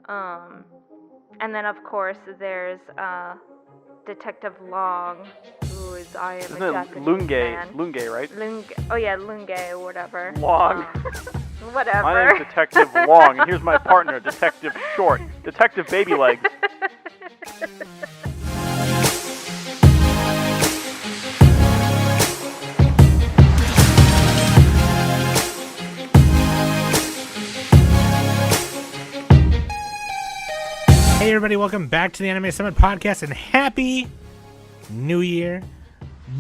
And then of course there's Detective Long, who is I am Isn't a it Japanese Lunge? man. Lunge, right? Oh yeah, Lunge or whatever. Long. Whatever. My name's Detective Long, and here's my partner, Detective Short. Detective Baby Legs. Hey everybody, welcome back to the Anime Summit Podcast and Happy New Year.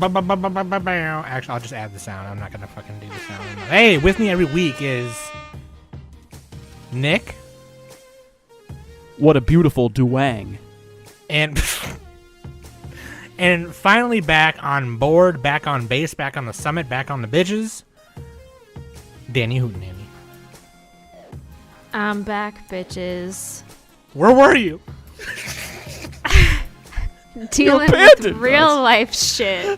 Actually, I'll just add the sound. I'm not going to fucking do the sound. Hey, with me every week is Nick. What a beautiful duang. And and finally back on board, back on base, back on the summit, back on the bitches, Danny Hootenanny. I'm back, bitches. Where were you? Dealing with real life shit.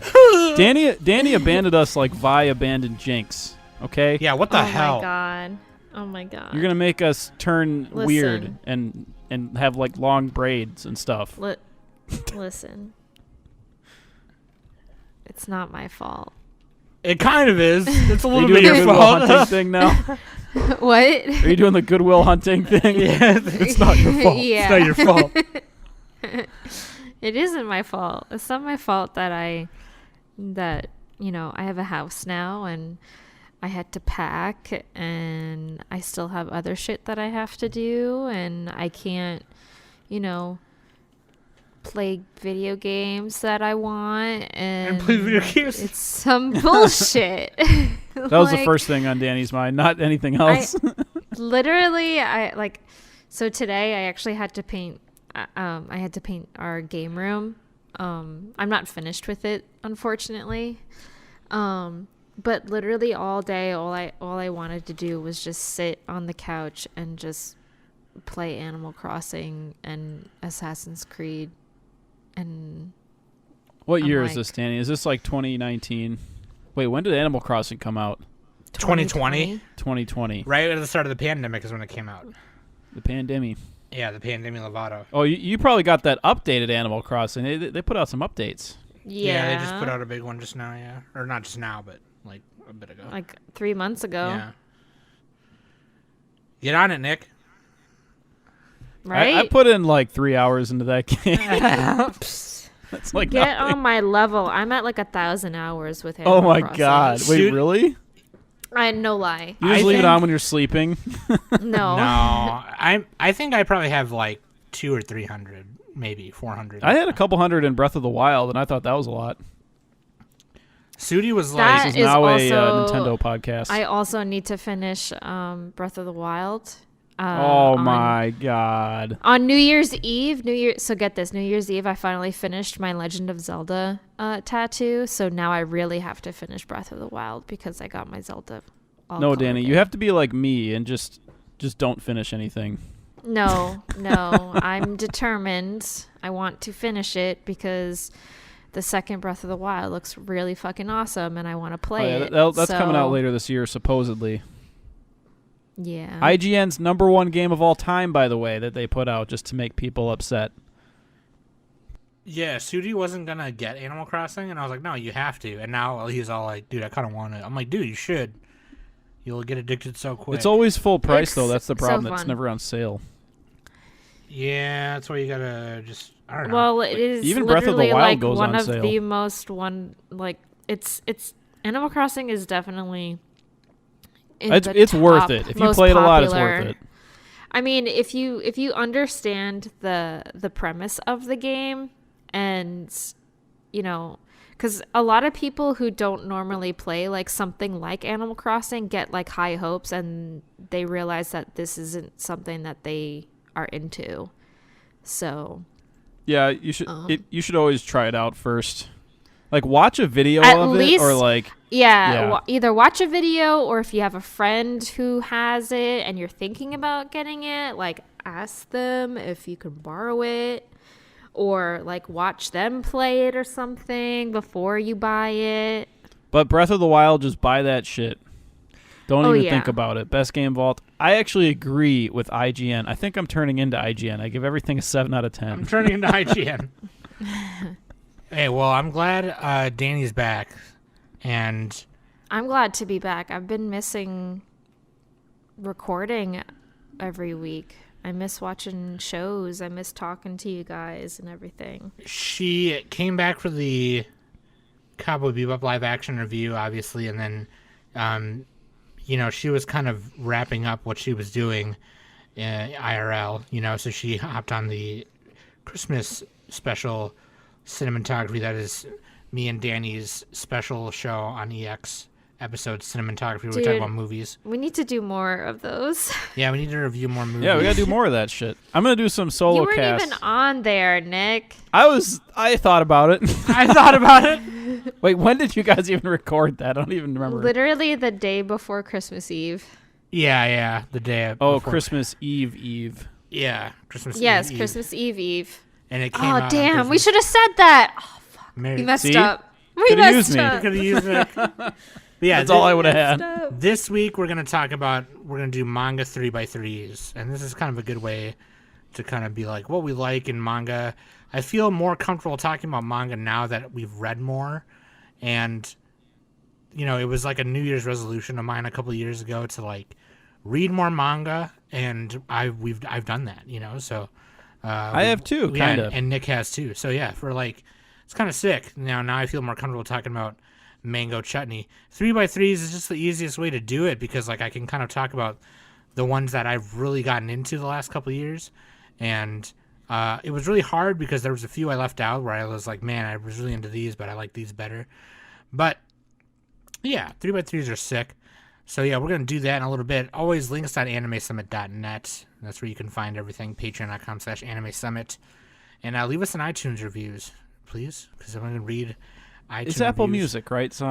Danny abandoned us like Vi abandoned Jinx. Okay? Yeah, what the hell? Oh my god. You're gonna make us turn Listen. weird and have like long braids and stuff. Listen. It's not my fault. It kind of is. It's a Are you little doing bit the your Goodwill fault. Hunting thing now? What? Are you doing the Goodwill Hunting thing? Yeah, it's not your fault. Yeah. It's not your fault. It isn't my fault. It's not my fault that I have a house now and I had to pack and I still have other shit that I have to do and I can't, play video games that I want and play video games. It's some bullshit. That was the first thing on Danny's mind, not anything else. So today I actually had to paint. I had to paint our game room. I'm not finished with it, unfortunately. But literally all day, all I wanted to do was just sit on the couch and just play Animal Crossing and Assassin's Creed. And What year is this, Danny? Is this like 2019? Wait, when did Animal Crossing come out? 2020. 2020. Right at the start of the pandemic is when it came out. The pandemic. Yeah, the pandemic Lovato. Oh, you probably got that updated Animal Crossing. They put out some updates. Yeah, they just put out a big one just now, yeah. Or not just now, but like a bit ago. like 3 months ago. Yeah. Get on it, Nick. Right? I put in like 3 hours into that game. That's like Get nothing. on my level. I'm at like 1,000 hours with him. Oh my god! Wait, Shoot. really? I no lie. You just I leave it think- on when you're sleeping? No. No, I think I probably have like 200 or 300, maybe 400. I had a couple hundred in Breath of the Wild, and I thought that was a lot. Sudi was That like, This is is now a also- Nintendo podcast. I also need to finish Breath of the Wild. Oh my god! On New Year's Eve, so get this, New Year's Eve, I finally finished my Legend of Zelda tattoo. So now I really have to finish Breath of the Wild because I got my Zelda. No, Danny, you have to be like me and just don't finish anything. No, I'm determined. I want to finish it because the second Breath of the Wild looks really fucking awesome, and I want to play it. That's coming out later this year, supposedly. Yeah. IGN's #1 game of all time, by the way, that they put out just to make people upset. yeah, Sudi wasn't going to get Animal Crossing, and I was like, no, you have to. And now he's all like, dude, I kind of want it. I'm like, dude, you should. You'll get addicted so quick. It's always full price, though. It's That's the so problem. It's fun. never on sale. Yeah, that's why you got to just, I don't know. Well, it is Even Breath of the literally Wild like goes one on of sale. the most it's Animal Crossing is definitely It's worth it. If you play it a lot, it's worth it. I mean, if you understand the premise of the game, and because a lot of people who don't normally play like something like Animal Crossing get like high hopes, and they realize that this isn't something that they are into. So Yeah, you should. You should always try it out first. Like, watch a video At of least- it, or like, yeah. Either watch a video, or if you have a friend who has it and you're thinking about getting it, like ask them if you can borrow it, or like watch them play it or something before you buy it. but Breath of the Wild, just buy that shit. Don't Oh, even yeah. think about it. Best game vault. I actually agree with IGN. I think I'm turning into IGN. I give everything a 7 out of 10. I'm turning into IGN. Hey, well, I'm glad Danny's back, and I'm glad to be back. I've been missing recording every week. I miss watching shows. I miss talking to you guys and everything. she came back for the Cowboy Bebop live action review, obviously, and then, she was kind of wrapping up what she was doing IRL, so she hopped on the Christmas special cinematography. That is me and Danny's special show on EX episode cinematography. We're Dude. talking about movies. We need to do more of those. Yeah, we need to review more movies. Yeah, we gotta do more of that shit. I'm gonna do some solo You weren't casts. even on there, Nick. I thought about it. I thought about it. Wait, when did you guys even record that? I don't even remember. Literally the day before Christmas Eve. Yeah, the day. Oh, before. Christmas Eve. Yeah, Christmas. Yes, Eve. Christmas Eve. And it came Oh, out on damn. We Christmas. should have said that. Oh, Merry- we messed See? up. We Could've messed used me. up. Could have used it. But yeah, That's all I would have had. Messed up. This week we're gonna do manga 3x3's, and this is kind of a good way to kind of be like what we like in manga. I feel more comfortable talking about manga now that we've read more, and it was like a New Year's resolution of mine a couple of years ago to like read more manga, and I've done that, So I have too, yeah, kind of. and Nick has too. So yeah, for like it's kind of sick. Now I feel more comfortable talking about mango chutney. 3x3's is just the easiest way to do it because like I can kind of talk about the ones that I've really gotten into the last couple of years, and it was really hard because there was a few I left out where I was like, man, I was really into these, but I like these better. But yeah, 3x3's are sick. So yeah, we're gonna do that in a little bit. Always links.animesummit.net. That's where you can find everything. Patreon.com/animesummit, and leave us an iTunes reviews, please, because I'm gonna read iTunes. It's Apple reviews. Music, right? So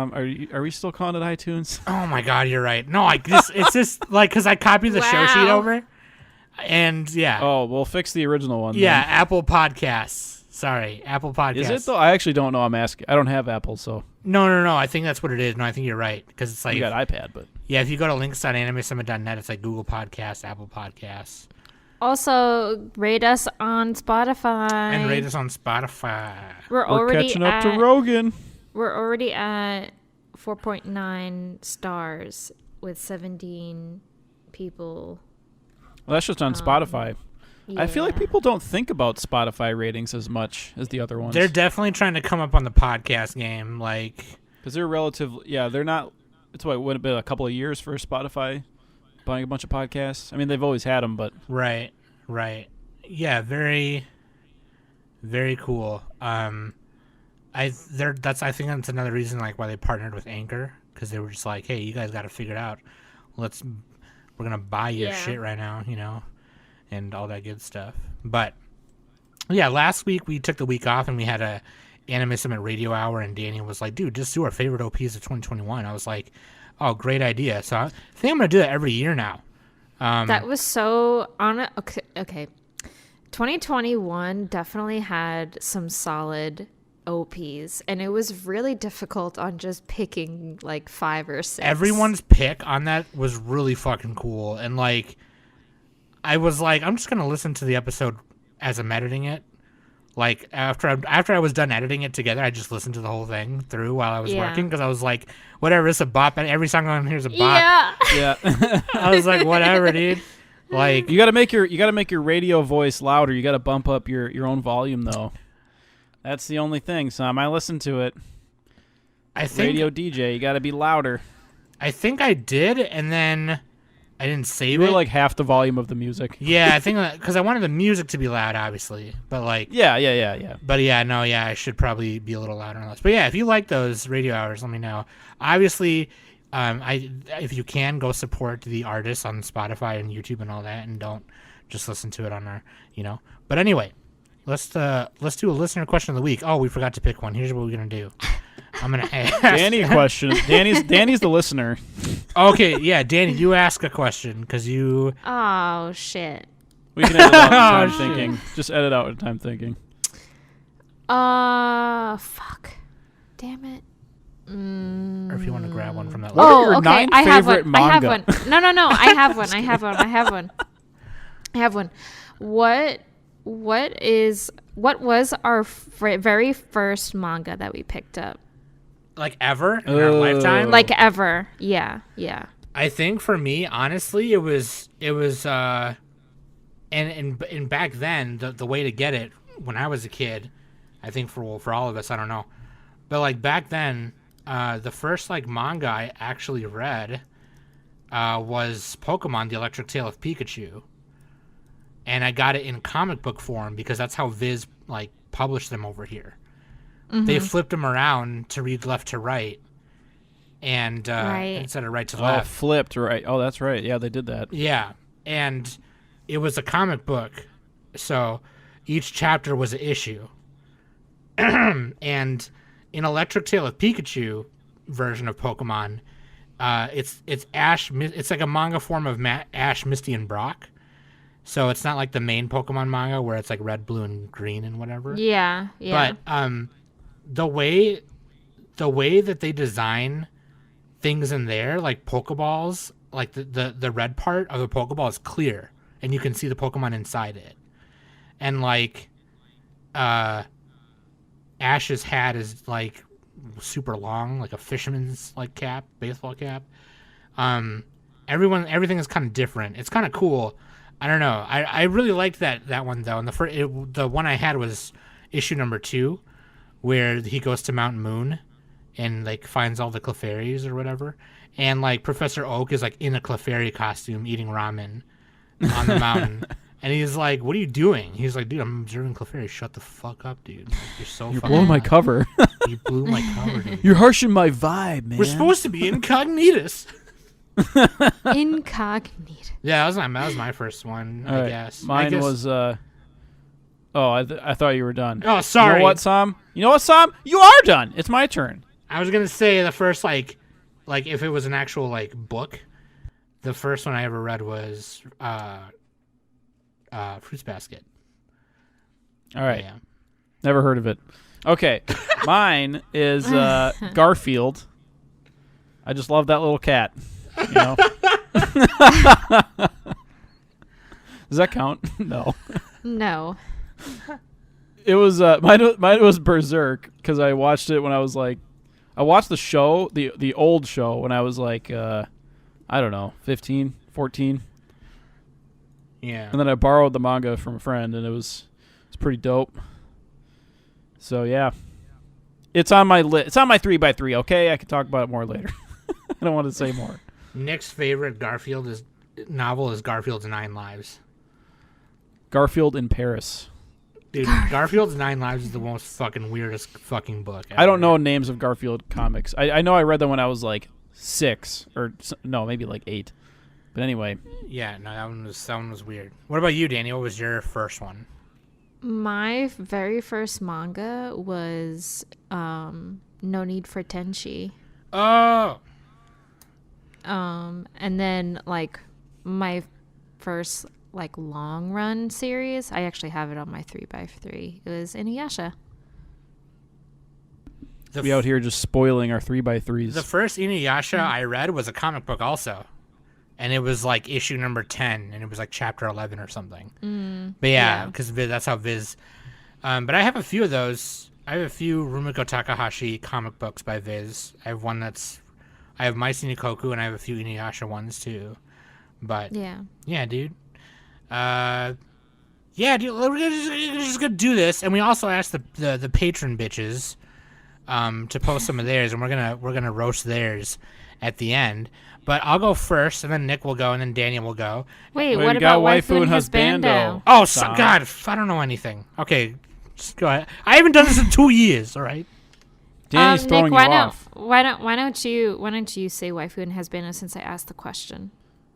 are we still calling it iTunes? Oh my God, you're right. No, it's just like because I copied the show sheet Wow. over, and yeah, Oh, we'll fix the original one. yeah, then. Apple Podcasts. Sorry, Apple Podcasts. Is it though? I actually don't know. I'm asking. I don't have Apple, so No. I think that's what it is. No, I think you're right because it's like you got iPad, but yeah, if you go to links.animesummit.net, it's like Google Podcasts, Apple Podcasts, Also, rate us on Spotify. and rate us on Spotify. We're we're already catching up at, to Rogan. We're already at 4.9 stars with 17 people. Well, that's just on Spotify. I feel like Yeah. people don't think about Spotify ratings as much as the other ones. They're definitely trying to come up on the podcast game, like Because they're relatively, they're not. It's what would have been a couple of years for Spotify buying a bunch of podcasts. I mean, they've always had them, but right. Yeah, very, very cool. I think that's another reason like why they partnered with Anchor because they were just like, hey, you guys got to figure it out. We're gonna buy your Yeah. shit right now, and all that good stuff. But yeah, last week we took the week off and we had a Anime Summit radio hour, and Danny was like, dude, just do our favorite OPs of 2021. I was like, oh, great idea. So I think I'm gonna do that every year now. That was so on. Okay. 2021 definitely had some solid OPs, and it was really difficult on just picking like 5 or 6. Everyone's pick on that was really fucking cool, and like I was like, I'm just gonna listen to the episode as I'm editing it. Like after I was done editing it together, I just listened to the whole thing through while I was Yeah. working because I was like, whatever, it's a bop, and every song on here is a bop. Yeah. yeah. I was like, whatever, dude. Like, You gotta make your radio voice louder. You gotta bump up your own volume though. That's the only thing, Sam. I listened to it. I think Radio DJ, you gotta be louder. I think I did, and then I didn't save You it. were like half the volume of the music. yeah, I think because I wanted the music to be loud, obviously, but like. Yeah. But I should probably be a little louder on this. But yeah, if you like those radio hours, let me know. Obviously, if you can, go support the artists on Spotify and YouTube and all that, and don't just listen to it on our, But anyway, let's do a listener question of the week. Oh, we forgot to pick one. Here's what we're gonna do. I'm gonna ask Danny question. Danny's the listener. Okay, yeah, Danny, you ask a question because you. Oh shit. We can edit out in time shit. thinking. Just edit out in time thinking. Fuck. Damn it. Or if you want to grab one from that What list. are your okay. nine I have favorite one. I have manga? one. No. I have one. I have one. I have one. I have one. What was our very first manga that we picked up? Like ever in our lifetime? Like ever? Yeah. I think for me, honestly, it was and back then the way to get it when I was a kid, I think for all of us, I don't know, but like back then, the first like manga I actually read was Pokemon: The Electric Tale of Pikachu, and I got it in comic book form because that's how Viz like published them over here. They flipped them around to read left to right, and instead of right to left. Oh, flipped, right. Oh, that's right. Yeah, they did that. Yeah, and it was a comic book, so each chapter was an issue. And in Electric Tale of Pikachu version of Pokemon, it's Ash. It's like a manga form of Ash, Misty, and Brock. So it's not like the main Pokemon manga where it's like red, blue, and green and whatever. Yeah. But the way that they design things in there, like Pokeballs, like the red part of the Pokeball is clear, and you can see the Pokemon inside it. And like Ash's hat is like super long, like a fisherman's like cap, baseball cap. Everything is kind of different. It's kind of cool. I don't know. I really liked that one though. And the one I had was issue number 2, where he goes to Mount Moon and like finds all the Clefairies or whatever. And like Professor Oak is like in a Clefairy costume eating ramen on the mountain. And he's like, "What are you doing?" He's like, "Dude, I'm observing Clefairy." "Shut the fuck up, dude. Like, you're so You're fucking blowing my loud. cover. You blew my cover, dude. You're harshing my vibe, man. We're supposed to be incognitus." Incognito. Yeah, that was my first one, All I right. guess. Mine was. Oh, I thought you were done. Oh, sorry. You know what, Sam? You are done. It's my turn. I was gonna say the first like if it was an actual like book, the first one I ever read was Fruits Basket. All right. Yeah. Never heard of it. Okay. Mine is Garfield. I just love that little cat. You know? Does that count? No. No. It was mine was Berserk because I watched it when I was like, I watched the show, the old show when I was like, I don't know, 15, 14. Yeah. And then I borrowed the manga from a friend, and it's pretty dope. So yeah, it's on my list. It's on my 3x3. Okay, I can talk about it more later. I don't want to say more. Nick's favorite novel is Garfield's 9 Lives. Garfield in Paris. Dude, Garfield's 9 Lives is the most fucking weirdest fucking book ever. I don't know names of Garfield comics. I know I read them when I was like 6 or no, maybe like 8. But anyway. Yeah, no, that one was weird. What about you, Danny? What was your first one? My very first manga was No Need for Tenchi. Oh. And then like my first like long run series, I actually have it on my 3x3. It was Inuyasha. We out here just spoiling our 3x3s. The first Inuyasha I read was a comic book also. And it was like issue number 10, and it was like chapter 11 or something. But yeah, because that's how Viz. But I have a few of those. I have a few Rumiko Takahashi comic books by Viz. I have one I have Maisi Nikoku, and I have a few Inuyasha ones too. But yeah, dude. We're just gonna do this, and we also asked the patron bitches to post some of theirs, and we're gonna roast theirs at the end. But I'll go first, and then Nick will go, and then Daniel will go. Wait, what about Waifu and Husbando? Oh, God, I don't know anything. Okay, just go ahead. I haven't done this in 2 years. All right. Danny's throwing Nick, you off. Why don't you say Waifu and Husbando since I asked the question?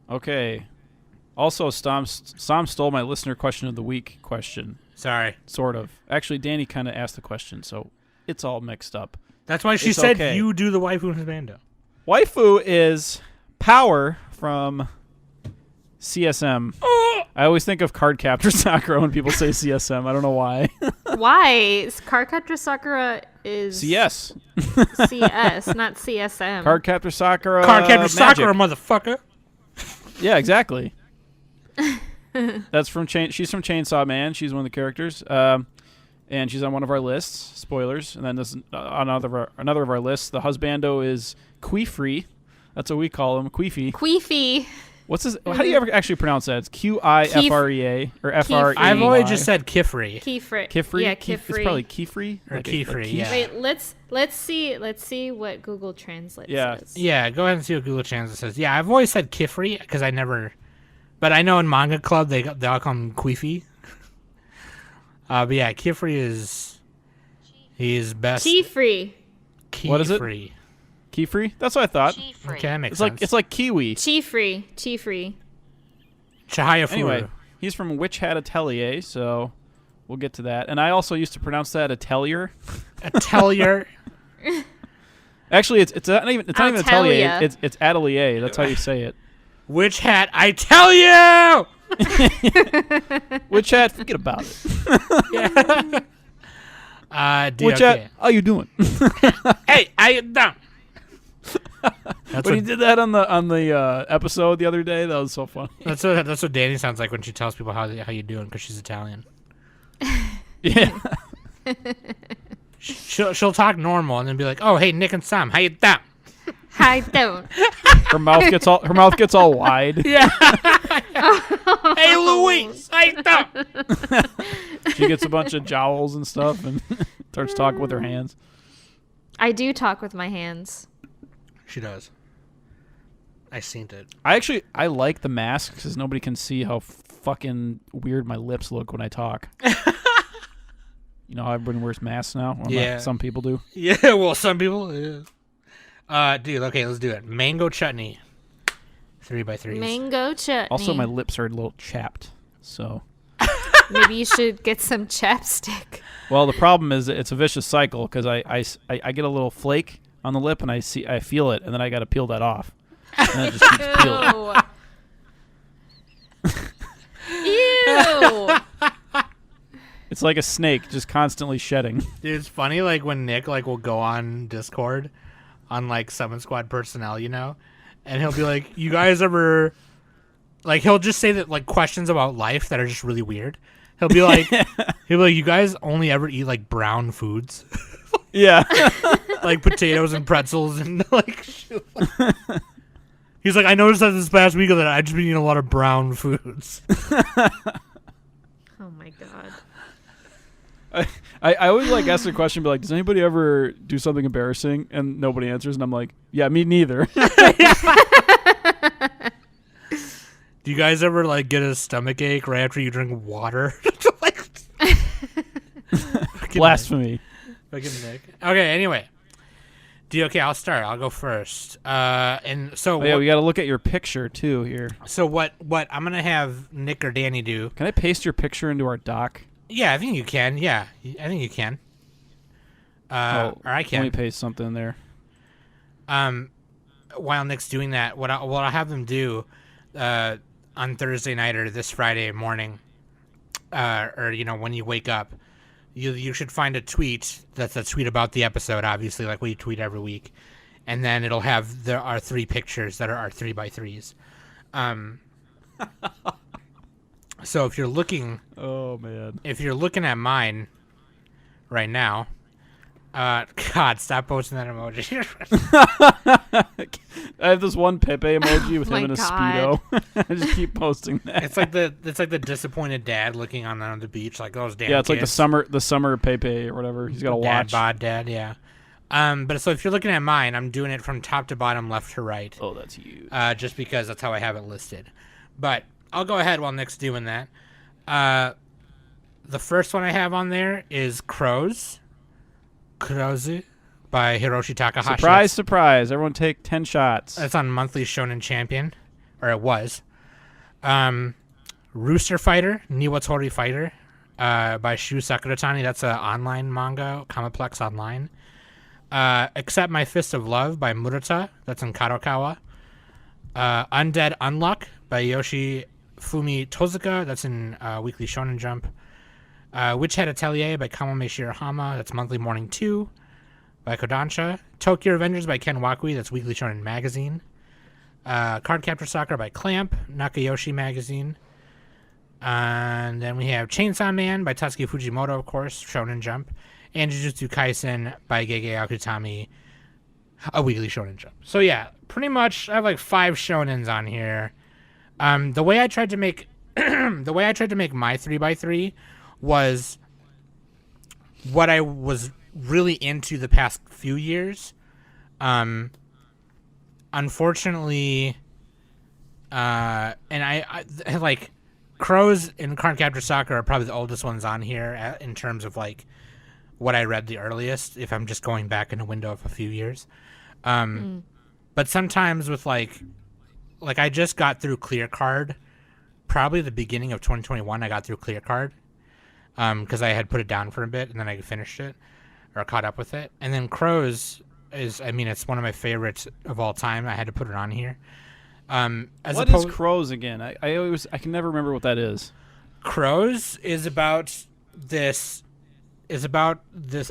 Okay. Also, Sam stole my listener question of the week question. Sorry. Sort of. Actually, Danny kind of asked the question, so it's all mixed up. That's why she It's said okay. you do the Waifu and Husbando. Waifu is Power from CSM. I always think of Cardcaptor Sakura when people say CSM. I don't know why. Why? Cardcaptor Sakura is CS. CS, not CSM. Card Captor Sakura. Card Captor Magic. Sakura, motherfucker. Yeah, exactly. That's from She's from Chainsaw Man. She's one of the characters. And she's on one of our lists. Spoilers. And then this another of our lists. The husbando is Queefree. That's what we call him. Queefy. What's his? How do you ever actually prounce that? It's Q-I-F-R-E-A or F-R-E. I've always just said Kifri. Kifree. Yeah, It's Kifree. probably Kifree. Or Kifree, yeah. Wait, let's see what Google Translate says. Yeah, go ahead and see what Google Translate says. Yeah, I've always said Kifri because I never, but I know in Manga Club they all call him Queefy. But yeah, Kifri he's best. Kifree. What is it? Kifri. Kifree? That's what I thought. Okay, that makes It's sense. like kiwi. Chifree. Chihaya Furu. Anyway, he's from Witch Hat Atelier, so we'll get to that. And I also used to pronounce that Atelier. Atelier. Actually, it's not even Atelier. Atelia. It's Atelier. That's how you say it. Witch Hat, I tell you! Witch Hat, forget about it. Dude, Witch okay. Hat, how you doing? Hey, I done. That's When he what, did that on the episode the other day, that was so fun. that's what Danny sounds like when she tells people how you doing because she's Italian. Yeah. She'll talk normal and then be like, "Oh, hey, Nick and Sam, how you doing?" I don't. Her mouth gets all wide. Yeah. Hey, Louise, how you doing? She gets a bunch of jowls and stuff and starts talking with her hands. I do talk with my hands. She does. I seen it. I like the mask because nobody can see how fucking weird my lips look when I talk. You know how everybody wears masks now? Well, Yeah. Some people do. Yeah, well, some people. Yeah. Dude, okay, let's do it. Mango chutney. 3x3's. Mango chutney. Also, my lips are a little chapped. So, Maybe you should get some chapstick. well, the problem is it's a vicious cycle because I get a little flake on the lip and I feel it and then I got to peel that off. And then it just keeps peeling. Ew. It's like a snake just constantly shedding. Dude, it's funny, like, when Nick, like, will go on Discord on, like, Summon Squad personnel, you know? And he'll be like, you guys ever... Like, he'll just say that, like, questions about life that are just really weird. He'll be like, you guys only ever eat, like, brown foods? Yeah. Like, potatoes and pretzels and, like, shit. He's like, I noticed that this past week that I've just been eating a lot of brown foods. Oh my god. I always like ask the question, be like, does anybody ever do something embarrassing? And nobody answers, and I'm like, yeah, me neither. Do you guys ever, like, get a stomach ache right after you drink water? Like, Blasphemy. Fucking Nick. Okay, anyway. Okay, I'll start. I'll go first. And so Oh, yeah, we got to look at your picture too here. So what I'm gonna have Nick or Danny do? Can I paste your picture into our doc? Yeah, I think you can. Yeah, I think you can. Or I can. Let me paste something in there. While Nick's doing that, what I'll have them do, on Thursday night or this Friday morning, or you know when you wake up, you should find a tweet that's a tweet about the episode, obviously, like we tweet every week, and then it'll have our 3 pictures that are our 3x3's. So if you're looking, Oh man. if you're looking at mine right now, God, stop posting that emoji. I have this one Pepe emoji with Oh him in my a God. Speedo. I just keep posting that. It's like the disappointed dad looking on the beach, like those damn. Yeah, it's like kids. the summer Pepe or whatever. He's got a Dad watch. bod dad, yeah. But so if you're looking at mine, I'm doing it from top to bottom, left to right. Oh, that's huge. Just because that's how I have it listed. But I'll go ahead while Nick's doing that. The first one I have on there is Crows by Hiroshi Takahashi. Surprise, surprise. Everyone take 10 shots. That's on Monthly Shonen Champion, or it was. Rooster Fighter, Niwatori Fighter, by Shu Sakuratani. That's an online manga, Comiplex Online. Accept My Fist of Love by Murata. That's in Kadokawa. Undead Unluck by Yoshi Fumi Tozuka. That's in Weekly Shonen Jump. Witch Head Atelier by Kamome Shirahama. That's Monthly Morning 2. by Kodansha. Tokyo Revengers by Ken Wakui, that's Weekly Shonen Magazine. Cardcaptor Sakura by Clamp, Nakayoshi Magazine. And then we have Chainsaw Man by Tatsuki Fujimoto, of course, Shonen Jump. And Jujutsu Kaisen by Gege Akutami, a Weekly Shonen Jump. So yeah, pretty much I have like 5 shonens on here. The way I tried to make my 3x3 was what I was really into the past few years. Unfortunately, and I like Crows and Cardcaptor Sakura are probably the oldest ones on here in terms of like what I read the earliest, if I'm just going back in a window of a few years. But sometimes with like I just got through Clear Card, probably the beginning of 2021. I got through Clear Card because I had put it down for a bit and then I finished it or caught up with it. And then Crows is, I mean, it's one of my favorites of all time. I had to put it on here. What is Crows again? I can never remember what that is. Crows is about this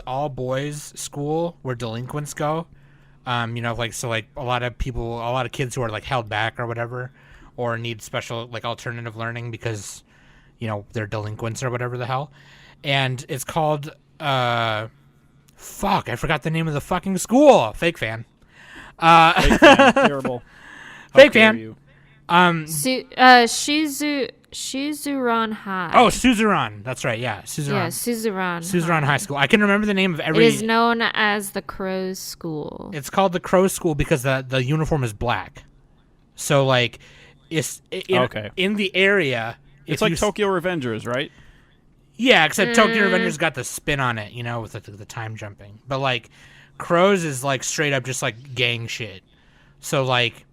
all boys school where delinquents go. Like a lot of kids who are like held back or whatever, or need special like alternative learning because, they're delinquents or whatever the hell. And it's called, I forgot the name of the fucking school. Fake fan. Fake fan. Terrible. Fake fan. You. Shizuran High. Oh, Suzuran. That's right. Yeah, Suzuran. Yeah, Suzuran. Suzuran High School. I can remember the name of every. It is known as the Crows School. It's called the Crow School because the uniform is black. So like, in the area. It's like Tokyo Revengers, right? Yeah, except Tokyo Revengers got the spin on it, with the time jumping. But like, Crows is like straight up just like gang shit. So like,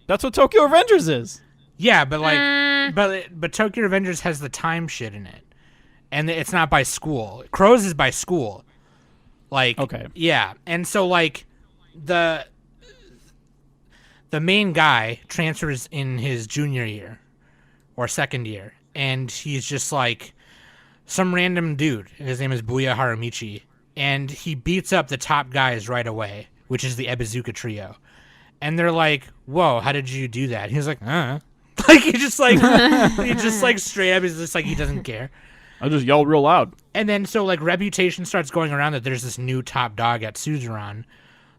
that's what Tokyo Revengers is. Yeah, but like, but Tokyo Revengers has the time shit in it, and it's not by school. Crows is by school. Like, okay, yeah, and so like, the main guy transfers in his junior year or second year, and he's just like some random dude. His name is Booya Harumichi, and he beats up the top guys right away, which is the Ebizuka trio. And they're like, "Whoa, how did you do that?" He's like, Like he just like straight up is just like he doesn't care. I just yelled real loud. And then so like reputation starts going around that there's this new top dog at Suzuran.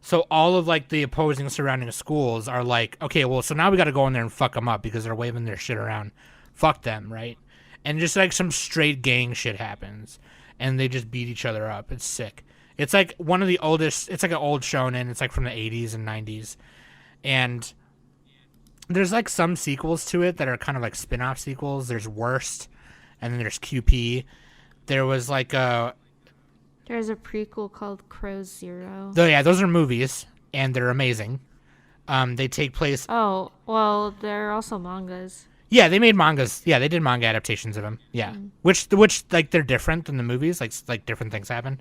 So all of like the opposing surrounding schools are like, okay, well, so now we got to go in there and fuck them up because they're waving their shit around. Fuck them, right? And just like some straight gang shit happens, and they just beat each other up. It's sick. It's like one of the oldest. It's like an old shonen. It's like from the 80s and 90s, and there's like some sequels to it that are kind of like spin-off sequels. There's Worst, and then there's QP. There was like there's a prequel called Crow Zero. Oh yeah, those are movies, and they're amazing. They take place. Oh well, they're also mangas. Yeah, they made mangas. Yeah, they did manga adaptations of them. Yeah, which like they're different than the movies. Like different things happen,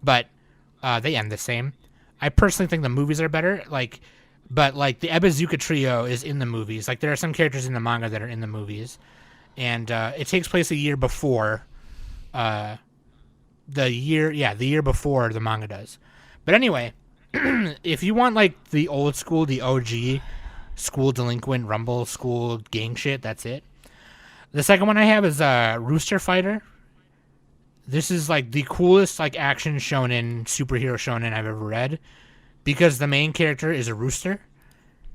but they end the same. I personally think the movies are better. But like the Ebizuka trio is in the movies. Like there are some characters in the manga that are in the movies, and it takes place a year before, the year before the manga does. But anyway, if you want like the old school, the OG school delinquent rumble school gang shit, that's it. The second one I have is Rooster Fighter. This is like the coolest like action shonen, superhero shonen I've ever read. Because the main character is a rooster,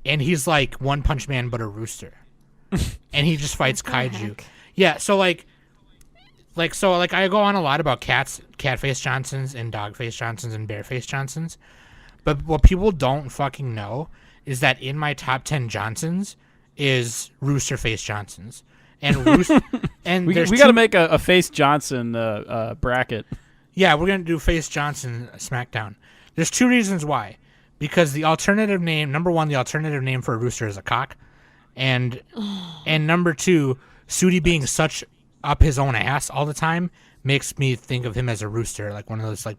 and he's like One Punch Man but a rooster, and he just fights kaiju. Yeah, so I go on a lot about cat-face Johnsons and dog-face Johnsons and bear-face Johnsons, but what people don't fucking know is that in my top 10 Johnsons is rooster-face Johnsons, and we got to make a Face Johnson bracket. Yeah, we're gonna do Face Johnson SmackDown. There's 2 reasons why. Because the alternative name, number 1, the alternative name for a rooster is a cock. And number 2, Sudi being such up his own ass all the time makes me think of him as a rooster. Like one of those like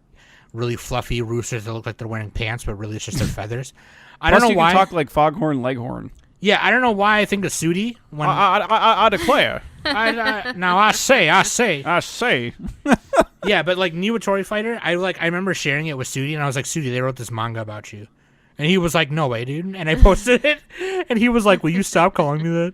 really fluffy roosters that look like they're wearing pants, but really it's just their feathers. I don't know why. You can talk like Foghorn Leghorn. Yeah, I don't know why I think of Sudi. I declare. Now I say. Yeah, but like Niwatori Fighter, I remember sharing it with Sudi, and I was like, Sudi, they wrote this manga about you. And he was like, no way, dude. And I posted it, and he was like, will you stop calling me that?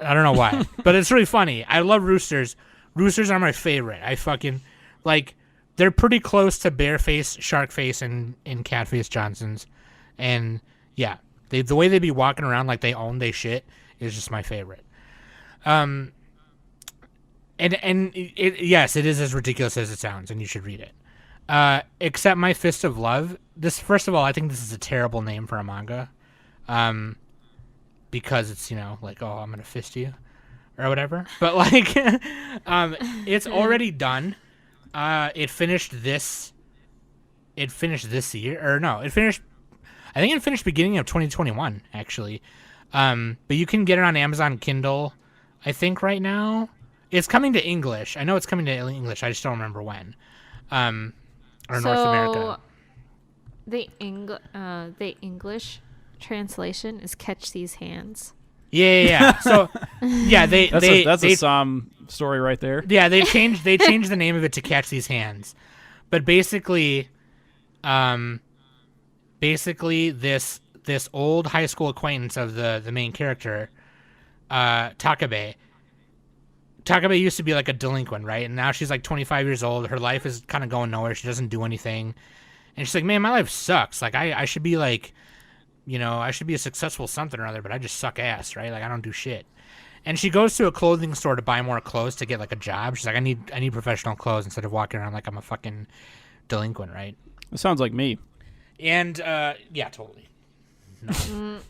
I don't know why, but it's really funny. I love roosters. Roosters are my favorite. I fucking, like, they're pretty close to Bearface, Sharkface, and Catface Johnsons. And, yeah, the way they be walking around like they own they shit is just my favorite. And yes, it is as ridiculous as it sounds, and you should read it. Except My Fist of Love. This, first of all, I think this is a terrible name for a manga. Because it's, like, oh, I'm going to fist you or whatever. But, like, it's already done. It finished this year. Or, no, I think it finished beginning of 2021, actually. But you can get it on Amazon Kindle, I think, right now. It's coming to English. I know it's coming to English. I just don't remember when. Or North America. The English translation is Catch These Hands. Yeah. So, yeah, that's a Psalm story right there. Yeah, they changed the name of it to Catch These Hands. But basically this old high school acquaintance of the main character, Takabe used to be like a delinquent, right? And now she's like 25 years old. Her life is kind of going nowhere. She doesn't do anything. And she's like, man, my life sucks. Like, I should be like, I should be a successful something or other, but I just suck ass, right? Like, I don't do shit. And she goes to a clothing store to buy more clothes to get like a job. She's like, I need professional clothes instead of walking around like I'm a fucking delinquent, right? It sounds like me. And, yeah, totally.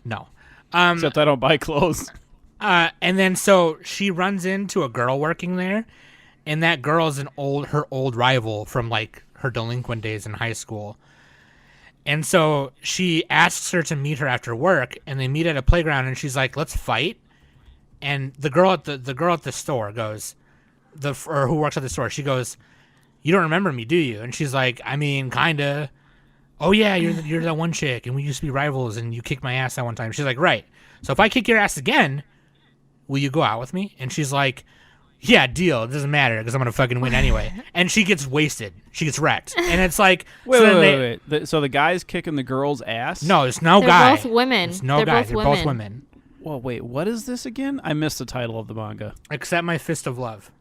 No. Except I don't buy clothes. And then so she runs into a girl working there, and that girl is her old rival from like her delinquent days in high school. And so she asks her to meet her after work, and they meet at a playground, and she's like, let's fight. And the girl at the store goes, or who works at the store, she goes, you don't remember me, do you? And she's like, I mean, kinda. Oh yeah, you're that one chick, and we used to be rivals, and you kicked my ass that one time. She's like, right. So if I kick your ass again, will you go out with me? And she's like, yeah, deal. It doesn't matter because I'm going to fucking win anyway. And she gets wasted. She gets wrecked. And it's like... Wait. So the guy's kicking the girl's ass? No, there's no They're guy. both women. There's no guy. They're both women. Well, wait, what is this again? I missed the title of the manga. Except My Fist of Love.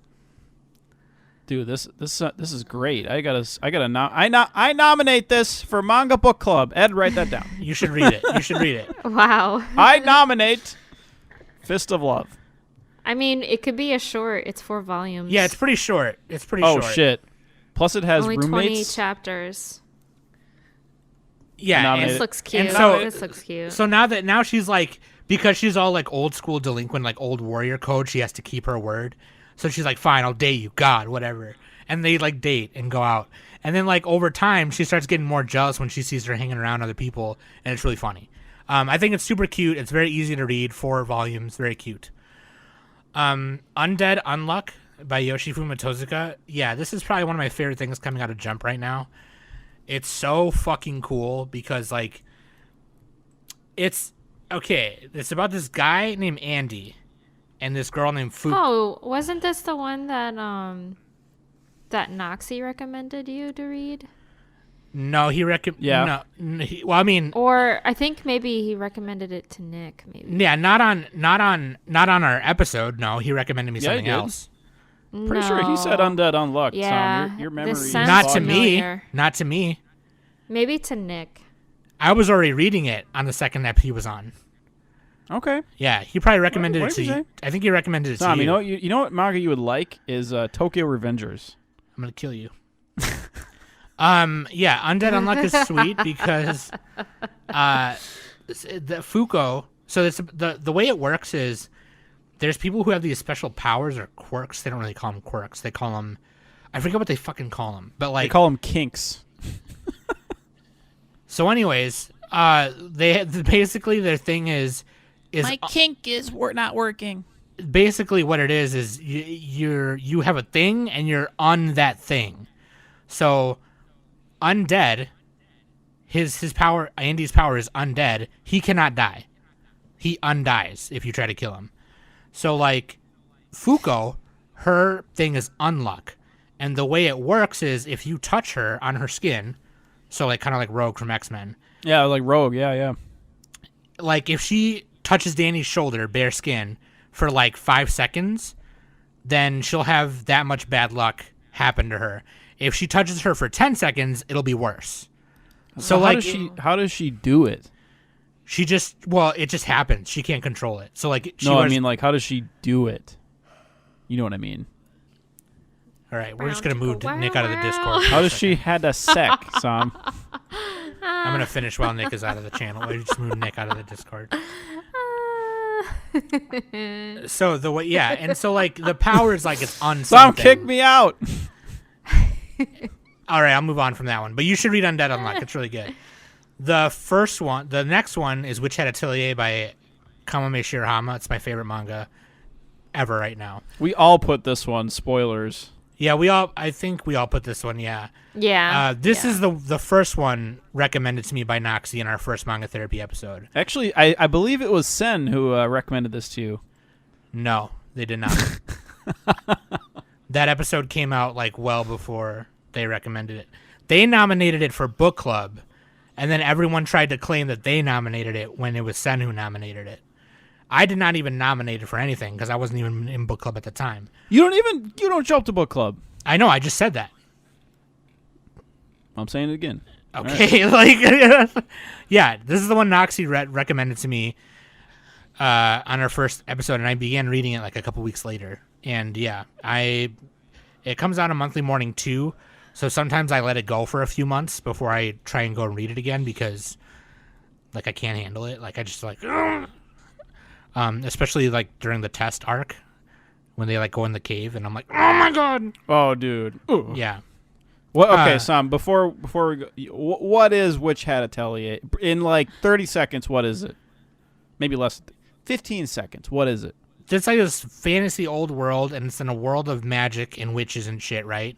Dude, this is great. I nominate this for Manga Book Club. Ed, write that down. You should read it. Wow. I nominate Fist of Love. I mean, it could be a short. It's 4 volumes. Yeah, it's pretty short. short. Oh, shit. Plus it has only roommates. 20 chapters. Yeah. This looks cute. This looks cute. So now she's like, because she's all like old school delinquent, like old warrior code, she has to keep her word. So she's like, fine, I'll date you. God, whatever. And they like date and go out. And then like over time, she starts getting more jealous when she sees her hanging around other people. And it's really funny. I think it's super cute. It's very easy to read. 4 volumes. Very cute. Undead Unluck by Yoshifuma Tozuka. Yeah, this is probably one of my favorite things coming out of Jump right now. It's so fucking cool because, like, it's about this guy named Andy and this girl named Fu. Oh, wasn't this the one that that Noxie recommended you to read? No, he Yeah. Or I think maybe he recommended it to Nick. Maybe. Yeah, not on our episode. No, he recommended me something else. Pretty sure he said Undead Unluck. Yeah, Tom, your memory this is sounds Not to familiar. me. Not to me. Maybe to Nick. I was already reading it on the second ep he was on. Okay. Yeah, he probably recommended What it did to you you. say? I think he recommended it Tom, to you. you know what manga you would like is Tokyo Revengers. I'm gonna kill you. Yeah, Undead Unluck is sweet because the Fuko. So it's the way it works is there's people who have these special powers or quirks. They don't really call them quirks. They call them, I forget what they fucking call them. But like They call them kinks. So, anyways, they basically their thing is My kink is not working. Basically what it is you have a thing and you're on that thing. So undead, his power, Andy's power is undead. He cannot die. He undies if you try to kill him. So like Fuko, her thing is unluck, And the way it works is if you touch her on her skin, so like kind of like Rogue from X-Men. Yeah, like Rogue. Yeah. Like if she touches Danny's shoulder, bare skin, for like 5 seconds, then she'll have that much bad luck happen to her. If she touches her for 10 seconds, it'll be worse. So how like does she do it? it just happens. She can't control it. So like I mean like how does she do it? You know what I mean? All right, we're just gonna move Nick out of the Discord. How does she had a sec, Sam? I'm gonna finish while Nick is out of the channel. We just move Nick out of the Discord. So the way, and so like the power is like it's on. Sam, kick me out. All right, I'll move on from that one. But you should read Undead Unluck. It's really good. The next one is Witch Hat Atelier by Kamame Shirahama. It's my favorite manga ever right now. We all put this one. Spoilers. Yeah, I think we all put this one. Yeah. Yeah. This is the first one recommended to me by Noxie in our first manga therapy episode. Actually, I believe it was Sen who recommended this to you. No, they did not. That episode came out like well before they recommended it. They nominated it for book club, and then everyone tried to claim that they nominated it when it was Sen who nominated it. I did not even nominate it for anything because I wasn't even in book club at the time. You don't show up to book club. I know, I just said that. I'm saying it again. Okay, right. Yeah, this is the one Noxie recommended to me on our first episode, and I began reading it like a couple weeks later. And yeah, it comes out a monthly morning too, so sometimes I let it go for a few months before I try and go and read it again because like I can't handle it. Like I just like, especially like during the test arc when they like go in the cave, and I'm like, oh my god. Oh, dude. Ooh. Yeah. Well, okay, Sam. Before we go, what is Witch Hat Atelier? In like 30 seconds, what is it? Maybe less. 15 seconds. What is it? It's like this fantasy old world, and it's in a world of magic and witches and shit, right?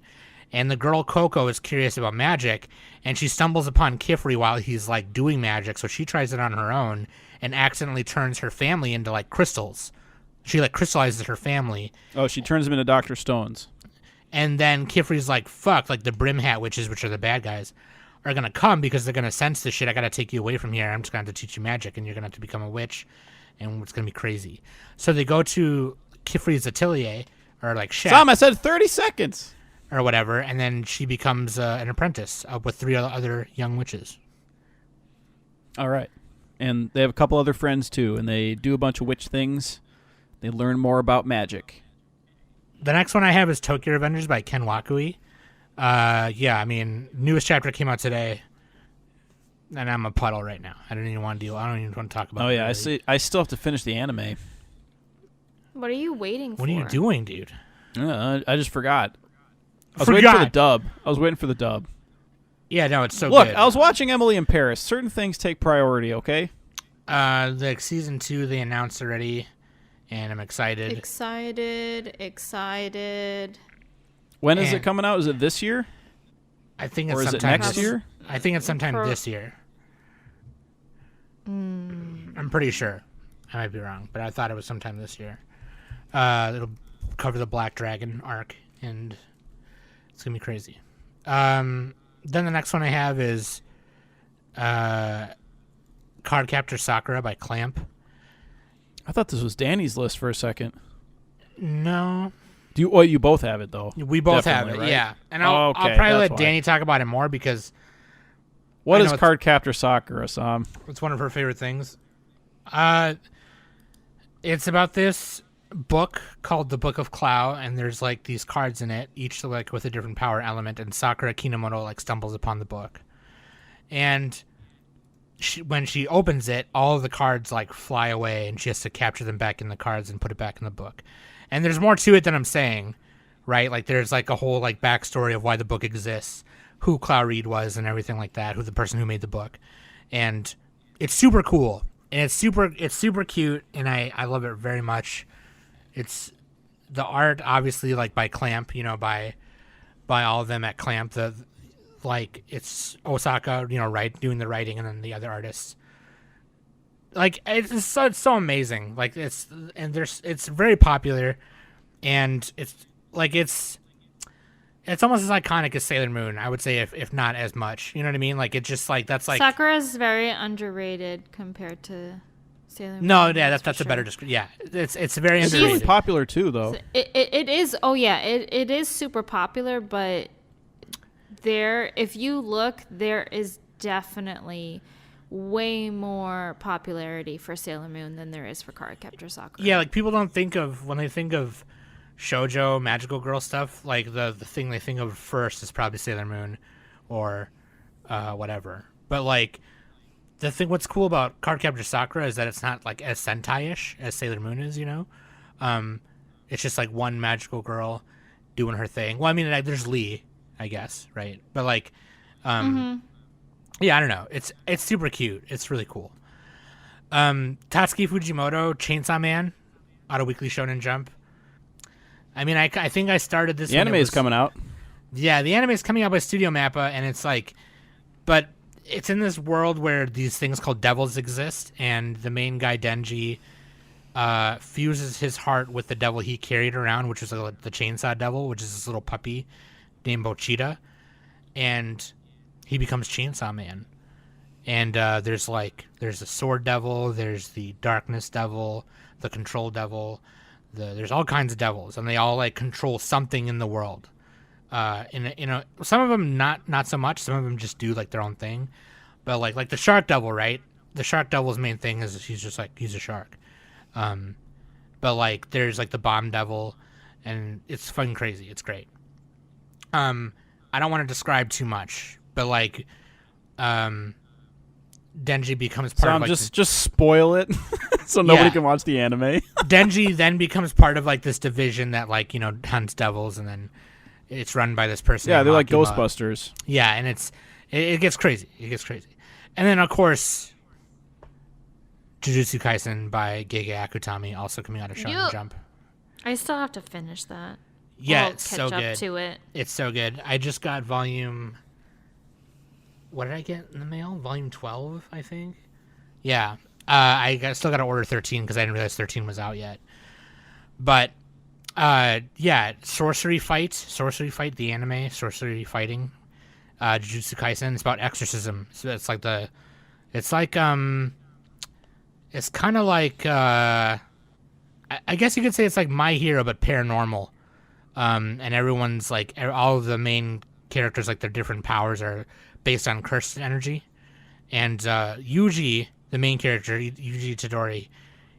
And the girl Coco is curious about magic, and she stumbles upon Kifri while he's like doing magic, so she tries it on her own and accidentally turns her family into like crystals. She like crystallizes her family. Oh, she turns them into Dr. Stones. And then Kifri's like, fuck, like the Brim Hat witches, which are the bad guys, are going to come because they're going to sense this shit. I got to take you away from here. I'm just going to have to teach you magic, and you're going to have to become a witch, and it's going to be crazy. So they go to Kifri's atelier, or like shack. Sam, I said 30 seconds. Or whatever, and then she becomes an apprentice with 3 other young witches. All right. And they have a couple other friends, too, and they do a bunch of witch things. They learn more about magic. The next one I have is Tokyo Revengers by Ken Wakui. Yeah, I mean, newest chapter came out today, and I'm a puddle right now. I don't even want to talk about it. Oh, yeah, really. I still have to finish the anime. What are you waiting for? What are you doing, dude? I just forgot. I was waiting for the dub. Yeah, no, it's so Look, good. I was watching Emily in Paris. Certain things take priority, okay? The season 2 they announced already, and I'm excited. Excited. When is it coming out? Is it this year? I think it's or is sometime it next year? I think it's sometime this year. I'm pretty sure. I might be wrong, but I thought it was sometime this year. It'll cover the Black Dragon arc, and it's gonna be crazy. Then the next one I have is Card Captor Sakura by Clamp. I thought this was Danny's list for a second. No. You both have it, though. We both have it, right? yeah. And I'll probably let Danny talk about it more because... What is Card Captor Sakura, Sam? It's one of her favorite things. It's about this book called The Book of Clow, and there's like these cards in it, each like with a different power element, and Sakura Kinomoto like stumbles upon the book. And when she opens it, all of the cards like fly away, and she has to capture them back in the cards and put it back in the book. And there's more to it than I'm saying, right? Like there's like a whole like backstory of why the book exists, who Clow Reed was and everything like that, who the person who made the book. And it's super cool. And it's super cute, and I love it very much. It's the art obviously like by Clamp, by all of them at Clamp. It's Osaka, doing the writing, and then the other artists. Like it's so amazing. Like it's very popular, and it's it's almost as iconic as Sailor Moon, I would say, if not as much. You know what I mean? Like, it's just like, that's like... Sakura's very underrated compared to Sailor Moon. No, yeah, that's a better description. Yeah, it's very It's really underrated. popular too, though. It is. Oh yeah, it is super popular. But if you look, there is definitely way more popularity for Sailor Moon than there is for Cardcaptor Sakura. Yeah, like, people don't think of, when they think of shoujo magical girl stuff, like the thing they think of first is probably Sailor Moon or whatever. But like what's cool about Cardcaptor Sakura is that it's not like as Sentai-ish as Sailor Moon is, you know. It's just like one magical girl doing her thing. Well, I mean, like, there's Lee, I guess, right? But like yeah, I don't know, it's super cute, it's really cool. Tatsuki Fujimoto, Chainsaw Man, out of Weekly Shonen Jump. I mean, I think I started this. The anime is coming out. Yeah, the anime is coming out by Studio Mappa, and it's like, but it's in this world where these things called devils exist, and the main guy Denji fuses his heart with the devil he carried around, which is the Chainsaw Devil, which is this little puppy named Bochita, and he becomes Chainsaw Man. And there's a Sword Devil, there's the Darkness Devil, the Control Devil. There's all kinds of devils, and they all like control something in the world. Some of them not so much. Some of them just do like their own thing. But like the Shark Devil, right? The Shark Devil's main thing is he's a shark. But like there's like the Bomb Devil, and it's fucking crazy. It's great. I don't want to describe too much, but like Denji becomes part of like just spoil it so nobody can watch the anime. Denji then becomes part of like this division that like, you know, hunts devils, and then it's run by this person. Yeah, they're like Makima. Ghostbusters. Yeah, and it gets crazy. It gets crazy. And then of course Jujutsu Kaisen by Gege Akutami, also coming out of Shonen Jump. I still have to finish that. Yeah, I'll it's catch so up good. to it. It's so good. I just got volume... What did I get in the mail? Volume 12, I think? Yeah. Still got to order 13 because I didn't realize 13 was out yet. But, yeah, Sorcery Fight, the anime, Sorcery Fighting, Jujutsu Kaisen. It's about exorcism. So it's kind of like, I guess you could say it's like My Hero, but paranormal. And everyone's like, all of the main characters, like their different powers are based on cursed energy. And Yuji, the main character, Yuji Tadori,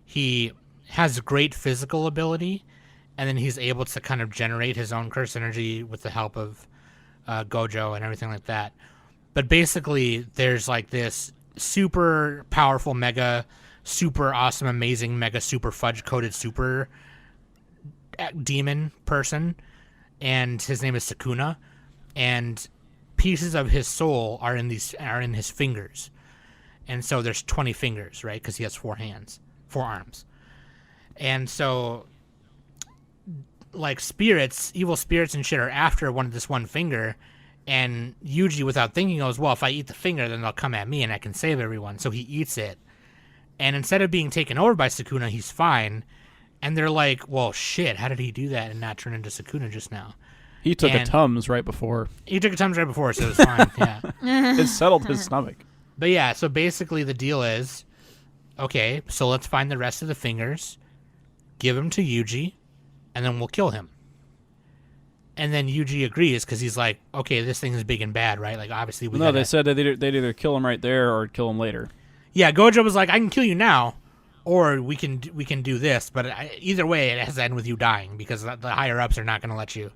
he has great physical ability, and then he's able to kind of generate his own cursed energy with the help of Gojo and everything like that. But basically, there's like this super powerful, mega, super awesome, amazing, mega, super fudge-coated super demon person, and his name is Sukuna, and pieces of his soul are in his fingers. And so there's 20 fingers, right? Because he has 4 arms. And so, like, evil spirits and shit are after this one finger. And Yuji, without thinking, goes, well, if I eat the finger, then they'll come at me and I can save everyone. So he eats it. And instead of being taken over by Sukuna, he's fine. And they're like, well, shit, how did he do that and not turn into Sukuna just now? He took a Tums right before. He took a Tums right before, so it was fine, yeah. It settled his stomach. But yeah, so basically the deal is, okay, so let's find the rest of the fingers, give them to Yuji, and then we'll kill him. And then Yuji agrees, because he's like, okay, this thing is big and bad, right? Like, obviously we they said that they'd either kill him right there or kill him later. Yeah, Gojo was like, I can kill you now, or we can do this, but either way, it has to end with you dying, because the higher-ups are not going to let you,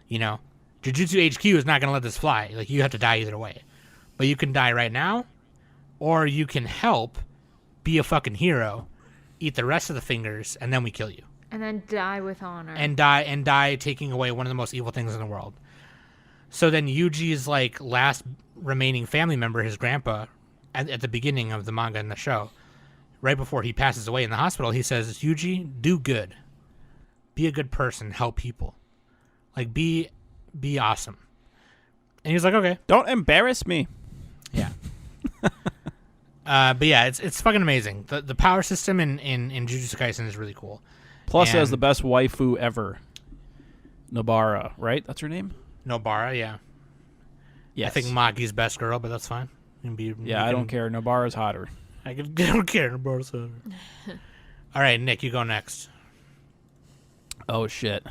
you know? Jujutsu HQ is not going to let this fly. Like, you have to die either way. But you can die right now, or you can help, be a fucking hero, eat the rest of the fingers, and then we kill you. And then die with honor. And die taking away one of the most evil things in the world. So then Yuji's like last remaining family member, his grandpa, at the beginning of the manga and the show, right before he passes away in the hospital, he says, Yuji, do good. Be a good person, help people. Like, be awesome. And he's like, okay. Don't embarrass me. Yeah. But yeah, it's fucking amazing. The power system in Jujutsu Kaisen is really cool. Plus, it has the best waifu ever. Nobara, right? That's her name? Nobara, yeah. Yes. I think Maki's best girl, but that's fine. I don't care. Nobara's hotter. I don't care. Nobara's hotter. All right, Nick, you go next. Oh, shit.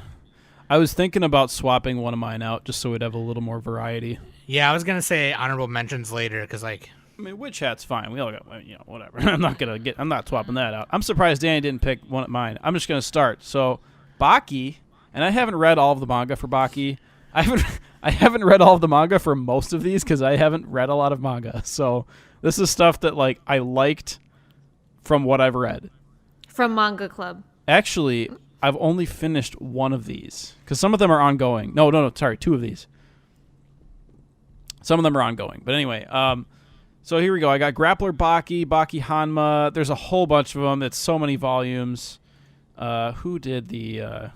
I was thinking about swapping one of mine out just so we'd have a little more variety. Yeah, I was going to say honorable mentions later because, like... I mean, Witch Hat's fine. We all got, whatever. I'm not swapping that out. I'm surprised Danny didn't pick one of mine. I'm just going to start. So, Baki, and I haven't read all of the manga for Baki. I haven't read all of the manga for most of these because I haven't read a lot of manga. So, this is stuff that, like, I liked from what I've read. From Manga Club. Actually, I've only finished one of these because some of them are ongoing. No, sorry, two of these. Some of them are ongoing. But anyway, so here we go. I got Grappler Baki, Baki Hanma. There's a whole bunch of them. It's so many volumes. Who did the...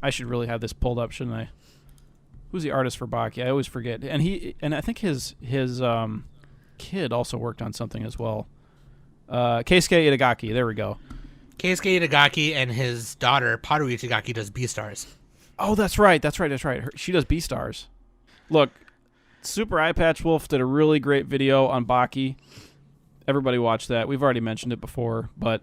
I should really have this pulled up, shouldn't I? Who's the artist for Baki? I always forget. And I think his kid also worked on something as well. Keisuke Itagaki. There we go. Keisuke Itagaki and his daughter, Paru Itagaki, does Beastars. Oh, that's right. She does Beastars. Look, Super Eye Patch Wolf did a really great video on Baki. Everybody watch that. We've already mentioned it before, but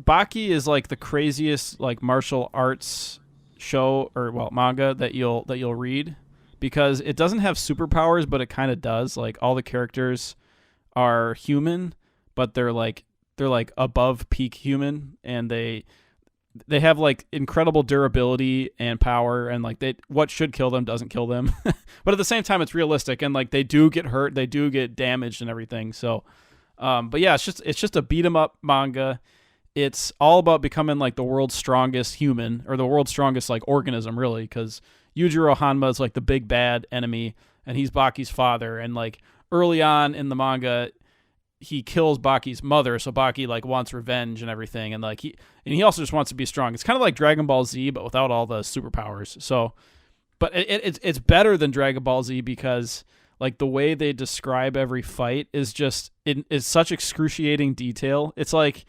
Baki is like the craziest like martial arts show or manga that you'll read because it doesn't have superpowers, but it kind of does. Like all the characters are human, but they're like above peak human, and they have like incredible durability and power, and like what should kill them doesn't kill them. But at the same time it's realistic, and like they do get hurt, they do get damaged and everything. So but yeah, it's just a beat 'em up manga. It's all about becoming like the world's strongest human, or the world's strongest like organism, really, because Yujiro Hanma is like the big bad enemy, and he's Baki's father. And like early on in the manga, he kills Baki's mother, so Baki like wants revenge and everything, and like he also just wants to be strong. It's kind of like Dragon Ball Z, but without all the superpowers. So, but it's better than Dragon Ball Z because like the way they describe every fight is just is such excruciating detail. It's like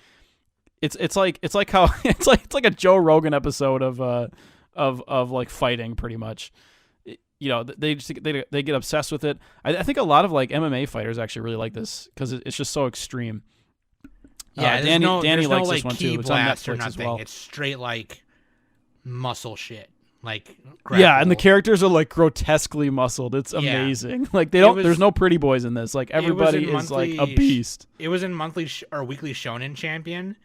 how it's like a Joe Rogan episode of like fighting pretty much. They get obsessed with it. I think a lot of like MMA fighters actually really like this because it's just so extreme. Yeah, Danny likes like this one key too. It's on blast or Netflix as nothing. well. It's straight like muscle shit. Like yeah, and the characters are like grotesquely muscled. It's amazing. Like there's no pretty boys in this. Like everybody is like a beast. It was in monthly or weekly Shonen Champion,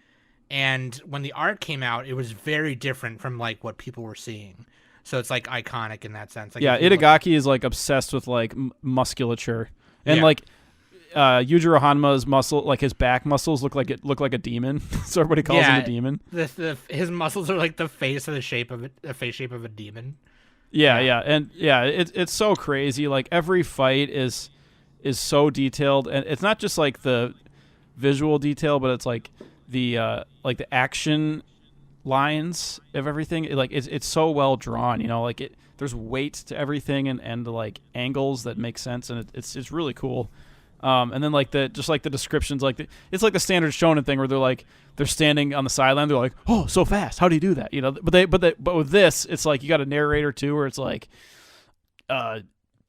and when the art came out, it was very different from like what people were seeing. So it's like iconic in that sense. Like, yeah, Itagaki is like obsessed with like musculature, and like Yujiro Hanma's muscle, like his back muscles look like a demon. So everybody calls him a demon. His muscles are like the face shape of a demon. Yeah, and it's so crazy. Like every fight is so detailed, and it's not just like the visual detail, but it's like the action lines of everything. It's so well drawn, like there's weight to everything and like angles that make sense, and it's really cool. And then like the descriptions, like it's like the standard shonen thing where they're standing on the sideline, they're like, oh, so fast, how do you do that? But with this, it's like you got a narrator too, where it's like,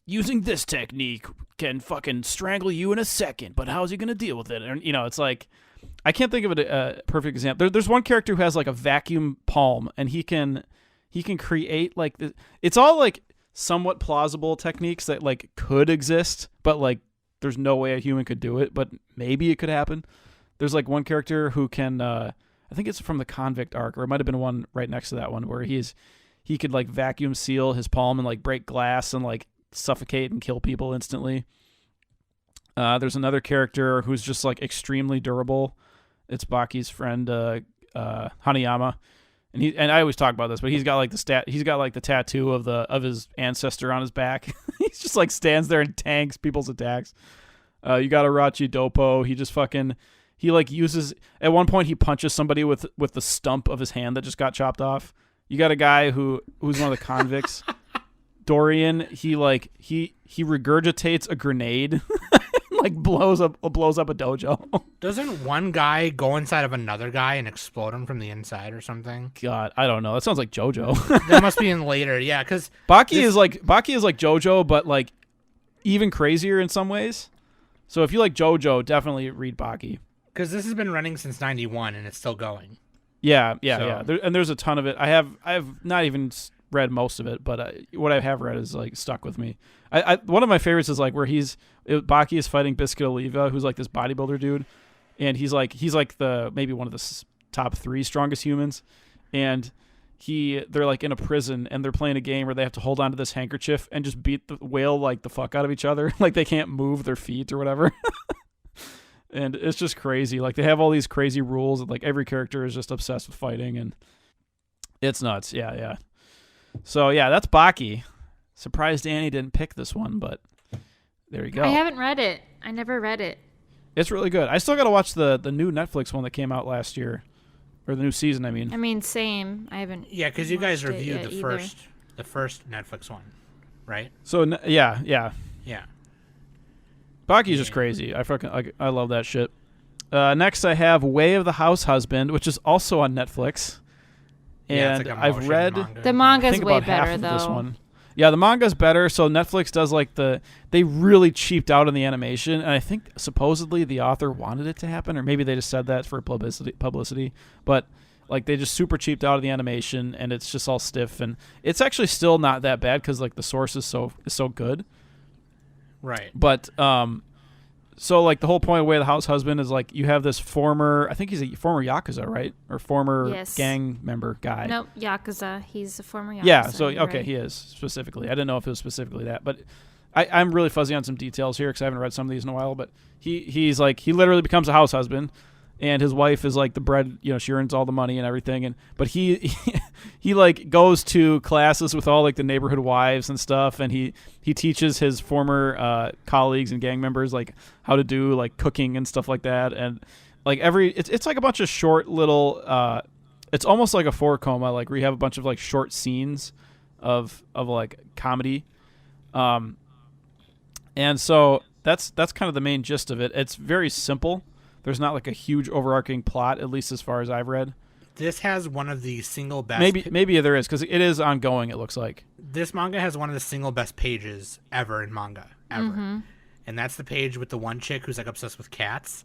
using this technique can fucking strangle you in a second, but how's he gonna deal with it? And it's like, I can't think of a perfect example. There's one character who has like a vacuum palm, and he can create like it's all like somewhat plausible techniques that like could exist, but like there's no way a human could do it, but maybe it could happen. There's like one character who can I think it's from the Convict arc, or it might have been one right next to that one, where he could like vacuum seal his palm and like break glass and like suffocate and kill people instantly. There's another character who's just like extremely durable. It's Baki's friend Hanayama, and I always talk about this, but he's got like the tattoo of his ancestor on his back. He's just like stands there and tanks people's attacks. You got Arachi Dopo. He just he like uses, at one point he punches somebody with the stump of his hand that just got chopped off. You got a guy who's one of the convicts. Dorian, he regurgitates a grenade. like blows up a dojo. Doesn't one guy go inside of another guy and explode him from the inside or something? God, I don't know. That sounds like JoJo. That must be in later, yeah. Because Baki is like JoJo, but like even crazier in some ways. So if you like JoJo, definitely read Baki. Because this has been running since '91 and it's still going. Yeah. So- And there's a ton of it. I have not even read most of it, but what I have read is like stuck with me. One of my favorites is like where Baki is fighting Biscuit Oliva, who's like this bodybuilder dude, and he's like the maybe one of the top 3 strongest humans, and they're like in a prison and they're playing a game where they have to hold on to this handkerchief and just beat the whale like the fuck out of each other, like they can't move their feet or whatever. And it's just crazy. Like they have all these crazy rules, and like every character is just obsessed with fighting, and it's nuts. Yeah. So yeah, that's Baki. Surprised Danny didn't pick this one, but there you go. I haven't read it. I never read it. It's really good. I still got to watch the new Netflix one that came out last year, or the new season. I mean, Same. I haven't. Yeah, because you guys watched it reviewed yet the either. first Netflix one, right? So yeah. Yeah. Baki's just crazy. I love that shit. Next, I have Way of the House Husband, which is also on Netflix. Yeah, And it's like a I've motion read manga. The I manga's think way about half better of though. this one. Yeah, the manga's better. So Netflix does like they really cheaped out on the animation, and I think supposedly the author wanted it to happen, or maybe they just said that for publicity. But like they just super cheaped out of the animation, and it's just all stiff, and it's actually still not that bad because like the source is so good. Right. But so like the whole point of Way of the House Husband is like you have this I think he's a former Yakuza, right? Or former Yes. gang member guy. Nope, Yakuza. He's a former Yakuza. Yeah, so okay, right? he is specifically. I didn't know if it was specifically that, but I'm really fuzzy on some details here because I haven't read some of these in a while. But he's like he literally becomes a house husband, and his wife is like the bread. You know, she earns all the money and everything. But he like goes to classes with all like the neighborhood wives and stuff, and he teaches his former colleagues and gang members like how to do like cooking and stuff like that. And like it's like a bunch of short little. It's almost like a 4-coma, like where you have a bunch of like short scenes of like comedy. And so that's kind of the main gist of it. It's very simple. There's not like a huge overarching plot, at least as far as I've read. This has one of the single best. Maybe there is because it is ongoing. It looks like This manga has one of the single best pages ever in manga ever, Mm-hmm. and that's the page with the one chick who's like obsessed with cats,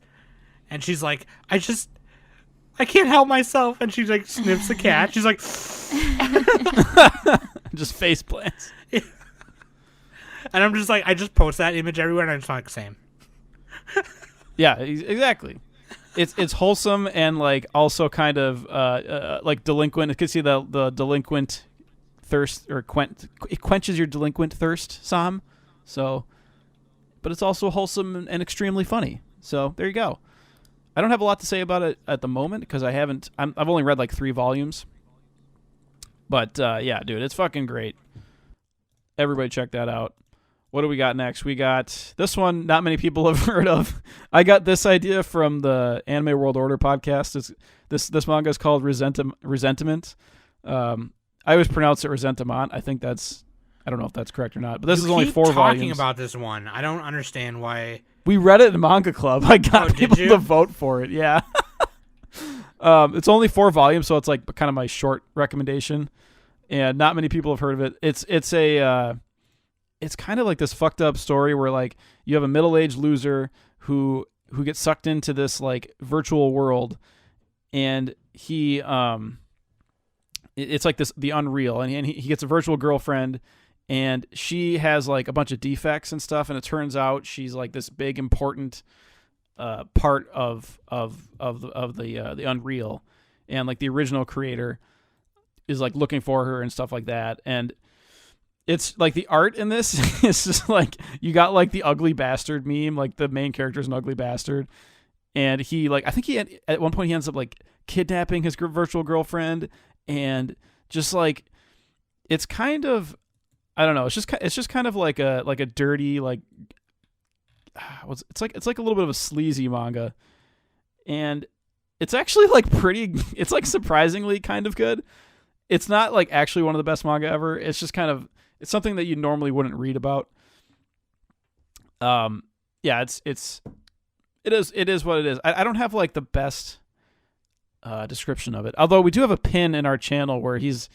and she's like, I can't help myself, and she like sniffs the cat. She's like, just face plants. and I'm just like, I just post that image everywhere, and I'm just like, same. Yeah, exactly. It's wholesome and like also kind of like delinquent. You can see the delinquent thirst or it quenches your delinquent thirst, Sam. So, but it's also wholesome and extremely funny. So there you go. I don't have a lot to say about it at the moment because I've only read like 3 volumes. But yeah, dude, it's fucking great. Everybody check that out. What do we got next? We got this one not many people have heard of. I got this idea from the Anime World Order podcast. This manga is called Resentiment. I always pronounce it Resentiment. I think I don't know if that's correct or not. But this is only 4 volumes. Talking about this one, I don't understand why. We read it in Manga Club. I got people you? to vote for it. Yeah. It's only 4 volumes, so it's like kind of my short recommendation. And not many people have heard of it. It's kind of like this fucked up story where like you have a middle-aged loser who gets sucked into this like virtual world, and he it's like the Unreal, and he gets a virtual girlfriend, and she has like a bunch of defects and stuff, and it turns out she's like this big important part of the Unreal, and like the original creator is like looking for her and stuff like that. And it's like the art in this is just like you got like the ugly bastard meme, like the main character is an ugly bastard, and he like I think at one point he ends up like kidnapping his virtual girlfriend, and just like it's kind of I don't know, it's just kind of like a dirty like it's like a little bit of a sleazy manga, and it's actually like it's like surprisingly kind of good. It's not like actually one of the best manga ever. It's just kind of it's something that you normally wouldn't read about. yeah, it is what it is. I don't have like the best description of it. Although we do have a pin in our channel where he's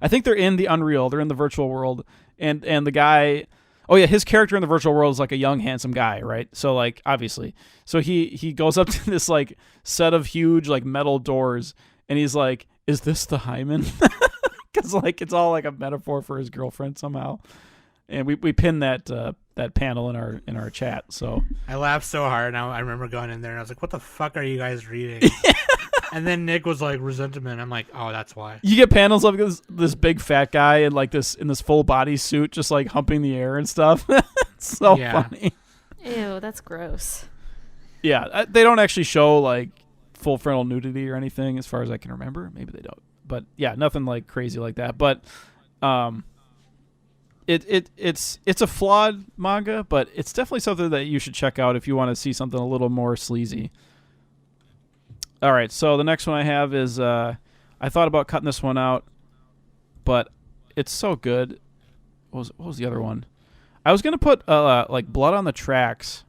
I think they're in the Unreal, they're in the virtual world, and the guy, oh yeah, his character in the virtual world is like a young handsome guy, right? So like obviously. So he goes up to this like set of huge like metal doors and he's like, "Is this the hymen?" Cuz like it's all like a metaphor for his girlfriend somehow. And we pinned that panel in our chat. So I laughed so hard. Now I remember going in there and I was like, "What the fuck are you guys reading?" And then Nick was like, "Resentment." I'm like, "Oh, that's why." you get panels of this big fat guy in like this full body suit, just like humping the air and stuff. It's so funny. Ew, that's gross. Yeah, they don't actually show like full frontal nudity or anything, as far as I can remember. Maybe they don't, but yeah, nothing like crazy like that. But it's a flawed manga, but it's definitely something that you should check out if you want to see something a little more sleazy. All right, so the next one I have is I thought about cutting this one out, but it's so good. What was the other one? I was gonna put like Blood on the Tracks,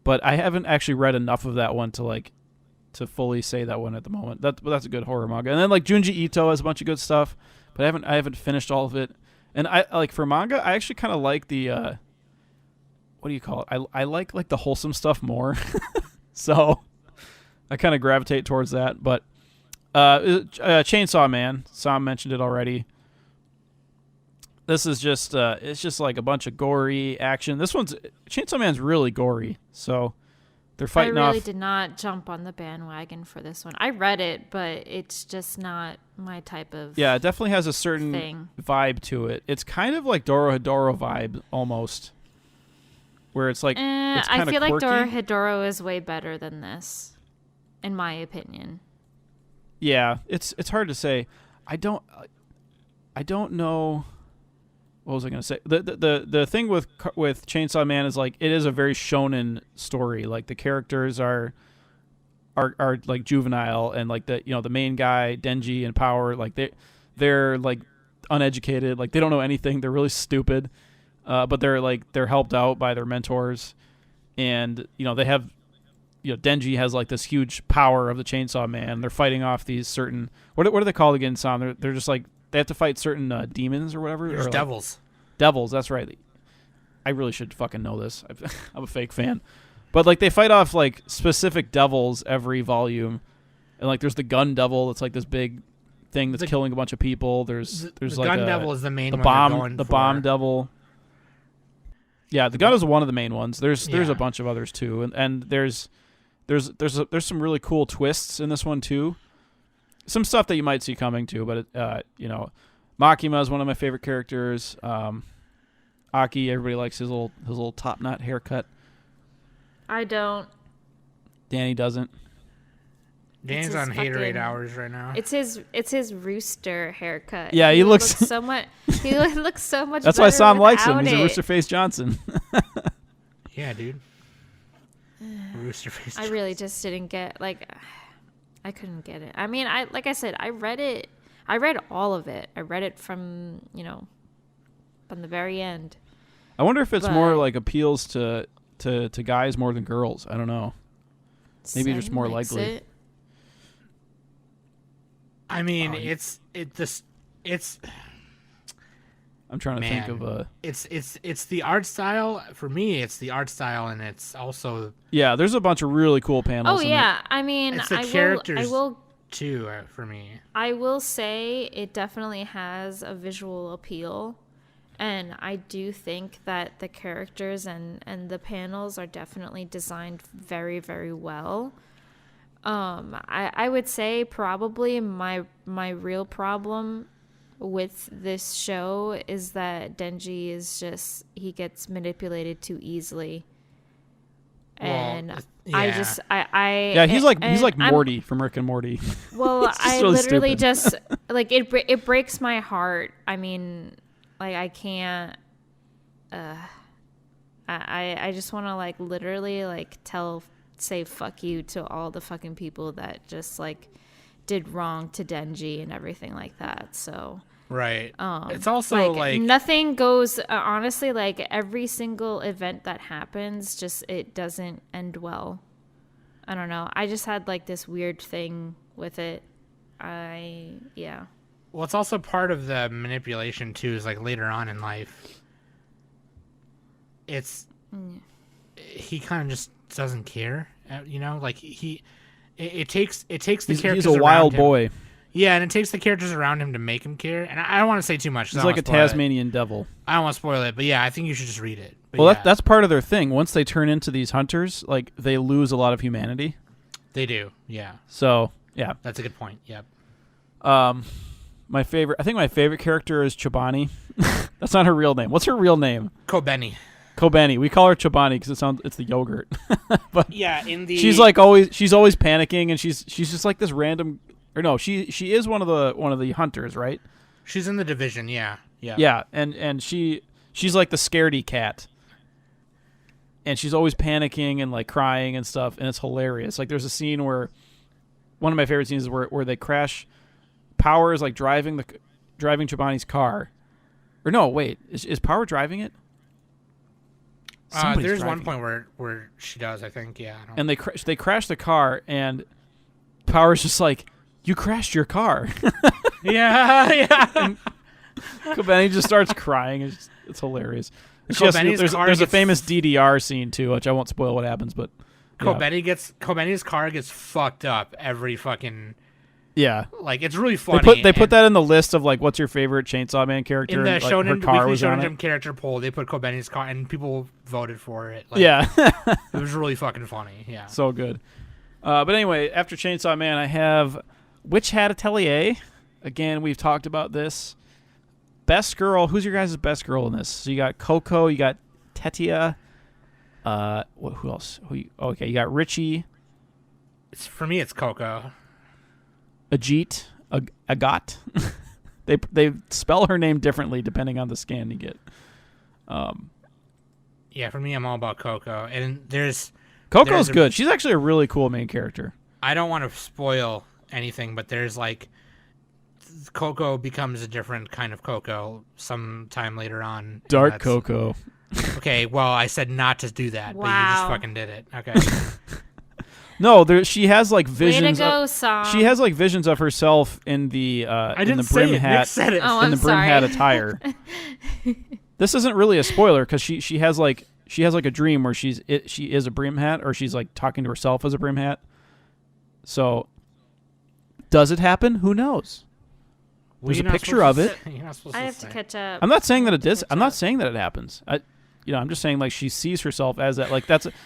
but I haven't actually read enough of that one to fully say that one at the moment. But that's a good horror manga. And then like Junji Ito has a bunch of good stuff, but I haven't finished all of it. And I like for manga, I actually kind of like the what do you call it? I like the wholesome stuff more. So I kind of gravitate towards that. But Chainsaw Man, Sam mentioned it already. This is just it's just like a bunch of gory action. Chainsaw Man's really gory. So they're fighting off. I really did not jump on the bandwagon for this one. I read it, but it's just not my type of Yeah, it definitely has a certain thing. vibe to it. It's kind of like Dorohedoro vibe almost. Where it's like it's I kind feel of like quirky. Dorohedoro is way better than this, in my opinion. Yeah, it's hard to say. I don't know. What was I going to say? The thing with Chainsaw Man is like it is a very shonen story. Like the characters are like juvenile, and like the main guy Denji and Power, like they're like uneducated, like they don't know anything. They're really stupid, but they're helped out by their mentors, and they have Denji has like this huge power of the Chainsaw Man. They're fighting off these certain what are they called again, Sam? They're just like they have to fight certain demons or whatever. There's or devils. Devils, that's right. I really should fucking know this. I'm a fake fan. But like they fight off like specific devils every volume. And like there's the gun devil that's like this big thing that's killing a bunch of people. There's the like gun devil is the main the one bomb they're going the for. bomb devil. Yeah, the gun is one of the main ones. There's Yeah. a bunch of others too. And there's some really cool twists in this one too. Some stuff that you might see coming too, but Makima is one of my favorite characters. Aki, everybody likes his little top knot haircut. I don't. Danny doesn't. Dan's It's on his Haterade fucking- hours right now. It's his rooster haircut. Yeah, he looks- so much. He looks so much. That's why better Sam likes him. without He's a it. Rooster Face Johnson. Yeah, dude. Rooster face. I really just didn't get I couldn't get it. I mean, like I said, I read it. I read all of it. I read it from from the very end. I wonder if it's more But- like appeals to guys more than girls. I don't know. Maybe just Sen more likes likely. it. I mean, Oh, it's I'm trying to man. think of It's the art style. For me, it's the art style, and it's also yeah. There's a bunch of really cool panels. Oh in it. yeah, I mean, It's the I characters. will too for me. I will say it definitely has a visual appeal, and I do think that the characters and the panels are definitely designed very, very well. I would say probably my real problem with this show is that Denji is just he gets manipulated too easily. And yeah. Yeah, he's like I'm- Morty from Rick and Morty. Well, It's just I really literally stupid. just like it breaks my heart. I mean, like I can't. I just want to like literally like say fuck you to all the fucking people that just like did wrong to Denji and everything like that. So Right. It's also like nothing goes. Honestly, like every single event that happens, just it doesn't end well. I don't know. I just had like this weird thing with it. Yeah. Well, it's also part of the manipulation too. Is like later on in life, he kind of just doesn't care. You know, like it takes the characters. He's a wild boy. Yeah, and it takes the characters around him to make him care. And I don't want to say too much. He's like a Tasmanian devil. I don't want to spoil it, but yeah, I think you should just read it. But Well, yeah, that's part of their thing. Once they turn into these hunters, like they lose a lot of humanity. they do. Yeah, So yeah, that's a good point. Yep. my favorite character is Chobani. That's not her real name. What's her real name? Kobeni. Kobani. We call her Chobani because it's the yogurt. But Yeah, in the she's always panicking, and she's just like this random. Or no, she is one of the hunters, right? she's in the division. Yeah. Yeah, and she's like the scaredy cat. And she's always panicking and like crying and stuff, and it's hilarious. Like there's a scene where one of my favorite scenes is where they crash. Power is like driving Chobani's car. Or no, wait, is Power driving it? Somebody's There's driving one point where she does. I think. Yeah. and they crash the car, and Power's just like, "You crashed your car." Yeah. Kobani just starts crying. It's hilarious. And Kobani's car there's a gets- famous DDR scene too, which I won't spoil what happens, but yeah. Kobeni's car gets fucked up every fucking. Yeah. Like it's really funny. They put that in the list of like, what's your favorite Chainsaw Man character? in the and, like, Shonen her car Weekly was on Shonen it. Jump character poll. They put Kobeni's car, and people voted for it. Like, Yeah, it was really fucking funny. Yeah. so good. But anyway, after Chainsaw Man, I have Witch Hat Atelier. Again, we've talked about this. Best girl. Who's your guys' best girl in this? So you got Coco, you got Tetia. Who else? Okay, you got Richie, For me, it's Coco. Ajit, Agat. They spell her name differently depending on the scan you get. Yeah, for me, I'm all about Coco. And there's Coco's good. She's actually a really cool main character. I don't want to spoil anything, but there's like Coco becomes a different kind of Coco sometime later on. and Dark that's- Coco. Okay, well, I said not to do that, but you just Wow. fucking did it. Okay. No, she has like Way to visions. go, Sam. She has like visions of herself in the I in didn't the say brim it. Nick hat said it. Oh, in I'm the brim hat sorry. attire. This isn't really a spoiler because she has like a dream where she is a brim hat, or she's like talking to herself as a brim hat. So does it happen? Who knows? Well, There's you're a not picture supposed of to it. say- You're not supposed I to have to say. catch up. I'm not saying that it is. Catch I'm not up. saying that it happens. I'm just saying like she sees herself as that. Like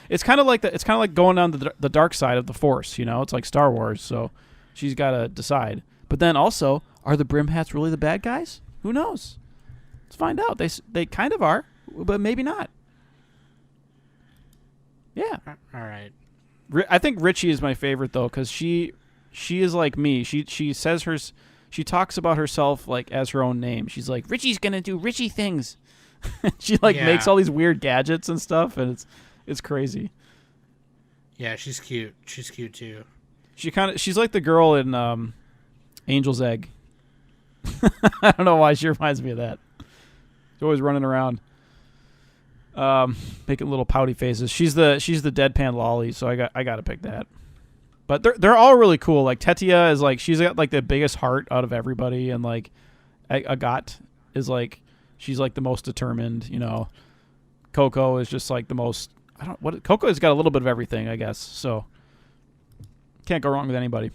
it's kind of like that. It's kind of like going on the dark side of the Force. You know, it's like Star Wars. So she's got to decide. But then also, are the brim hats really the bad guys? Who knows? Let's find out. They kind of are, but maybe not. Yeah, All right. I think Richie is my favorite though, because she is like me. She says she talks about herself like as her own name. She's like, Richie's gonna do Richie things. She like Yeah. makes all these weird gadgets and stuff, and it's crazy. Yeah, she's cute. She's cute too. She's like the girl in Angel's Egg. I don't know why she reminds me of that. She's always running around, making little pouty faces. She's the deadpan lolly, so I got to pick that. But they're all really cool. Like Tetia is like, she's got like the biggest heart out of everybody, and like Agat is like, she's like the most determined. You know, Coco is just like the most. Coco's got a little bit of everything, I guess. So can't go wrong with anybody.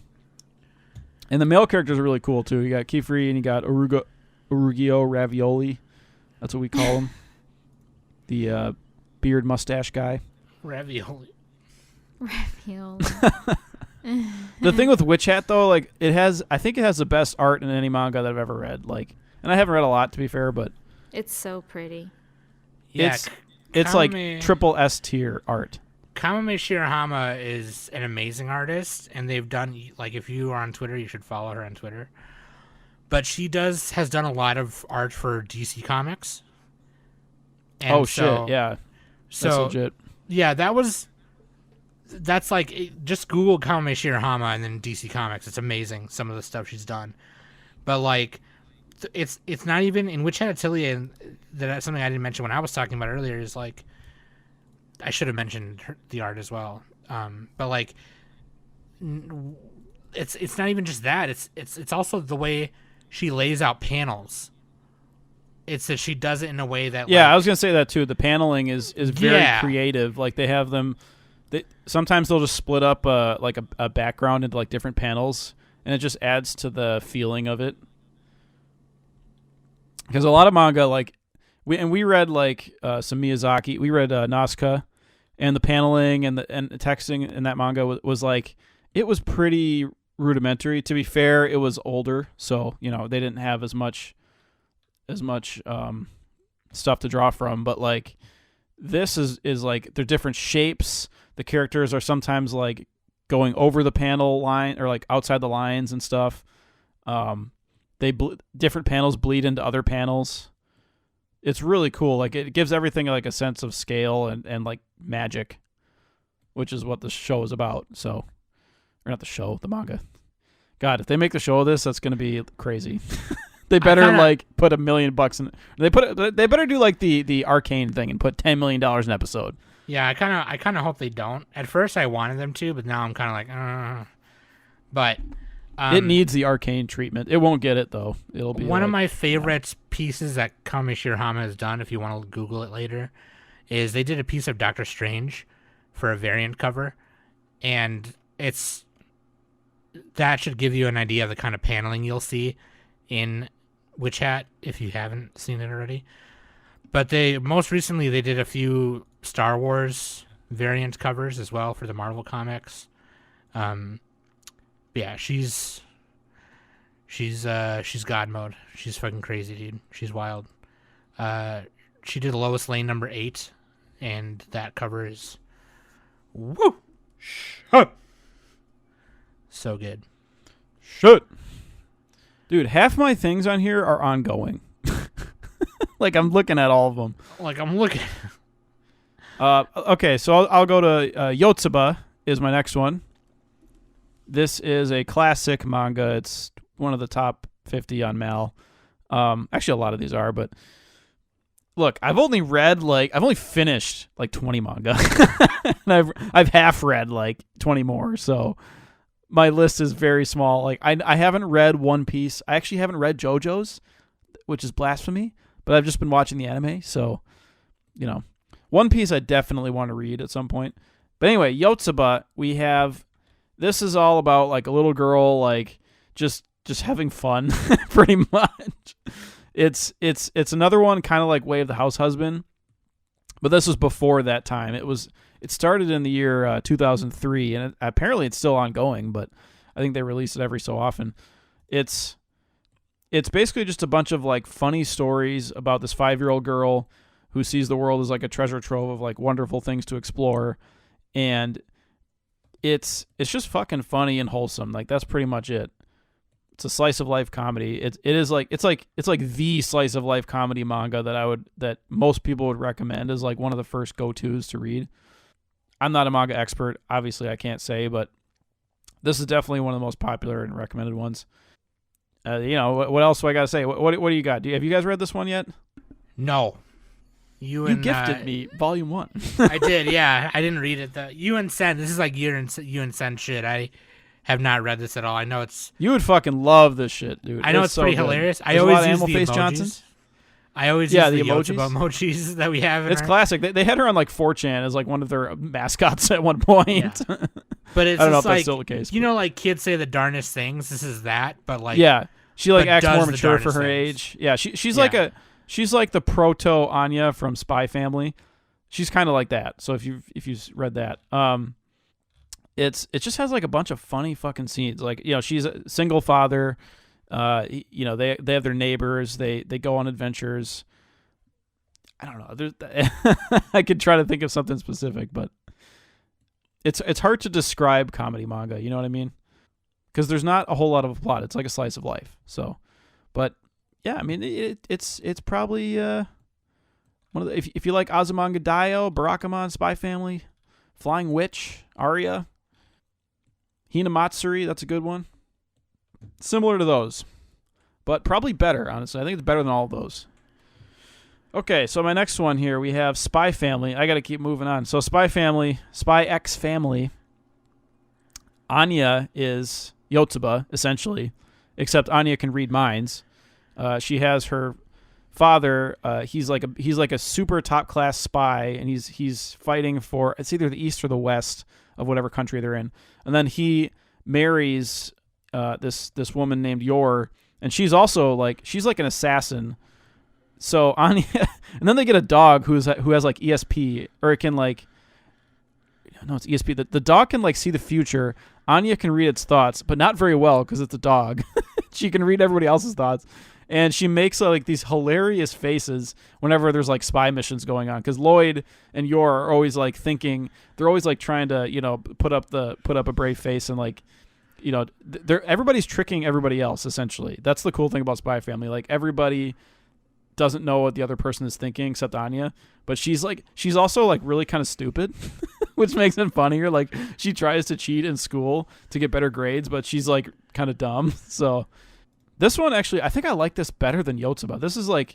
And the male characters are really cool too. You got Kifri and you got Urugio Ravioli. That's what we call him. The beard mustache guy. Ravioli. Ravioli. The thing with Witch Hat though, like I think it has the best art in any manga that I've ever read. Like, and I haven't read a lot to be fair, but It's so pretty. Yeah, it's like Kamame- triple S tier art. Kamame Shirahama is an amazing artist, and they've done, like, if you are on Twitter, you should follow her on Twitter. But she has done a lot of art for DC Comics. And Shit, yeah. So That's legit. yeah, that's like, just Google Kamame Shirahama and then DC Comics. It's amazing, some of the stuff she's done. But like, it's not even in Witch Hat Atelier, and that's something I didn't mention when I was talking about earlier, is like, I should have mentioned the art as well. But like, it's not even just that. It's also the way she lays out panels. It's that she does it in a way that I was gonna say that too. The paneling is very Yeah. creative. Like they have them. Sometimes they'll just split up like a background into like different panels, and it just adds to the feeling of it. Because a lot of manga, like we read like some Miyazaki. We read Nazca, and the paneling and the texting in that manga was like, it was pretty rudimentary. To be fair, it was older, so they didn't have as much stuff to draw from. But like this is like, they're different shapes. The characters are sometimes like going over the panel line or like outside the lines and stuff. Different panels bleed into other panels. It's really cool. Like it gives everything like a sense of scale and like magic, which is what the show is about. So, or not the show, the manga. God, if they make the show of this, that's gonna be crazy. They better like put $1 million in. They better do like the Arcane thing and put $10 million an episode. Yeah, I kind of hope they don't. At first, I wanted them to, but now I'm kind of like, But it needs the Arcane treatment. It won't get it though. It'll be one of my favorite pieces that Kami Shirahama has done. If you want to Google it later, is they did a piece of Doctor Strange for a variant cover, and that should give you an idea of the kind of paneling you'll see in Witch Hat if you haven't seen it already. But most recently they did a few Star Wars variant covers as well for the Marvel comics. Yeah, she's God mode. She's fucking crazy, dude. She's wild. She did Lois Lane number 8, and that cover is so good. Shit. Dude, half my things on here are ongoing. Like, I'm looking at all of them. Like, I'm looking. Okay, so I'll go to Yotsuba is my next one. This is a classic manga. It's one of the top 50 on Mal. Actually, a lot of these are, but look, I've only finished like 20 manga. And I've half read like 20 more, so my list is very small. Like I haven't read One Piece. I actually haven't read JoJo's, which is blasphemy, but I've just been watching the anime, so One Piece I definitely want to read at some point. But anyway, Yotsuba, this is all about like a little girl like just having fun pretty much. It's another one kind of like Way of the House Husband, but this was before that time. It started in the year 2003, and apparently it's still ongoing, but I think they release it every so often. It's basically just a bunch of like funny stories about this 5-year-old girl who sees the world as like a treasure trove of like wonderful things to explore, and it's just fucking funny and wholesome. Like that's pretty much it. It's a slice of life comedy. It's like the slice of life comedy manga that most people would recommend as like one of the first go-tos to read. I'm not a manga expert, obviously I can't say, but this is definitely one of the most popular and recommended ones. What else do I gotta say? What do you got? Have you guys read this one yet? No. You gifted me Volume 1. I did, yeah. I didn't read it though. You and Sen. This is like you and Sen shit. I have not read this at all. I know it's. You would fucking love this shit, dude. I know it's so pretty good. hilarious. There's I always a lot of use Animal the Face emojis. Johnsons. I always use the emojis. emojis that we have. It's classic. They had her on like 4chan as like one of their mascots at one point. Yeah. But it's I don't know if like, that's still the case. Like kids say the darnest things. This is that, but like she like but acts does more the mature for darndest her things. age. Yeah, she's like the proto Anya from Spy Family. She's kind of like that. So if you've read that, it just has like a bunch of funny fucking scenes. Like she's a single father. They have their neighbors. They go on adventures. I don't know. I could try to think of something specific, but it's hard to describe comedy manga. You know what I mean? Because there's not a whole lot of a plot. It's like a slice of life. So, but yeah, I mean it's probably one of the, if you like Azumanga Daioh, Barakamon, Spy Family, Flying Witch, Aria, Hinamatsuri, that's a good one. Similar to those. but probably better, honestly. I think it's better than all of those. Okay, so my next one here, we have Spy Family. I got to keep moving on. So Spy X Family. Anya is Yotsuba, essentially, except Anya can read minds. She has her father. He's like a super top class spy, and he's fighting for, it's either the east or the west of whatever country they're in. And then he marries this woman named Yor, and she's also she's like an assassin. So Anya, and then they get a dog who has like ESP, or it can no, it's ESP. The dog can see the future. Anya can read its thoughts, but not very well because it's a dog. She can read everybody else's thoughts, and she makes these hilarious faces whenever there's spy missions going on. Because Lloyd and Yor are always thinking, they're always trying to put up a brave face, and everybody's tricking everybody else. Essentially, that's the cool thing about Spy Family. Everybody doesn't know what the other person is thinking except Anya, but she's also really kind of stupid, which makes it funnier. She tries to cheat in school to get better grades, but she's kind of dumb. So this one, actually, I think I like this better than Yotsuba. This is an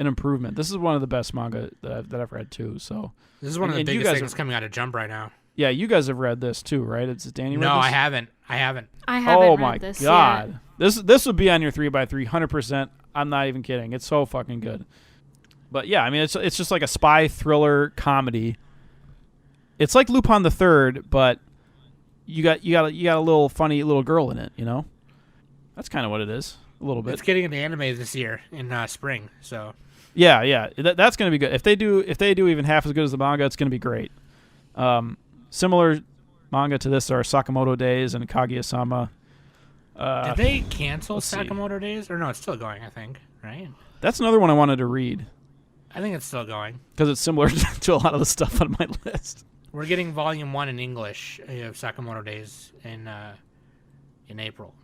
improvement. This is one of the best manga that I've read too. So this is one of the biggest things coming out of Jump right now. Yeah, you guys have read this too, right? It's Danny. No, read this? I haven't. I haven't Oh read my this god, yet. this would be on your 3x3, 100%. I'm not even kidding. It's so fucking good. But yeah, I mean, it's just like a spy thriller comedy. It's like Lupin the Third, but you got a little funny little girl in it. That's kind of what it is, a little bit. It's getting into anime this year in spring, so yeah, that's gonna be good. If they do even half as good as the manga, it's gonna be great. Similar manga to this are Sakamoto Days and Kaguya-sama. Did they cancel Sakamoto Days? Or no, it's still going, I think, right? That's another one I wanted to read. I think it's still going. Because it's similar to a lot of the stuff on my list. We're getting Volume 1 in English of Sakamoto Days in April.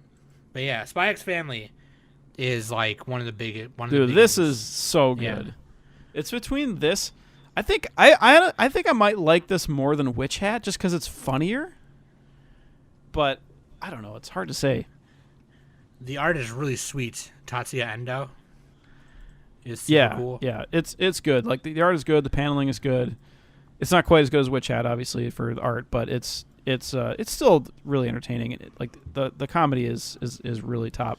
But yeah, Spy X Family is one of the biggest. Dude, this is so good. Yeah. It's between this. I think I might like this more than Witch Hat just because it's funnier. But I don't know. It's hard to say. The art is really sweet. Tatsuya Endo is super cool. Yeah, it's good. The art is good. The paneling is good. It's not quite as good as Witch Hat, obviously, for the art, but it's still really entertaining. The comedy is really top.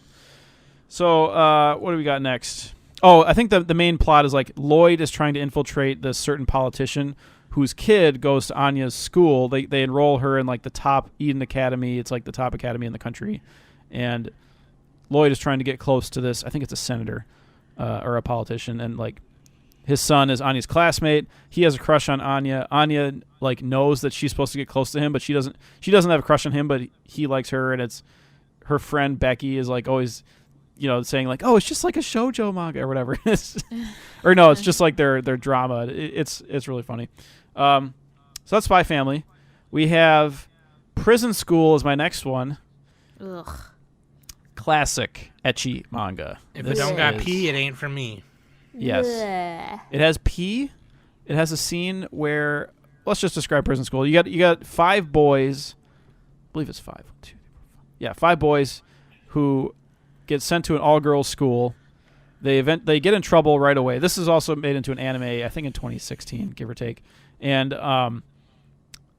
So what do we got next? Oh, I think the main plot is Lloyd is trying to infiltrate this certain politician whose kid goes to Anya's school. They enroll her in the top Eden Academy. It's the top academy in the country, and Lloyd is trying to get close to this. I think it's a senator or a politician, and his son is Anya's classmate. He has a crush on Anya. Anya knows that she's supposed to get close to him, but she doesn't have a crush on him, but he likes her, and it's her friend Becky is always saying oh, it's just like a shoujo manga or whatever. Or no, it's just their drama. It's really funny. So that's Spy Family. We have Prison School is my next one. Ugh. Classic ecchi manga. If it don't got pee, it ain't for me. Yes. Blech. It has pee. It has a scene where, let's just describe Prison School. You got 5 boys. I believe it's 5. 1, 2, 3, 4, 5. Yeah, 5 boys who get sent to an all-girls school. They get in trouble right away. This is also made into an anime, I think in 2016, give or take. And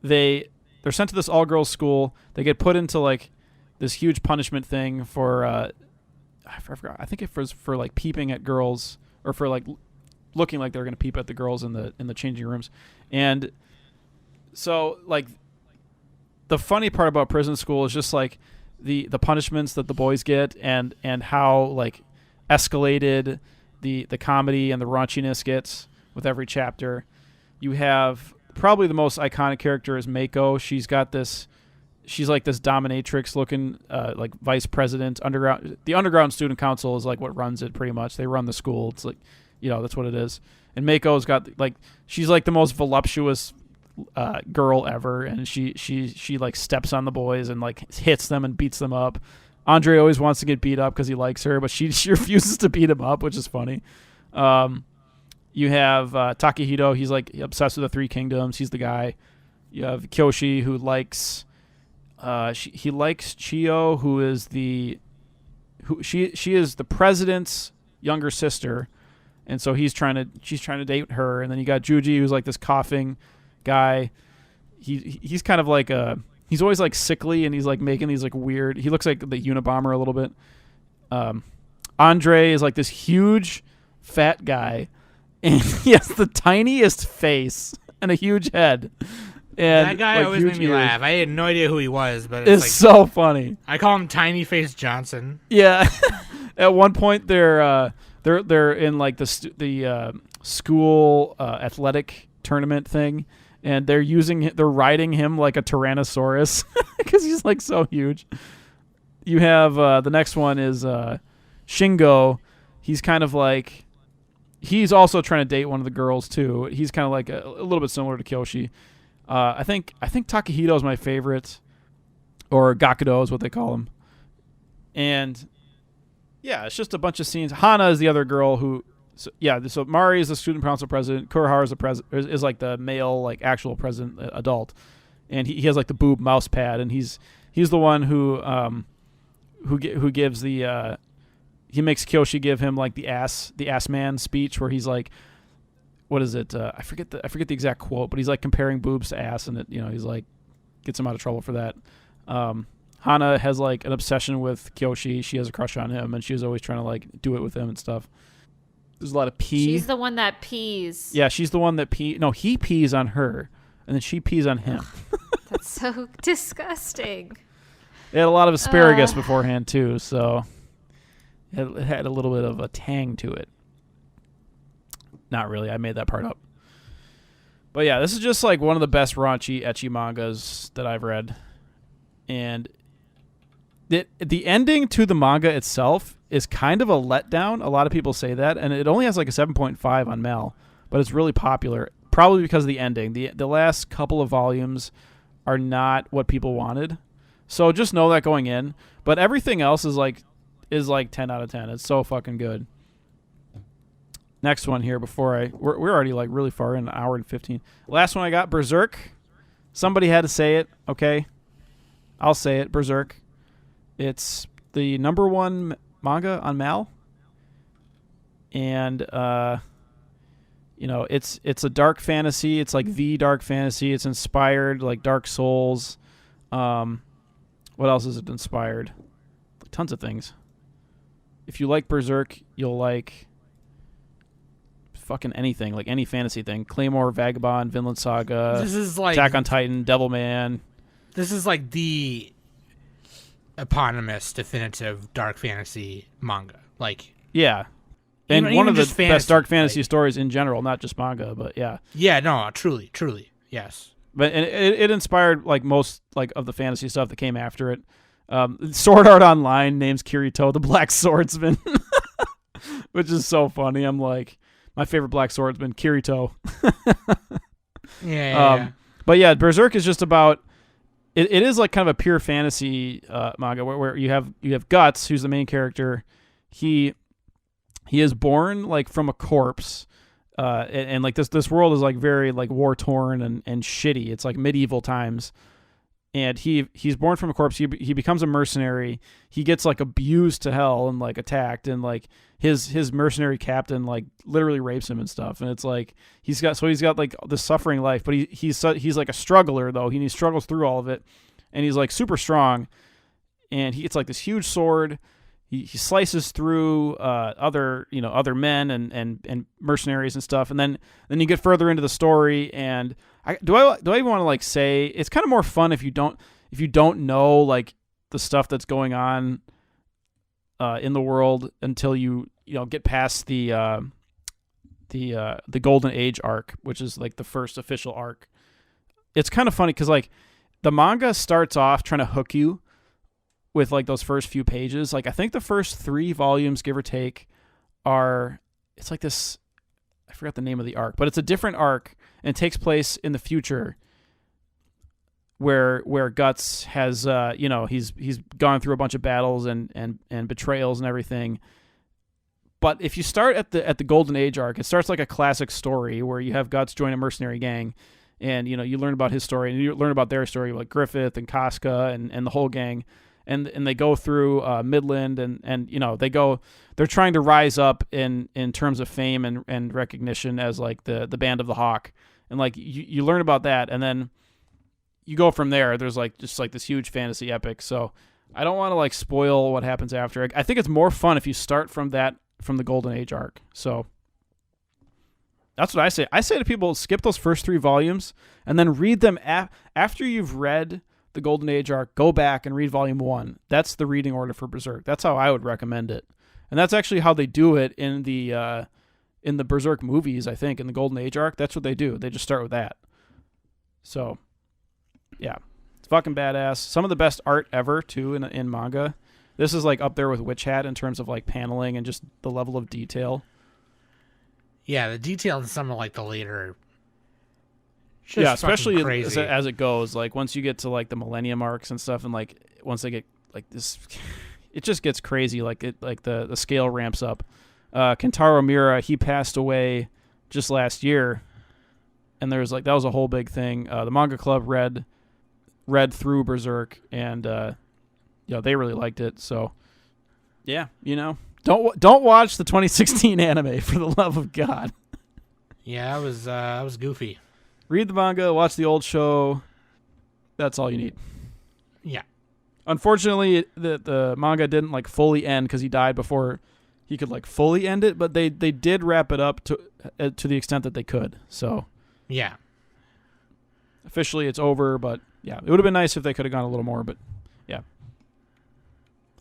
they're sent to this all-girls school. They get put into this huge punishment thing for I forgot. I think it was for peeping at girls, or for looking like they're going to peep at the girls in the changing rooms. And so the funny part about Prison School is just the punishments that the boys get, and how escalated the comedy and the raunchiness gets with every chapter. You have probably the most iconic character is Mako. She's this dominatrix looking vice president. The underground student council is what runs it pretty much. They run the school. It's that's what it is. And Mako's got she's the most voluptuous girl ever, and she steps on the boys and hits them and beats them up. Andre always wants to get beat up because he likes her, but she refuses to beat him up, which is funny. You have Takehito. He's obsessed with the 3 kingdoms. He's the guy. You have Kyoshi, who likes he likes Chio, who who she is the president's younger sister, and so she's trying to date her. And then you got Juji, who's like this coughing guy. He's kind of like he's always like sickly, and he's like making these like weird. He looks like the Unabomber a little bit. Andre is like this huge fat guy, and he has the tiniest face and a huge head. And that guy like, always made me ears. laugh. I had no idea who he was, but It's like, so funny. I call him Tiny Face Johnson. Yeah. At one point, they're in like the school athletic tournament thing, and they're riding him like a Tyrannosaurus because he's like so huge. You have the next one is Shingo. He's kind of like he's also trying to date one of the girls too. He's kind of like a little bit similar to Kyoshi. I think Takahito is my favorite, or Gakudo is what they call him. And yeah, it's just a bunch of scenes. Hana is the other girl who, so Mari is the student council president. Kurihara is like the male, like actual president, adult, and he has like the boob mouse pad, and he's the one who gives the he makes Kyoshi give him like the ass man speech where he's like, what is it? I forget the exact quote, but he's like comparing boobs to ass, and he's like gets him out of trouble for that. Hana has like an obsession with Kyoshi. She has a crush on him, and she's always trying to like do it with him and stuff. There's a lot of pee. She's the one that pees. Yeah, she's the one that pee. No, he pees on her, and then she pees on him. That's so disgusting. They had a lot of asparagus beforehand too, so it had a little bit of a tang to it. Not really. I made that part up. But yeah, this is just like one of the best raunchy, ecchi mangas that I've read. And the ending to the manga itself is kind of a letdown. A lot of people say that. And it only has like a 7.5 on Mal. But it's really popular. Probably because of the ending. The last couple of volumes are not what people wanted. So just know that going in. But everything else is like 10 out of 10. It's so fucking good. Next one here we're already like really far in, an hour and 15. Last one I got, Berserk. Somebody had to say it, okay? I'll say it, Berserk. It's the #1 manga on Mal. And it's a dark fantasy. It's like the dark fantasy. It's inspired like Dark Souls. What else is it inspired? Tons of things. If you like Berserk, you'll like fucking anything, like any fantasy thing. Claymore, Vagabond, Vinland Saga, This is like Attack on Titan, Devilman. This is like the eponymous, definitive dark fantasy manga. Like, Yeah. And Even one of the just best fantasy, dark fantasy like- stories in general, not just manga, but yeah. yeah, no, truly, yes. But it inspired like most like of the fantasy stuff that came after it. Sword Art Online names Kirito the Black Swordsman, which is so funny. I'm like, my favorite Black Swordsman, Kirito. Yeah. But yeah, Berserk is just about. It is like kind of a pure fantasy manga where you have Guts, who's the main character. He is born like from a corpse, and like this world is like very like war torn and shitty. It's like medieval times, and he's born from a corpse. He becomes a mercenary. He gets like abused to hell and like attacked, and like his mercenary captain like literally rapes him and stuff. And it's like he's got like this suffering life, but he's like a struggler though. He struggles through all of it, and he's like super strong. And it's like this huge sword. He slices through other men and mercenaries and stuff. And then you get further into the story. And do I even want to like say it's kind of more fun if you don't know like the stuff that's going on in the world until you get past the Golden Age arc, which is like the first official arc. It's kind of funny because like the manga starts off trying to hook you with like those first few pages. Like I think the first 3 volumes, give or take, it's like this, I forgot the name of the arc, but it's a different arc and it takes place in the future where Guts has he's gone through a bunch of battles and betrayals and everything. But if you start at the Golden Age arc, it starts like a classic story where you have Guts join a mercenary gang, and you learn about his story and you learn about their story, like Griffith and Casca and the whole gang. and they go through Midland, and they're trying to rise up in terms of fame and recognition as like the Band of the Hawk, and like you learn about that, and then you go from there. There's like just like this huge fantasy epic. So I don't want to like spoil what happens after. I think it's more fun if you start from the Golden Age arc. So that's what I say. I say to people, skip those first 3 volumes and then read them after you've read the Golden Age arc. Go back and read volume 1. That's the reading order for Berserk. That's how I would recommend it. And that's actually how they do it in the Berserk movies, I think, in the Golden Age arc. That's what they do. They just start with that. So, yeah. It's fucking badass. Some of the best art ever, too, in manga. This is, like, up there with Witch Hat in terms of, like, paneling and just the level of detail. Yeah, the detail in some of, like, the later... Yeah, especially crazy. as it goes. Like, once you get to, like, the Millennium arcs and stuff, and, like, once they get, like, this... It just gets crazy. Like, the scale ramps up. Kentaro Miura, he passed away just last year, and there's, like, that was a whole big thing. The Manga Club read through Berserk, and they really liked it. So yeah, don't watch the 2016 anime, for the love of God. Yeah, that was goofy. Read the manga, watch the old show. That's all you need. Yeah. Unfortunately, the manga didn't like fully end because he died before he could like fully end it, but they did wrap it up to the extent that they could. So yeah, officially it's over, but yeah, it would have been nice if they could have gone a little more, but yeah.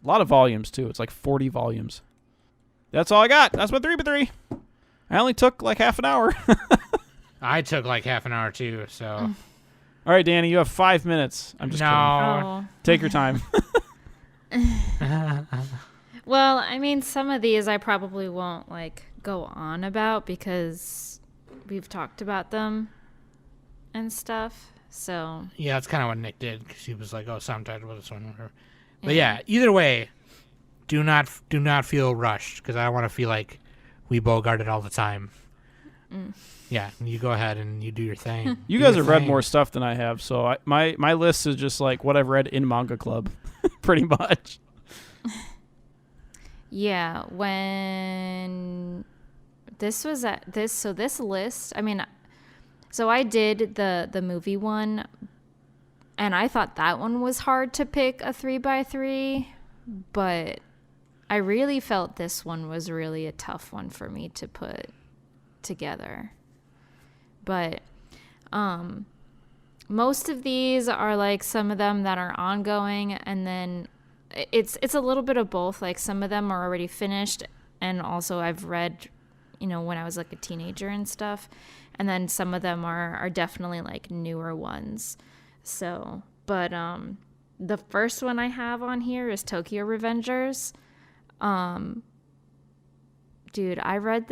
A lot of volumes too. It's like 40 volumes. That's all I got. That's my 3x3. I only took like half an hour. I took like half an hour too, so. All right, Danny, you have 5 minutes. I'm just kidding. Oh. Take your time. Well, I mean, some of these I probably won't like go on about because we've talked about them and stuff. So yeah, that's kind of what Nick did, because he was like, "Oh, so I'm tired of this one." Whatever. But yeah, either way, do not feel rushed, because I want to feel like we bogarted all the time. Yeah, you go ahead and you do your thing. You guys have read more stuff than I have, so my list is just like what I've read in Manga Club, pretty much. yeah, when this was at this list, I mean, so I did the movie one, and I thought that one was hard to pick a 3x3, but I really felt this one was really a tough one for me to put together. But most of these are like some of them that are ongoing, and then it's a little bit of both. Like some of them are already finished, and also I've read, when I was like a teenager and stuff, and then some of them are definitely like newer ones. So, but the first one I have on here is Tokyo Revengers. Dude, I read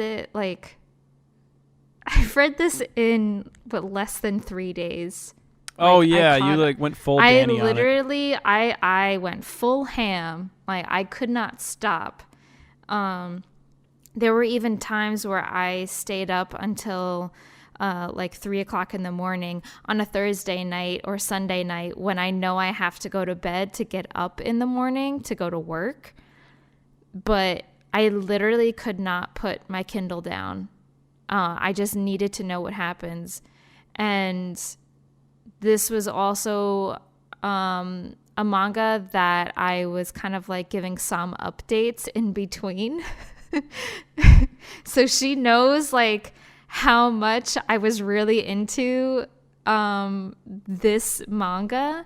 this in less than 3 days. Oh yeah, you like went full Danny on it. I went full ham. Like I could not stop. There were even times where I stayed up until like 3 o'clock in the morning on a Thursday night or Sunday night when I know I have to go to bed to get up in the morning to go to work. But I literally could not put my Kindle down. I just needed to know what happens. And this was also a manga that I was kind of like giving some updates in between. So she knows like how much I was really into this manga.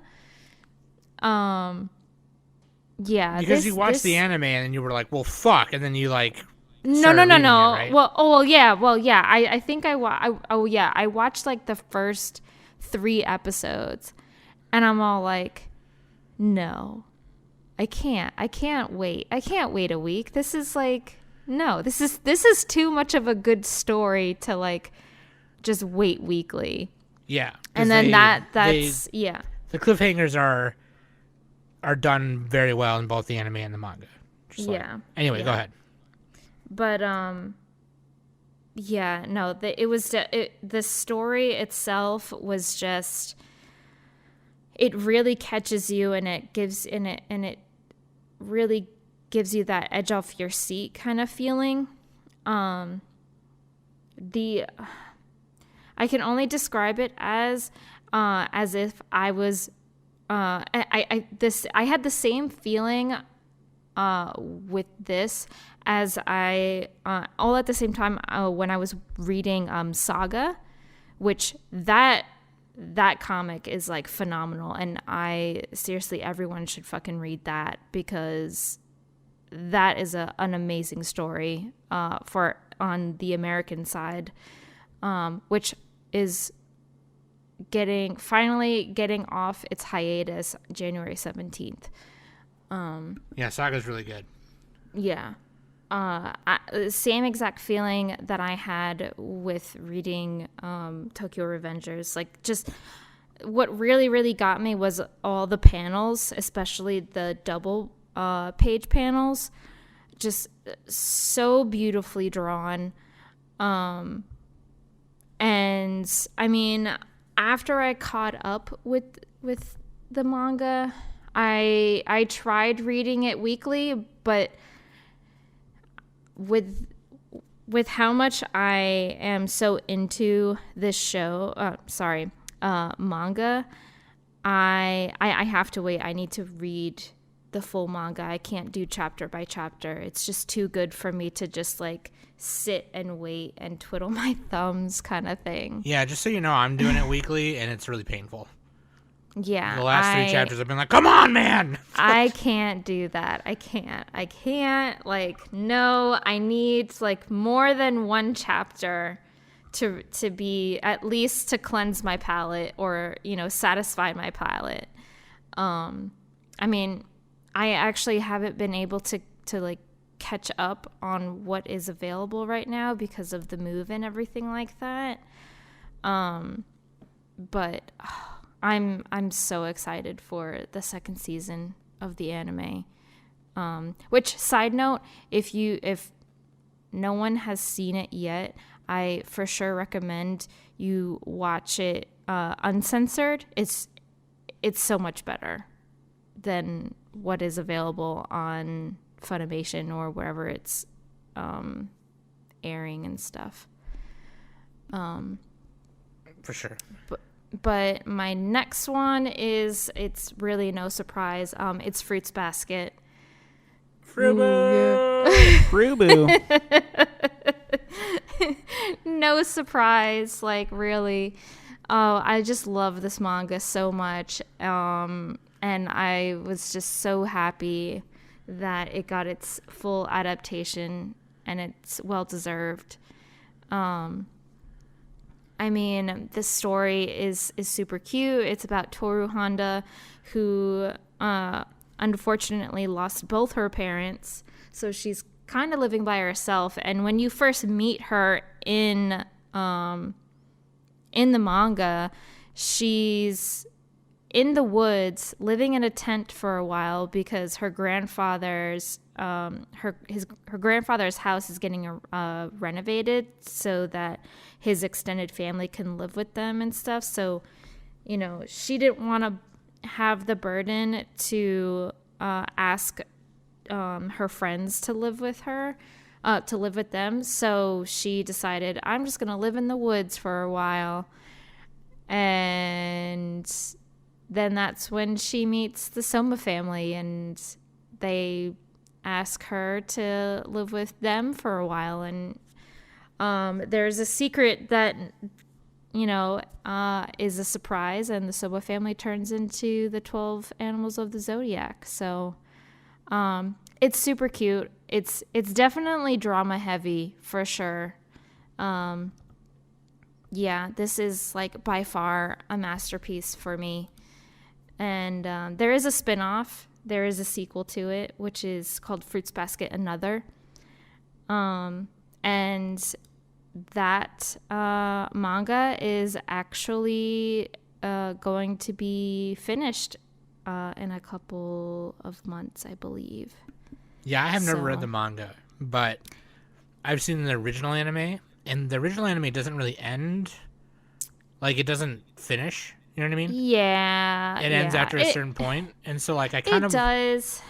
Yeah. Because you watched the anime and then you were like, well, fuck. And then you like... No. It, right? Well, yeah. I think I watched like the first 3 episodes, and I'm all like, no, I can't wait. I can't wait a week. This is like, no, this is too much of a good story to like just wait weekly. Yeah. And then that's yeah. The cliffhangers are done very well in both the anime and the manga. Yeah. Anyway, go ahead. But yeah, no, the story itself was just, it really catches you, and it really gives you that edge off your seat kind of feeling. I can only describe it as if I was I had the same feeling with this as I all at the same time when I was reading Saga, which that comic is like phenomenal, and everyone should fucking read that, because that is an amazing story for on the American side, which is finally getting off its hiatus January 17th. Yeah, Saga's really good. Yeah. Same exact feeling that I had with reading Tokyo Revengers. Like, just what really, really got me was all the panels, especially the double page panels. Just so beautifully drawn. And I mean, after I caught up with the manga, I tried reading it weekly, but with how much I am so into this manga, I have to wait. I need to read the full manga. I can't do chapter by chapter. It's just too good for me to just like sit and wait and twiddle my thumbs kind of thing. Yeah, just so you know, I'm doing it weekly, and it's really painful. Yeah. The last 3 chapters I've been like, come on, man! I can't do that. I can't. Like, no, I need like more than one chapter to be, at least to cleanse my palate, or, you know, satisfy my palate. I mean, I actually haven't been able to like catch up on what is available right now because of the move and everything like that. But I'm so excited for the second season of the anime. Which, side note, if no one has seen it yet, I for sure recommend you watch it uncensored. It's so much better than what is available on Funimation or wherever it's airing and stuff. For sure. But my next one it's really no surprise. It's Fruits Basket. Frubu. No surprise, like, really. Oh, I just love this manga so much. And I was just so happy that it got its full adaptation, and it's well deserved. I mean, this story is super cute. It's about Toru Honda, who unfortunately lost both her parents, so she's kind of living by herself. And when you first meet her in the manga, she's in the woods living in a tent for a while because her grandfather's her grandfather's house is getting renovated so that his extended family can live with them and stuff. So, you know, she didn't want to have the burden to ask her friends to live with her, to live with them. So she decided, I'm just going to live in the woods for a while. And then that's when she meets the Soma family, and they ask her to live with them for a while. And there's a secret that, you know, is a surprise, and the Soma family turns into the 12 animals of the zodiac. So it's super cute. It's definitely drama heavy for sure. Yeah, this is like by far a masterpiece for me. And there is a spin-off. There is a sequel to it, which is called Fruits Basket Another. And that manga is actually going to be finished in a couple of months, I believe. Yeah, I have never read the manga, but I've seen the original anime, and the original anime doesn't really end. Like, it doesn't finish. You know what I mean? Yeah. It ends after a certain point, and so like I kind It of does.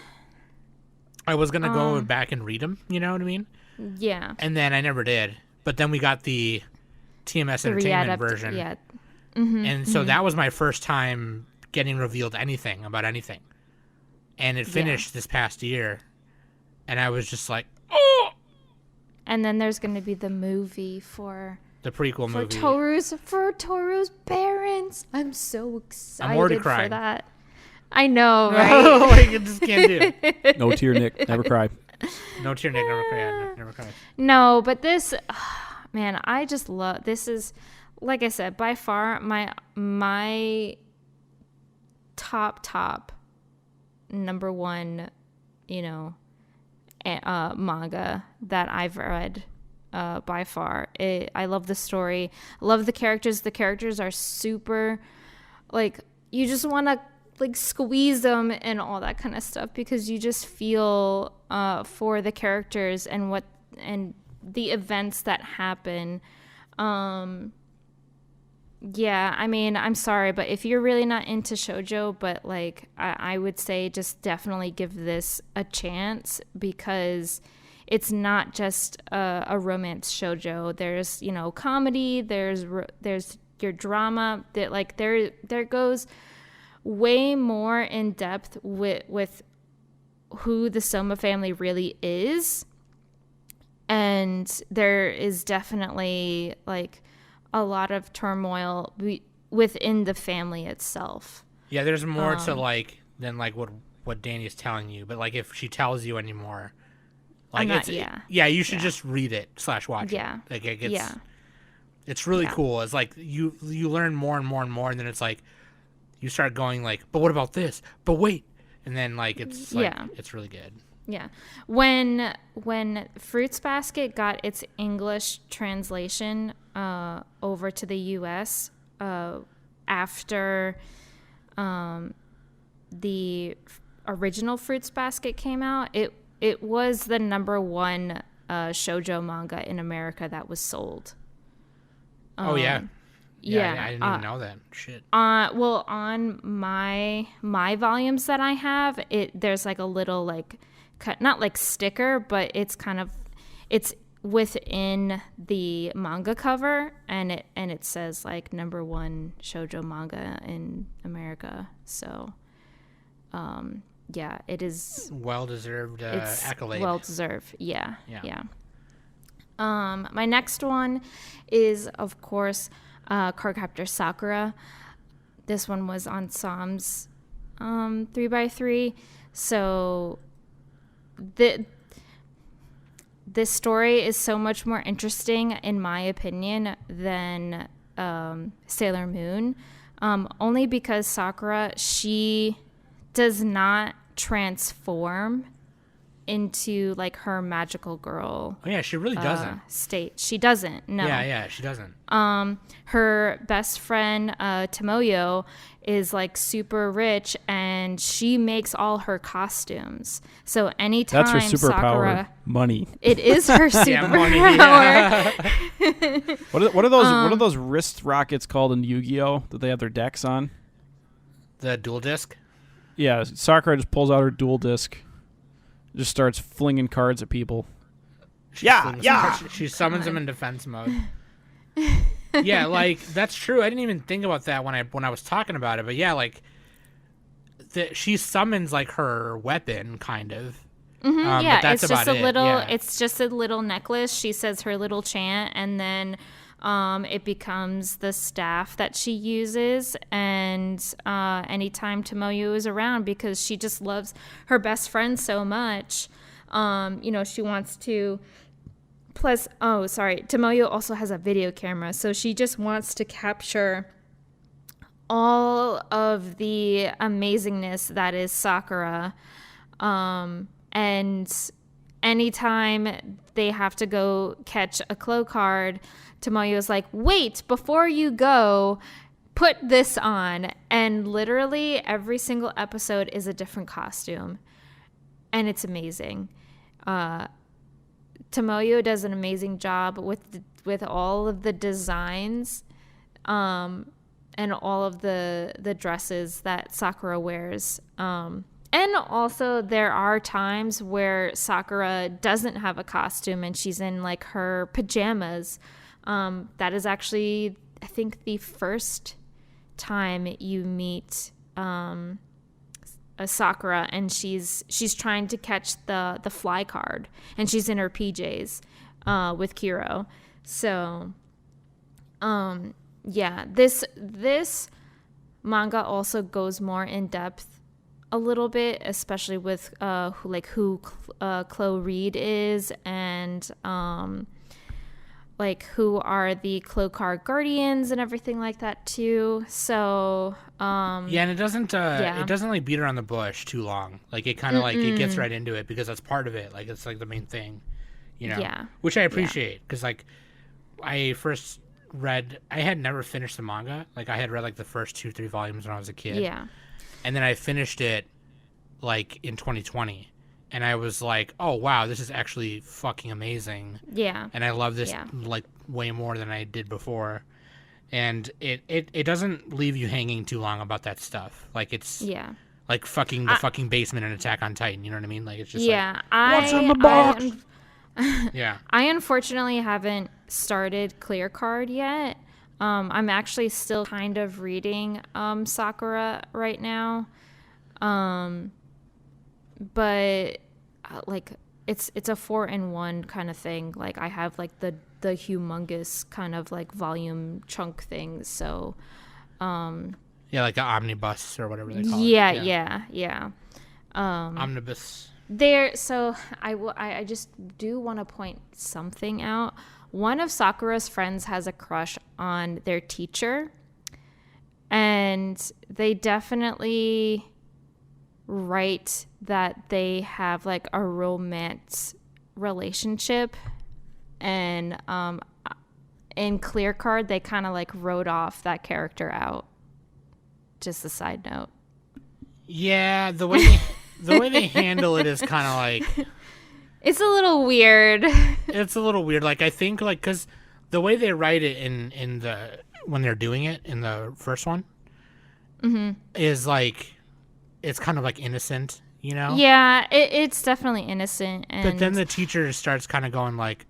I was gonna go back and read them. You know what I mean? Yeah. And then I never did. But then we got the TMS The Entertainment readapt- version, Yeah. and so that was my first time getting revealed anything about anything. And it finished this past year, and I was just like, oh! And then there's going to be the movie for The prequel movie. Toru's parents. I'm so excited already for crying. that. I know, right? Oh, I just can't do it. No tear, Nick. Never cry. No tear, Nick. Never cry. Yeah, never cry. No, but this, man, I just love. This is, like I said, by far my top number one, manga that I've read. By far, I love the story. I love the characters. The characters are super, like, you just want to like squeeze them and all that kind of stuff because you just feel for the characters and the events that happen. Yeah, I mean, I'm sorry, but if you're really not into shoujo, but like I would say just definitely give this a chance because it's not just a romance shoujo. There's, comedy, there's your drama, that like there goes way more in depth with who the Soma family really is. And there is definitely like a lot of turmoil within the family itself. Yeah, there's more to like than like what Danny is telling you, but like if she tells you anymore, like you should just read it / watch it. Like it gets, it's really cool. It's like you learn more and more and more, and then it's like you start going like, but what about this? But wait, and then like it's like it's really good. Yeah. When Fruits Basket got its English translation over to the US after the original Fruits Basket came out, it was the number one shoujo manga in America that was sold. Oh yeah. Yeah, I didn't even know that. Shit. Well, on my volumes that I have, there's like a little like not like sticker, but it's within the manga cover, and it says like number one shoujo manga in America. So, yeah, it is well deserved accolade. Well deserved. Yeah. My next one is of course Cardcaptor Sakura. This one was on Psalms 3x3. So this story is so much more interesting, in my opinion, than Sailor Moon. Only because Sakura, she does not transform into like her magical girl. Oh yeah, she really doesn't. State. She doesn't. No. Yeah, she doesn't. Her best friend Tomoyo is like super rich, and she makes all her costumes. So anytime that's her superpower. Sakura, money. It is her superpower. What are those wrist rockets called in Yu-Gi-Oh that they have their decks on? The dual disc. Yeah, Sakura just pulls out her dual disc, just starts flinging cards at people. She summons them in defense mode. Yeah, like that's true. I didn't even think about that when I was talking about it, but yeah, like she summons like her weapon, kind of. Yeah, but that's it's just about a little. Yeah. It's just a little necklace. She says her little chant, and then it becomes the staff that she uses. And anytime Tomoyo is around, because she just loves her best friend so much, she wants to. Plus, Tomoyo also has a video camera, so she just wants to capture all of the amazingness that is Sakura. And anytime they have to go catch a Clo card, Tomoyo's like, wait, before you go, put this on. And literally every single episode is a different costume. And it's amazing. Tomoyo does an amazing job with all of the designs. and all of the dresses that Sakura wears. And also there are times where Sakura doesn't have a costume and she's in like her pajamas. That is actually, I think, the first time you meet a Sakura, and she's trying to catch the fly card, and she's in her PJs with Kiro. So yeah, this manga also goes more in depth a little bit, especially with who Chloe Reed is, and like who are the Cloakard Guardians and everything like that too. So and it doesn't like beat around the bush too long. Like it kind of like it gets right into it, because that's part of it. Like it's like the main thing, you know. Yeah. Which I appreciate, because like I had never finished the manga. Like I had read like the first 2-3 volumes when I was a kid. Yeah. And then I finished it like in 2020. And I was like, oh, wow, this is actually fucking amazing. Yeah. And I love this like way more than I did before. And it doesn't leave you hanging too long about that stuff. Like it's like fucking the fucking basement in Attack on Titan. You know what I mean? Like it's just what's in the box? I unfortunately haven't started Clear Card yet. I'm actually still kind of reading Sakura right now. But like it's a 4-in-1 kind of thing. Like I have like the humongous kind of like volume chunk things. So like an omnibus or whatever they call it. Yeah. Omnibus. So I just do want to point something out. One of Sakura's friends has a crush on their teacher, and they definitely write that they have like a romance relationship, and in Clear Card they kind of like wrote off that character out. Just a side note. Yeah, the way they handle it is kind of like it's a little weird. It's a little weird. Like I think like because the way they write it in the when they're doing it in the first one is like it's kind of like innocent, you know? Yeah, it's definitely innocent. But then the teacher starts kind of going like,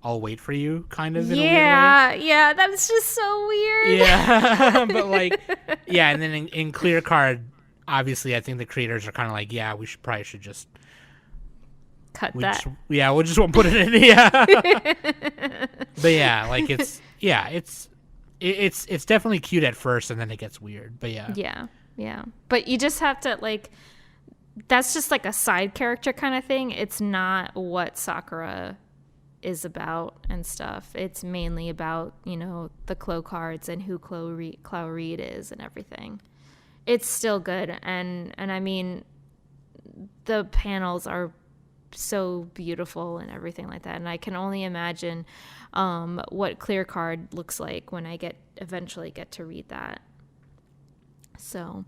I'll wait for you, kind of in a weird way. Yeah, that's just so weird. Yeah, but like, yeah, and then in Clear Card, obviously I think the creators are kind of like, yeah, we probably should just cut that. We just won't put it in. Yeah. But yeah, like it's definitely cute at first, and then it gets weird. But yeah. Yeah. But you just have to like, that's just like a side character kind of thing. It's not what Sakura is about and stuff. It's mainly about, you know, the Cloakards and who Chloe Reed is and everything. It's still good. And I mean, the panels are so beautiful and everything like that. And I can only imagine what Clear Card looks like when I eventually get to read that. So,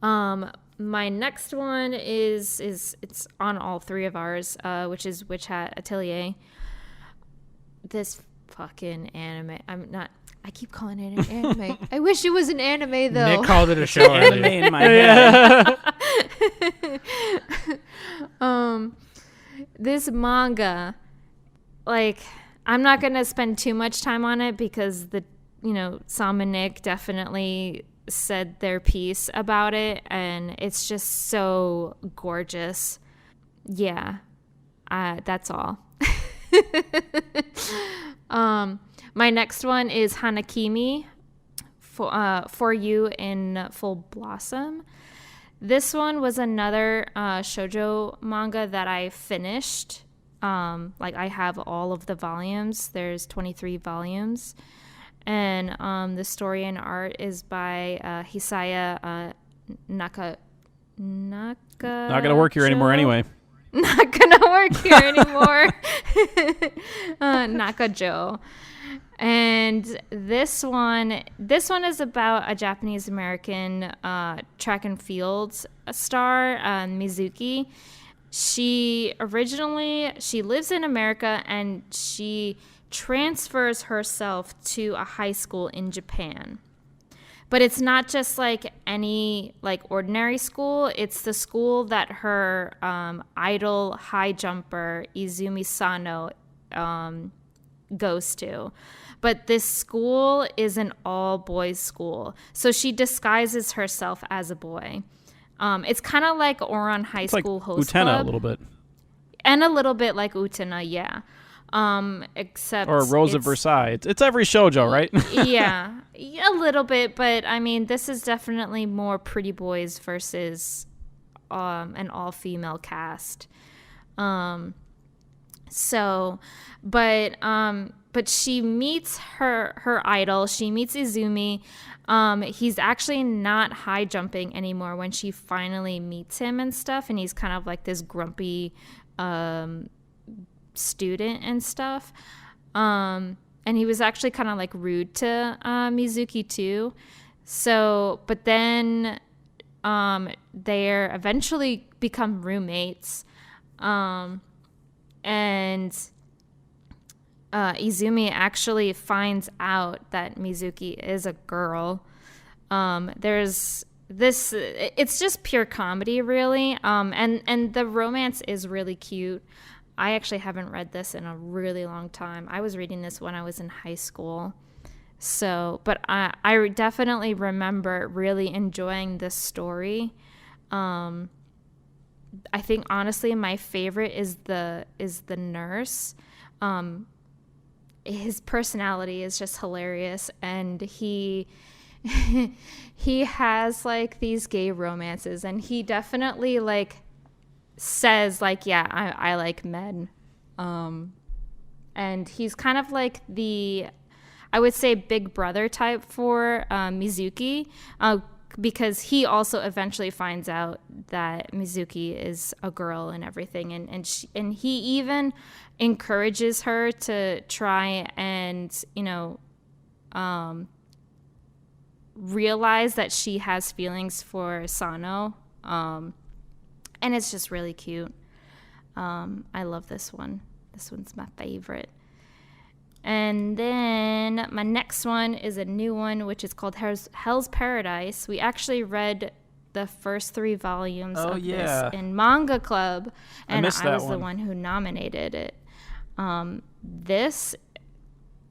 my next one is it's on all three of ours, which is Witch Hat Atelier. This fucking anime. I keep calling it an anime. I wish it was an anime though. Nick called it a show. Anime in my head. This manga, like, I'm not gonna spend too much time on it because Sam and Nick definitely said their piece about it, and it's just so gorgeous. Yeah, that's all. My next one is Hanakimi, for You in Full Blossom. This one was another shoujo manga that I finished. Like I have all of the volumes. There's 23 volumes. And the story and art is by Hisaya Not gonna work here anymore anyway. Not gonna work here anymore. Nakajo. And this one is about a Japanese American track and field star, Mizuki. She lives in America, and she transfers herself to a high school in Japan. But it's not just like any like ordinary school. It's the school that her idol high jumper Izumi Sano goes to. But this school is an all boys school, so she disguises herself as a boy. It's kind of like Oran High School like Host Utena Club, a little bit, and a little bit like Utena, yeah. Except or Rose of Versailles. It's every shoujo, right? Yeah, a little bit, but I mean, this is definitely more pretty boys versus an all-female cast. But she meets her idol. She meets Izumi. He's actually not high jumping anymore when she finally meets him and stuff, and he's kind of like this grumpy student and stuff. And he was actually kind of like rude to Mizuki too. So, but then they eventually become roommates. And Izumi actually finds out that Mizuki is a girl. There's this, it's just pure comedy, really. And the romance is really cute. I actually haven't read this in a really long time. I was reading this when I was in high school. So, but I definitely remember really enjoying this story. I think honestly my favorite is the nurse. His personality is just hilarious, and he has like these gay romances, and he definitely like says like, yeah, I like men. And he's kind of like I would say big brother type for Mizuki, because he also eventually finds out that Mizuki is a girl and everything, and he even encourages her to try and realize that she has feelings for Sano, and it's just really cute. I love this one. This one's my favorite. And then my next one is a new one, which is called Hell's Paradise. We actually read the first 3 volumes of this in Manga Club, and I was the one who nominated it. This,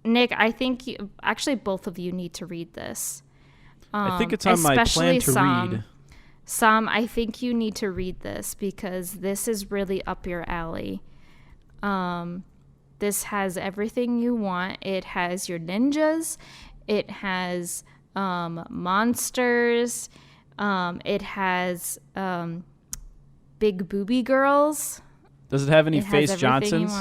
Nick, I think actually both of you need to read this. I think it's on my plan to read. Sam, I think you need to read this because this is really up your alley. This has everything you want. It has your ninjas. It has monsters. It has big booby girls. Does it have any Face Johnsons?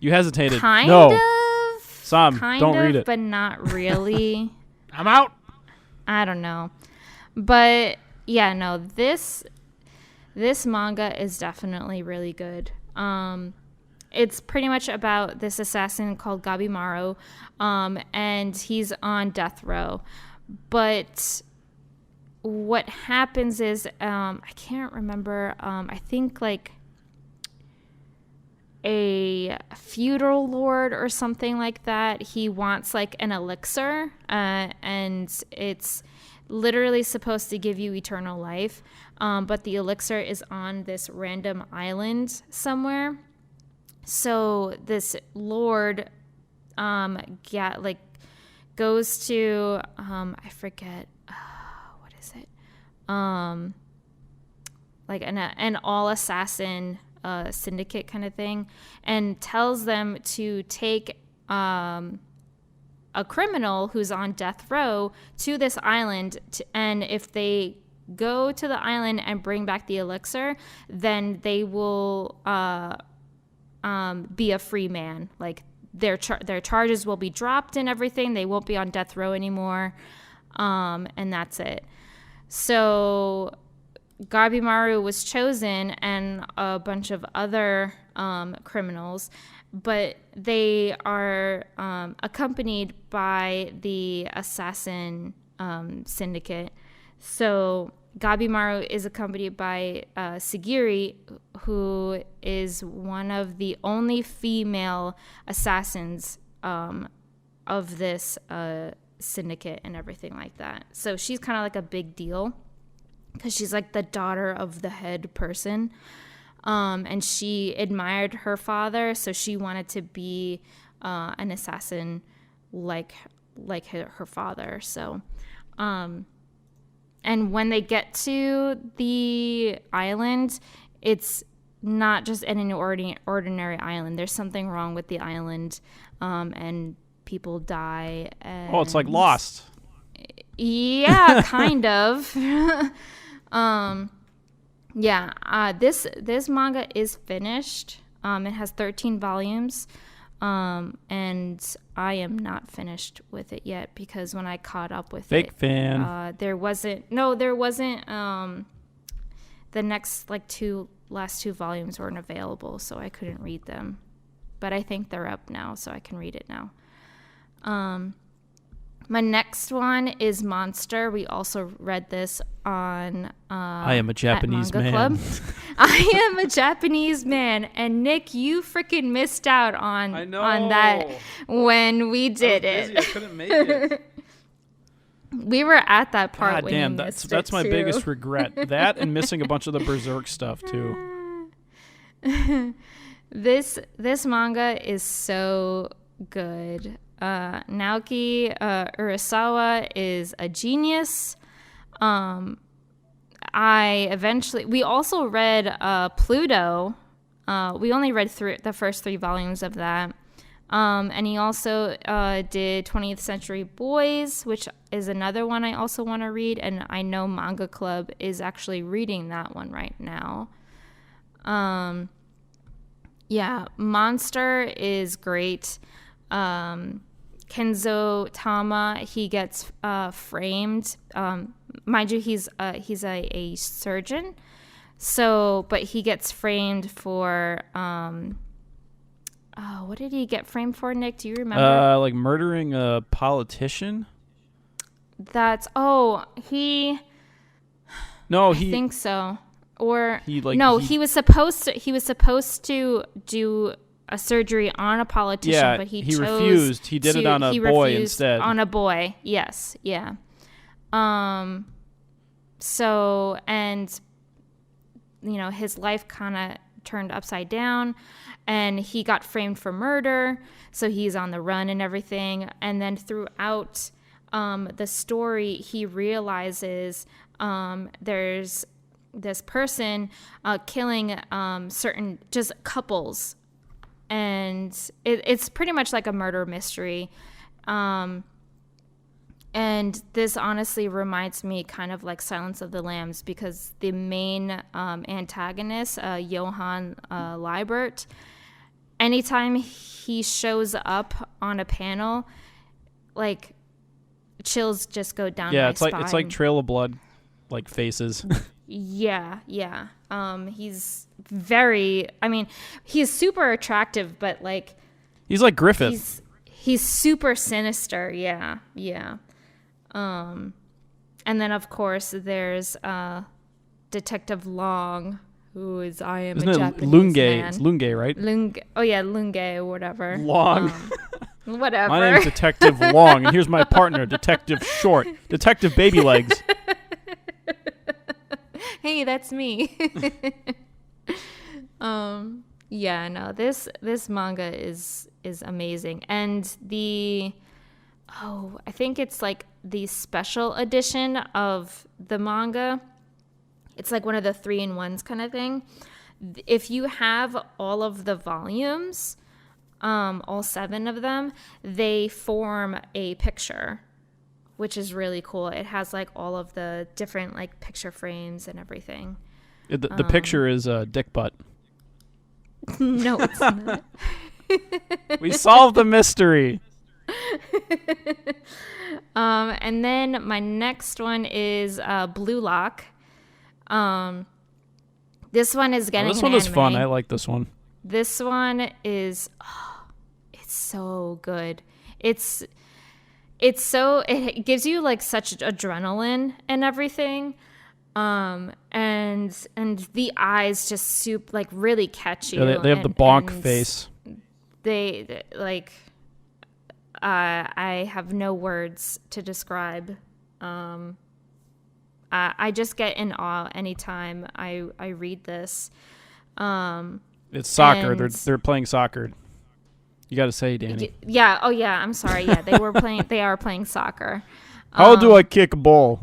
You hesitated. Kind no. of. Sam, don't read it. But not really. I'm out. I don't know. But yeah, no, this manga is definitely really good. It's pretty much about this assassin called Gabimaru, and he's on death row. But what happens is, I can't remember, I think like a feudal lord or something like that, he wants like an elixir, and it's literally supposed to give you eternal life, but the elixir is on this random island somewhere. So this lord goes to I forget what is it, like an all assassin syndicate kind of thing, and tells them to take a criminal who's on death row to this island, and if they go to the island and bring back the elixir, then they will be a free man. Like their charges will be dropped and everything. They won't be on death row anymore, and that's it. So Gabimaru was chosen, and a bunch of other criminals, but they are accompanied by the assassin syndicate. So Gabimaru is accompanied by Sigiri, who is one of the only female assassins this syndicate and everything like that. So she's kind of like a big deal because she's like the daughter of the head person. And she admired her father, so she wanted to be an assassin like her father. So, and when they get to the island, it's not just an ordinary island. There's something wrong with the island, and people die. And it's like Lost. Yeah, kind of. Yeah, this manga is finished. It has 13 volumes, and I am not finished with it yet because when I caught up with Fake fan. there wasn't. The next last two volumes weren't available, so I couldn't read them. But I think they're up now, so I can read it now. My next one is Monster. We also read this on I Am a Japanese Manga Man. Club. I Am a Japanese Man. And Nick, you freaking missed out on that when we did it. I couldn't make it. We were at that part God when damn, you that's missed it my too. biggest regret. That and missing a bunch of the Berserk stuff too. This manga is so good. Naoki Urasawa is a genius. We also read Pluto. We only read the first 3 volumes of that. And he also did 20th Century Boys, which is another one I also want to read. And I know Manga Club is actually reading that one right now. Yeah, Monster is great. Kenzo Tama, he gets framed. Mind you, he's a surgeon. So, but he gets framed for what did he get framed for, Nick? Do you remember? Like murdering a politician? I think so. Or he was supposed to do a surgery on a politician, but he refused. He did it on a boy instead. On a boy, yes, yeah. So, and his life kind of turned upside down, and he got framed for murder. So he's on the run and everything. And then throughout the story, he realizes there's this person killing certain just couples. And it's pretty much like a murder mystery. And this honestly reminds me kind of like Silence of the Lambs, because the main antagonist, Johann Liebert, anytime he shows up on a panel, like chills just go down my spine. It's like Trail of Blood, like faces. Yeah. He's he's super attractive, but like he's like Griffith. He's super sinister. Yeah. And then of course there's Detective Long, who is Japanese Lunge? man. It's Lunge, right? Lunge or whatever. Long. Whatever. My name's Detective Long, and here's my partner, Detective Short, Detective Baby Legs. Hey, that's me. This manga is amazing. And I think it's like the special edition of the manga. It's like one of the 3-in-1s kind of thing. If you have all of the volumes, all 7 of them, they form a picture, which is really cool. It has like all of the different like picture frames and everything. The picture is a dick butt. No, it's not. We solved the mystery. And then my next one is Blue Lock. This one is getting this one is fun. I like this one. This one is it's so good. It gives you like such adrenaline and everything. And the eyes just like really catch you. Yeah, they have the bonk face. They like I have no words to describe. I just get in awe anytime I read this. It's soccer. They're playing soccer. You got to say, Danny. Yeah. Oh, yeah. I'm sorry. Yeah, they are playing soccer. How do I kick a ball?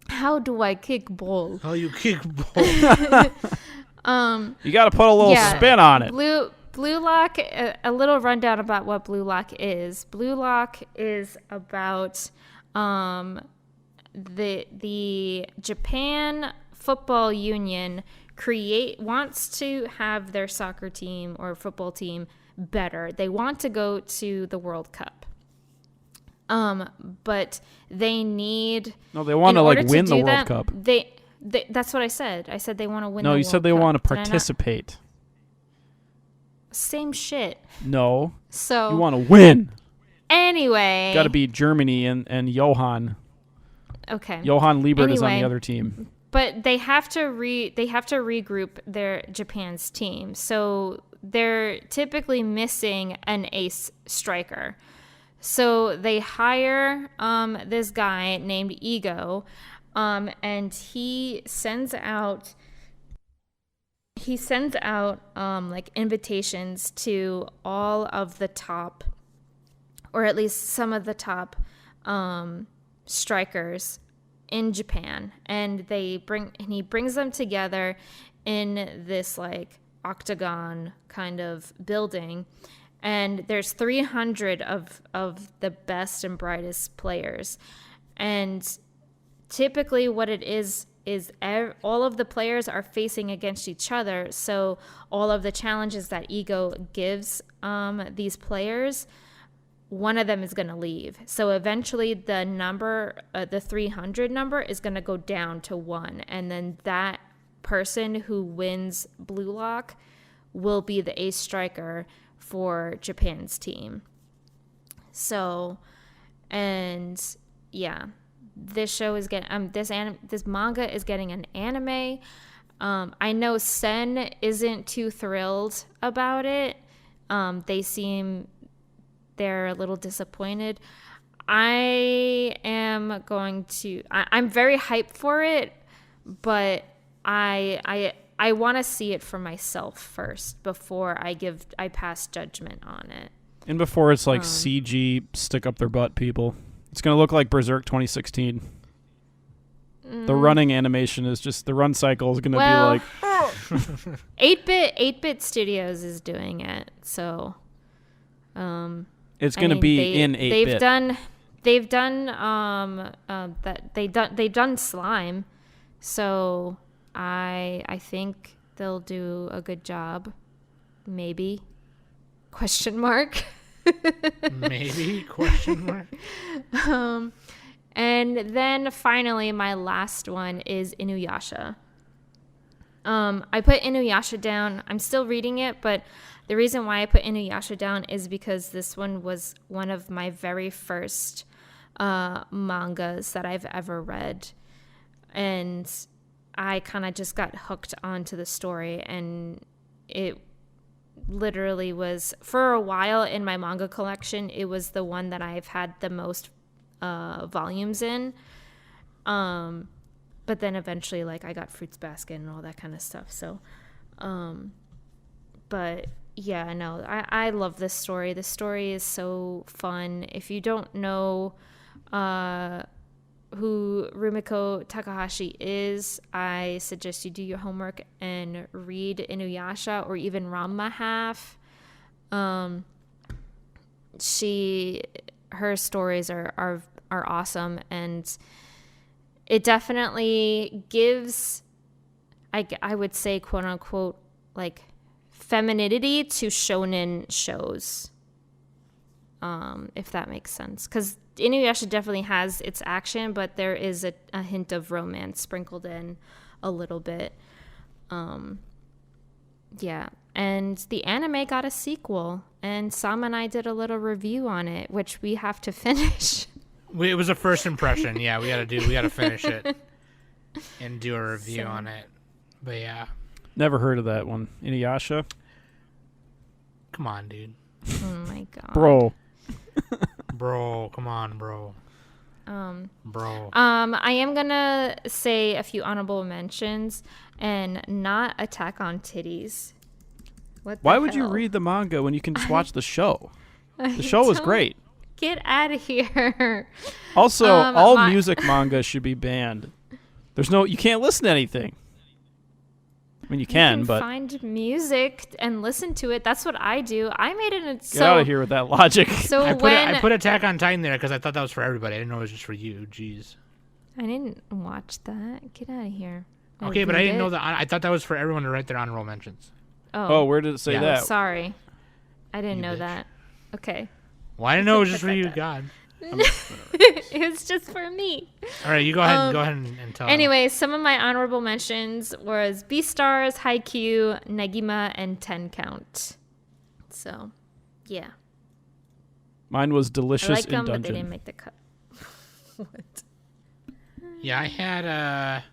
How do I kick ball? How you kick ball? You got to put a little spin on it. Blue Lock. A little rundown about what Blue Lock is. Blue Lock is about the Japan Football Union wants to have their soccer team or football team better. They want to go to the World Cup. But they need... No, they want to win the World Cup. They that's what I said. I said they want to win the World Cup. No, you said they want to participate. Same shit. No. So you want to win. Anyway. Got to be Germany and Johan. Okay. Johan Liebert is on the other team. But they have to regroup their Japan's team. So they're typically missing an ace striker. So they hire this guy named Ego, and he sends out invitations to all of the top, or at least some of the top strikers in Japan, and he brings them together in this octagon kind of building. And there's 300 of the best and brightest players. And typically what it is all of the players are facing against each other. So all of the challenges that Ego gives these players, one of them is going to leave. So eventually the number, the 300 number is going to go down to 1. And then that person who wins Blue Lock will be the ace striker for Japan's team. So, and yeah, this show is getting this manga is getting an anime. I know Sen isn't too thrilled about it. They're a little disappointed. I'm very hyped for it, but I want to see it for myself first before I pass judgment on it. And before it's CG stick up their butt people. It's going to look like Berserk 2016. The running animation is just, the run cycle is going to be like... 8-Bit Studios is doing it, so... it's going to be in 8-Bit. They've done Slime, so... I think they'll do a good job. Maybe. Question mark. Maybe? Question mark. And then finally, my last one is Inuyasha. I put Inuyasha down. I'm still reading it, but the reason why I put Inuyasha down is because this one was one of my very first mangas that I've ever read. And I kind of just got hooked onto the story, and it literally was, for a while in my manga collection, it was the one that I've had the most volumes in. But then eventually, I got Fruits Basket and all that kind of stuff. So, but yeah, no, I love this story. The story is so fun. If you don't know who Rumiko Takahashi is, I suggest you do your homework and read Inuyasha or even Ranma half. Her stories are awesome, and it definitely gives, I would say, quote unquote, femininity to shonen shows, if that makes sense, because Inuyasha definitely has its action, but there is a hint of romance sprinkled in a little bit. Yeah, and the anime got a sequel, and Sam and I did a little review on it, which we have to finish. It was a first impression. Yeah, we got to finish it and do a review on it. But yeah, never heard of that one. Inuyasha. Come on, dude. Oh my god, bro. Bro, come on, bro. Bro. I am gonna say a few honorable mentions and not Attack on Titties. What the Why would you hell? read the manga when you can just watch the show? The show was don't- great. Get out of here. Also, all my- music manga should be banned. You can't listen to anything. I mean, you can, but find music and listen to it. That's what I do. I made it. get out of here with that logic. So I when put Attack on Titan there because I thought that was for everybody. I didn't know it was just for you. Jeez. I didn't watch that. Get out of here. Okay, but I read didn't know it. that. I thought that was for everyone to write their honorable mentions. Oh, where did it say Yeah. that? Sorry, I didn't You know bitch. that. Okay, Well, I didn't know it was just for you, God. it was just for me. All right, you go ahead. Go ahead and tell. Anyway, some of my honorable mentions was Beastars, Haikyuu, Negima, and 10 Count. So, yeah, Mine was I Delicious like in them, but they Dungeon. didn't make the cut. What? Yeah, I had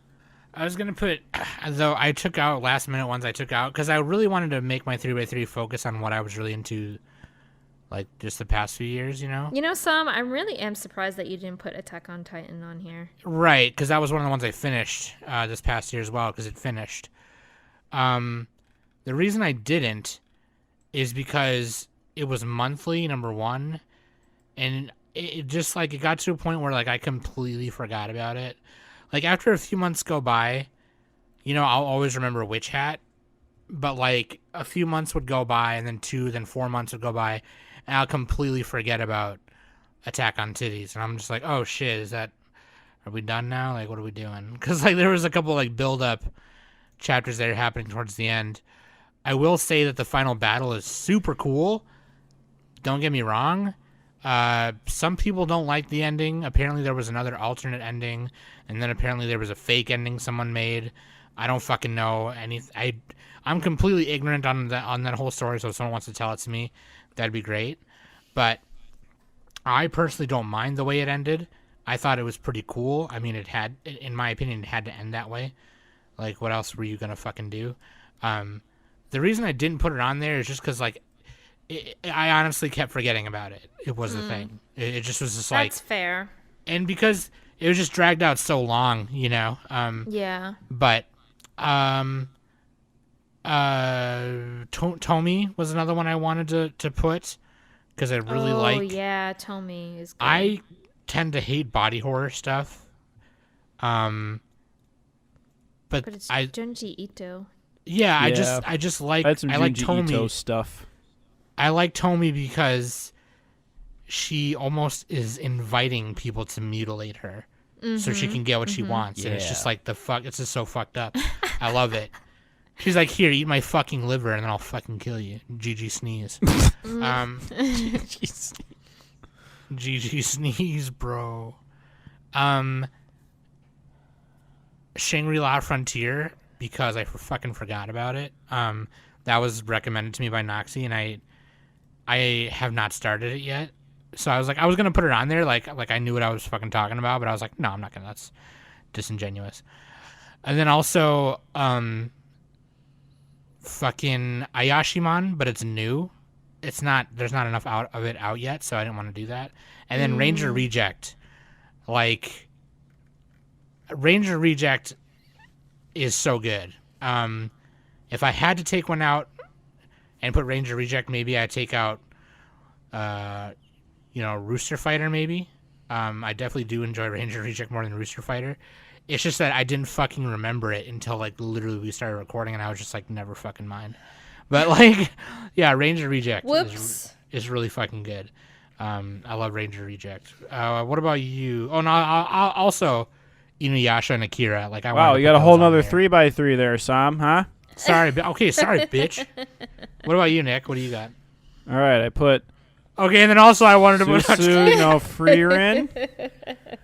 I was gonna put, though I took out last minute ones. I took out because I really wanted to make my 3x3 focus on what I was really into, like just the past few years. You know. You know, Sam, I really am surprised that you didn't put Attack on Titan on here. Right, because that was one of the ones I finished this past year as well, because it finished. The reason I didn't is because it was monthly, number one, and it just, like, it got to a point where, like, I completely forgot about it. Like, after a few months go by, you know, I'll always remember Witch Hat, but, like, a few months would go by, and then 2, then 4 months would go by, and I'll completely forget about Attack on Titties, and I'm just like, oh shit, are we done now? Like, what are we doing? Because, like, there was a couple, like, build-up chapters that are happening towards the end. I will say that the final battle is super cool. Don't get me wrong. Some people don't like the ending. Apparently there was another alternate ending, and then apparently there was a fake ending someone made. I don't fucking know I'm completely ignorant on that whole story, so if someone wants to tell it to me, that'd be great. But I personally don't mind the way it ended. I thought it was pretty cool. I mean, in my opinion, it had to end that way. Like, what else were you gonna fucking do? The reason I didn't put it on there is just because, like, I honestly kept forgetting about it. It was the thing. It just was just like... That's fair. And because it was just dragged out so long, you know? Yeah. But, Tomy was another one I wanted to put, because I really Oh, yeah, Tomy is good. I tend to hate body horror stuff. But But it's Junji Ito. yeah, Yeah. I just like I had some I like Junji Ito Tomy. stuff. I like Tomy because she almost is inviting people to mutilate her so she can get what she wants, and it's just Yeah. like it's just so fucked up. I love it. She's like, here, eat my fucking liver, and then I'll fucking kill you. GG sneeze. Jeez. GG sneeze, bro. Shangri-La Frontier, because I fucking forgot about it. That was recommended to me by Noxie, and I have not started it yet. So I was gonna put it on there, like I knew what I was fucking talking about, but I was like, no, I'm not gonna. That's disingenuous. And then also, fucking Ayashimon, but it's new. It's not. There's not enough of it out yet, so I didn't want to do that. And then Ranger Reject, like Ranger Reject is so good. If I had to take one out and put Ranger Reject, maybe I'd take out, Rooster Fighter, maybe. I definitely do enjoy Ranger Reject more than Rooster Fighter. It's just that I didn't fucking remember it until, like, literally we started recording, and I was just like, never fucking mind. But, like, yeah, Ranger Reject is really fucking good. I love Ranger Reject. What about you? Oh, no, I'll also Inuyasha and Akira. Like, Wow, you got a whole nother 3x3 there, Sam, huh? Sorry, sorry, bitch. What about you, Nick? What do you got? All right, I put Okay, and then also I wanted to put... Susu no Frieren.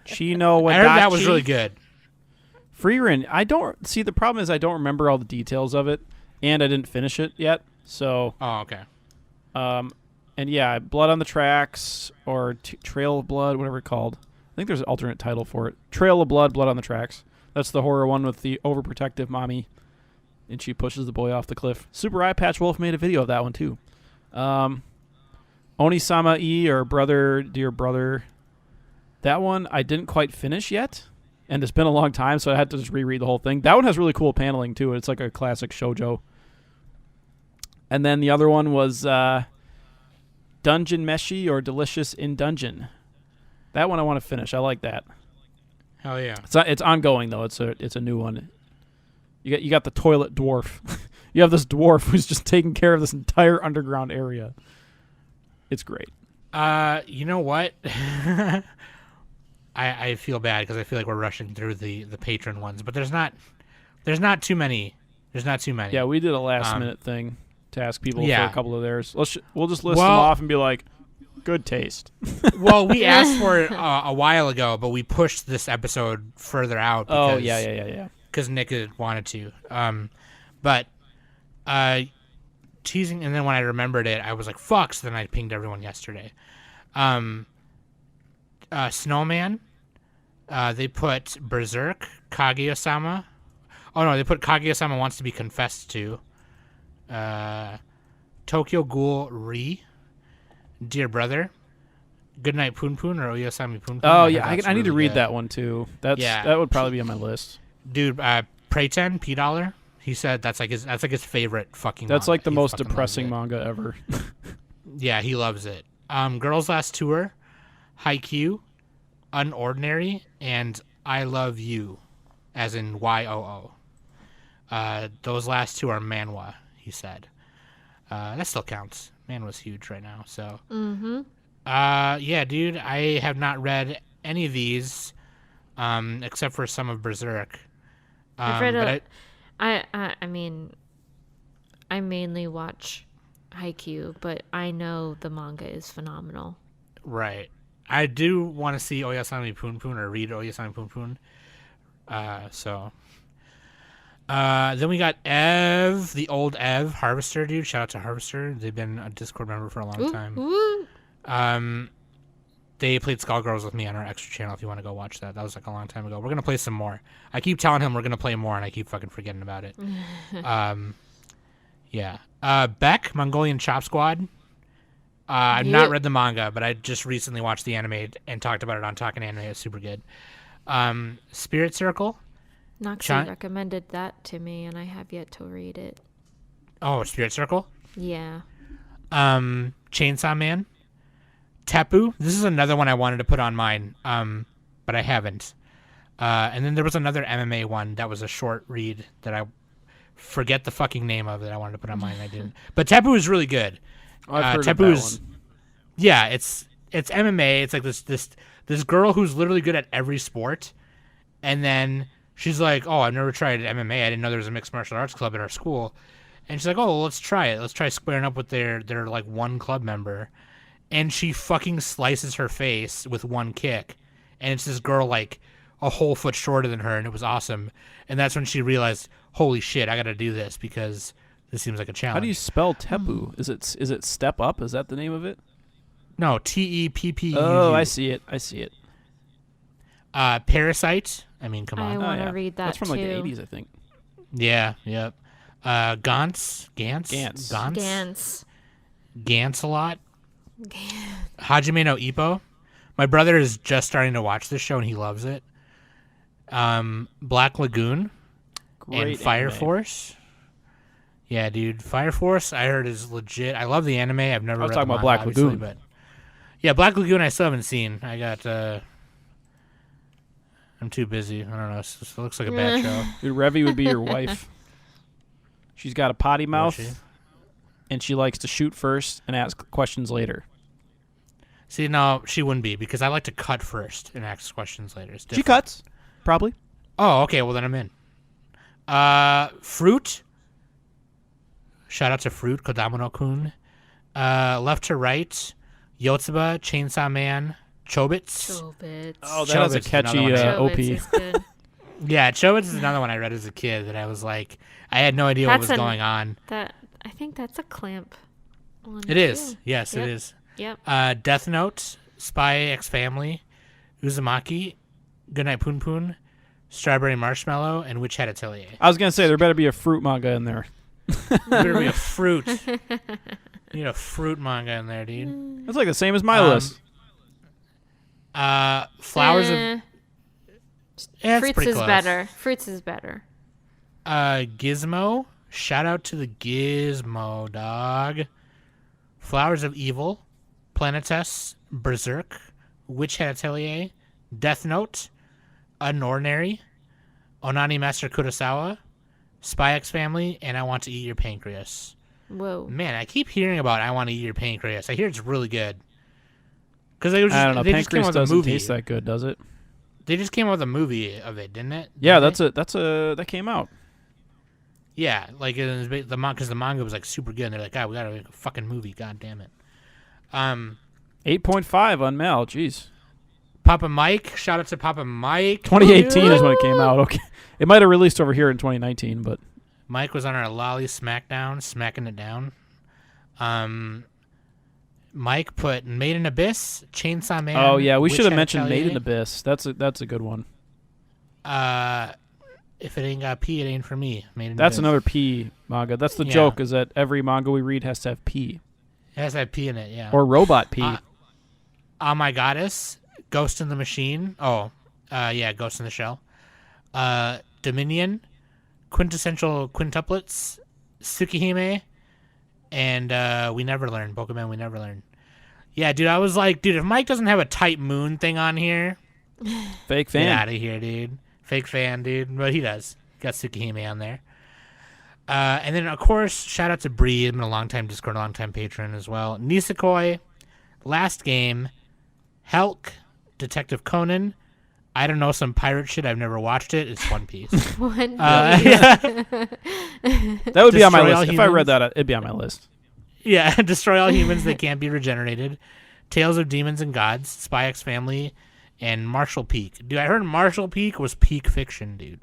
Chino Wadachi. I heard that was really good. Frieren, the problem is I don't remember all the details of it, and I didn't finish it yet, so... Oh, okay. And yeah, Blood on the Tracks, or Trail of Blood, whatever it's called. I think there's an alternate title for it. Trail of Blood, Blood on the Tracks. That's the horror one with the overprotective mommy, and she pushes the boy off the cliff. Super Eye Patch Wolf made a video of that one, too. Onisama E or Brother, Dear Brother. That one I didn't quite finish yet, and it's been a long time, so I had to just reread the whole thing. That one has really cool paneling too. It's like a classic shoujo. And then the other one was Dungeon Meshi or Delicious in Dungeon. That one I want to finish. I like that. Hell yeah. It's ongoing though. It's a new one. You got the toilet dwarf. You have this dwarf who's just taking care of this entire underground area. It's great. You know what? I feel bad because I feel like we're rushing through the patron ones, but there's not too many. There's not too many. Yeah, we did a last minute thing to ask people for a couple of theirs. We'll just list them Well, off and be like, good taste. Well, we asked for it a while ago, but we pushed this episode further out. Because, yeah. Because Nick had wanted to. But teasing, and then when I remembered it, I was like, fuck, so then I pinged everyone yesterday. Snowman, they put Berserk, Kaguya-sama. Oh, no, they put Kaguya-sama Wants to Be Confessed To. Tokyo Ghoul Re, Dear Brother, Goodnight Poon Poon, or Oyasami Poon Poon. Oh, yeah, I need to read that one, too. That would probably be on my list. Dude, Prayten, P$, he said that's like his favorite fucking That's manga. like the He most fucking depressing loves manga ever. Yeah, he loves it. Girls Last Tour, Haikyuu, Unordinary, and I Love You, as in YOO. Those last two are manhwa, he said. That still counts. Manhwa's huge right now, so. Mm-hmm. Yeah, dude, I have not read any of these, except for some of Berserk. I've read I mean, I mainly watch Haikyuu, but I know the manga is phenomenal. Right. I do want to see Oyasami Poon Poon or read Oyasami Poon Poon. So. Then we got Ev, the old Ev, Harvester, dude. Shout out to Harvester. They've been a Discord member for a long time. Ooh. They played Skullgirls with me on our extra channel if you want to go watch that. That was like a long time ago. We're going to play some more. I keep telling him we're going to play more, and I keep fucking forgetting about it. Yeah. Beck, Mongolian Chop Squad. I've not read the manga, but I just recently watched the anime and talked about it on Talking Anime. It's super good. Spirit Circle. Noxie recommended that to me, and I have yet to read it. Oh, Spirit Circle? Yeah. Chainsaw Man. Tepu. This is another one I wanted to put on mine, but I haven't. And then there was another MMA one that was a short read that I forget the fucking name of that I wanted to put on mine. I didn't. But Tepu is really good. I've heard of Tepu that is, one. yeah, it's MMA. It's like this girl who's literally good at every sport, and then she's like, "Oh, I've never tried MMA. I didn't know there was a mixed martial arts club at our school." And she's like, "Oh, well, let's try it. Let's try squaring up with their like one club member." And she fucking slices her face with one kick, and it's this girl like a whole foot shorter than her, and it was awesome. And that's when she realized, "Holy shit, I got to do this because this seems like a challenge." How do you spell Tepu? Is it Step Up? Is that the name of it? No, Teppu. Oh, I see it. Parasite. I mean, come I on. want to read that That's from like the too. 80s, I think. Yeah, yep. Gantz. Gantz a lot. Hajime no Ippo. My brother is just starting to watch this show and he loves it. Black Lagoon. Great and Fire anime. Force. Yeah, dude. Fire Force I heard is legit. I love the anime. I've never I was read talking the about manga, Black obviously, Lagoon. but yeah, Black Lagoon I still haven't seen. I got I'm too busy. I don't know. It looks like a bad show. Dude, Revy would be your wife. She's got a potty mouth, she? and she likes to shoot first and ask questions later. See, no, she wouldn't be because I like to cut first and ask questions later. It's She different. cuts, probably. Oh, okay. Well, then I'm in. Fruit. Shout out to Fruit, Kodamono-kun. Left to Right, Yotsuba, Chainsaw Man, Chobits. Chobits. Oh, that has a Chobits is another catchy one I Chobits OP. is good. Yeah, Chobits is another one I read as a kid that I was like, I had no idea what was going on. I think that's a Clamp one. It is. too. Yes, Yep. it is. Yep. Death Note, Spy X Family, Uzumaki, Goodnight Poon Poon, Strawberry Marshmallow, and Witch Hat Atelier. I was going to say, there better be a fruit manga in there. There better be a fruit. You need a fruit manga in there, dude. That's like the same as my list. Flowers of it's Fruits pretty is close. better. Fruits is better. Gizmo. Shout out to the Gizmo dog. Flowers of Evil, Planetes, Berserk, Witch Hat Atelier, Death Note, Unordinary, Onani Master Kurosawa, Spy X Family, and I Want to Eat Your Pancreas. Whoa. Man, I keep hearing about I Want to Eat Your Pancreas. I hear it's really good. Because I don't know. they just came Pancreas out with a doesn't movie. taste that good, does it? They just came out with a movie of it, didn't it? Yeah, Didn't that came out. Yeah, like it was because the manga was like super good, and they're like, "God, we gotta make a fucking movie." God damn it. 8.5 on Mal. Jeez. Papa Mike, shout out to Papa Mike. 2018 is when it came out. Okay, it might have released over here in 2019, but Mike was on our Lolly Smackdown, smacking it down. Mike put Made in Abyss, Chainsaw Man. oh yeah, we Witch should have Hat mentioned Made in Atelier. Abyss. That's a good one. If it ain't got P, it ain't for me. Made in That's Abyss. another P manga. That's the Yeah. joke, is that every manga we read has to have P It has that P in it, yeah. or robot P. Oh My Goddess, Ghost in the Machine. Oh, yeah, Ghost in the Shell. Dominion, Quintessential Quintuplets, Tsukihime, and We Never Learn. Pokemon We Never Learn. Yeah, dude, I was like, dude, if Mike doesn't have a Type Moon thing on here, Fake get fan. out of here, dude. Fake fan, dude. But he does. Got Tsukihime on there. And then, of course, shout out to Bree. Been a long-time Discord, a long-time patron as well. Nisekoi, Last Game, Helk, Detective Conan. I don't know, some pirate shit. I've never watched it. It's One Piece. One Yeah, That would be on my Destroy All list. If I read Humans. that, it'd be on my list. yeah. Destroy all humans that can't be regenerated. Tales of Demons and Gods, Spy X Family, and Marshall Peak. Dude, I heard Marshall Peak was peak fiction, dude.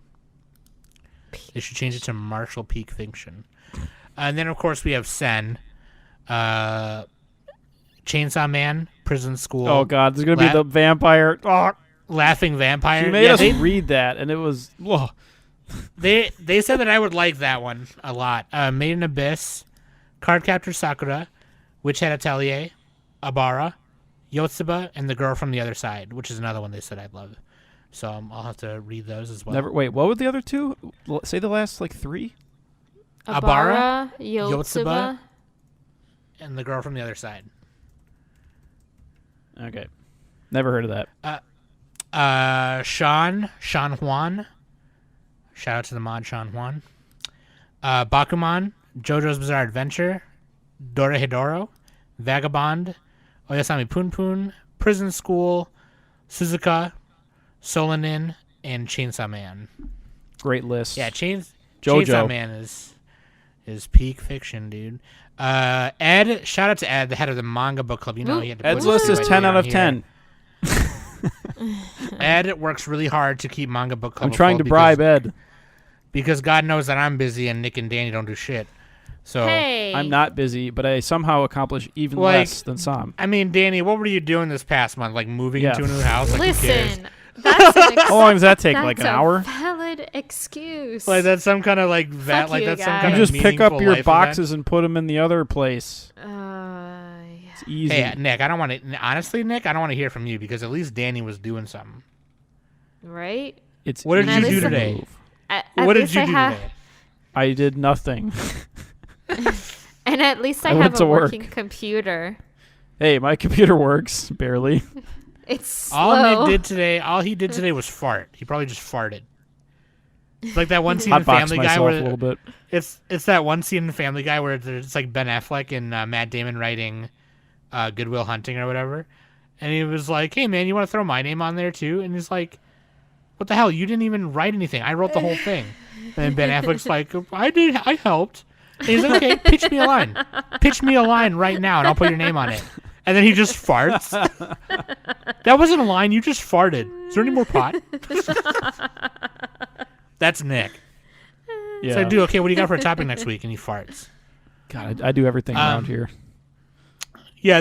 They should change it to Marshall Peak Fiction. And then, of course, we have Sen, Chainsaw Man, Prison School. Oh god, there's gonna be the vampire. Oh, Laughing Vampire. she made Yeah, us read that, and it was. Whoa. they said that I would like that one a lot. Made in Abyss, Cardcaptor Sakura, Witch Hat Atelier, Abara, Yotsuba, and The Girl from the Other Side, which is another one they said I'd love. So I'll have to read those as well. Never. Wait, what were the other two? Say the last like three. Abara, Yotsuba. And The Girl from the Other Side. Okay. Never heard of that. Sean Juan. Shout out to the mod Sean Juan. Bakuman, JoJo's Bizarre Adventure, Dorohedoro, Vagabond, Oyasami Punpun, Prison School, Suzuka, Solanin, and Chainsaw Man. Great list. Yeah, JoJo. Chainsaw Man is peak fiction, dude. Ed, shout out to Ed, the head of the manga book club. You know, he had to Ed's put list his is right 10 out down of here. 10. Ed works really hard to keep manga book club. I'm trying to afloat bribe Ed. because God knows that I'm busy and Nick and Danny don't do shit. So Hey. I'm not busy, but I somehow accomplish even Like- less than Sam. I mean, Danny, what were you doing this past month? Like moving Yeah. into a new house? Like, who cares? Listen, that's an How long does that take? Like an that's a hour? valid excuse. Like that's some kind of like Fuck like you that's some guys. kind You of just pick up meaningful your life boxes and put them in the other place. Yeah. It's easy. Event. Hey, Nick, I don't want to. Honestly, Nick, I don't want to hear from you because at least Danny was doing something. Right? It's What did easy you do to today? move. At What did least you I do have, today? I did nothing. And at least I I went have to a work. working computer. Hey, my computer works barely. It's slow. All he did today was fart. He probably just farted. It's like that one scene in Hotbox Family Guy myself a where little bit. it's that one scene in Family Guy where it's like Ben Affleck and Matt Damon writing Good Will Hunting or whatever, and he was like, "Hey man, you want to throw my name on there too?" And he's like, "What the hell? You didn't even write anything. I wrote the whole thing." And Ben Affleck's like, "I did. I helped." And he's like, "Okay, pitch me a line. Pitch me a line right now, and I'll put your name on it." And then he just farts. That wasn't a line. You just farted. Is there any more pot? That's Nick. Yeah. So, dude, okay, what do you got for a topic next week? And he farts. God, I do everything around here. Yeah.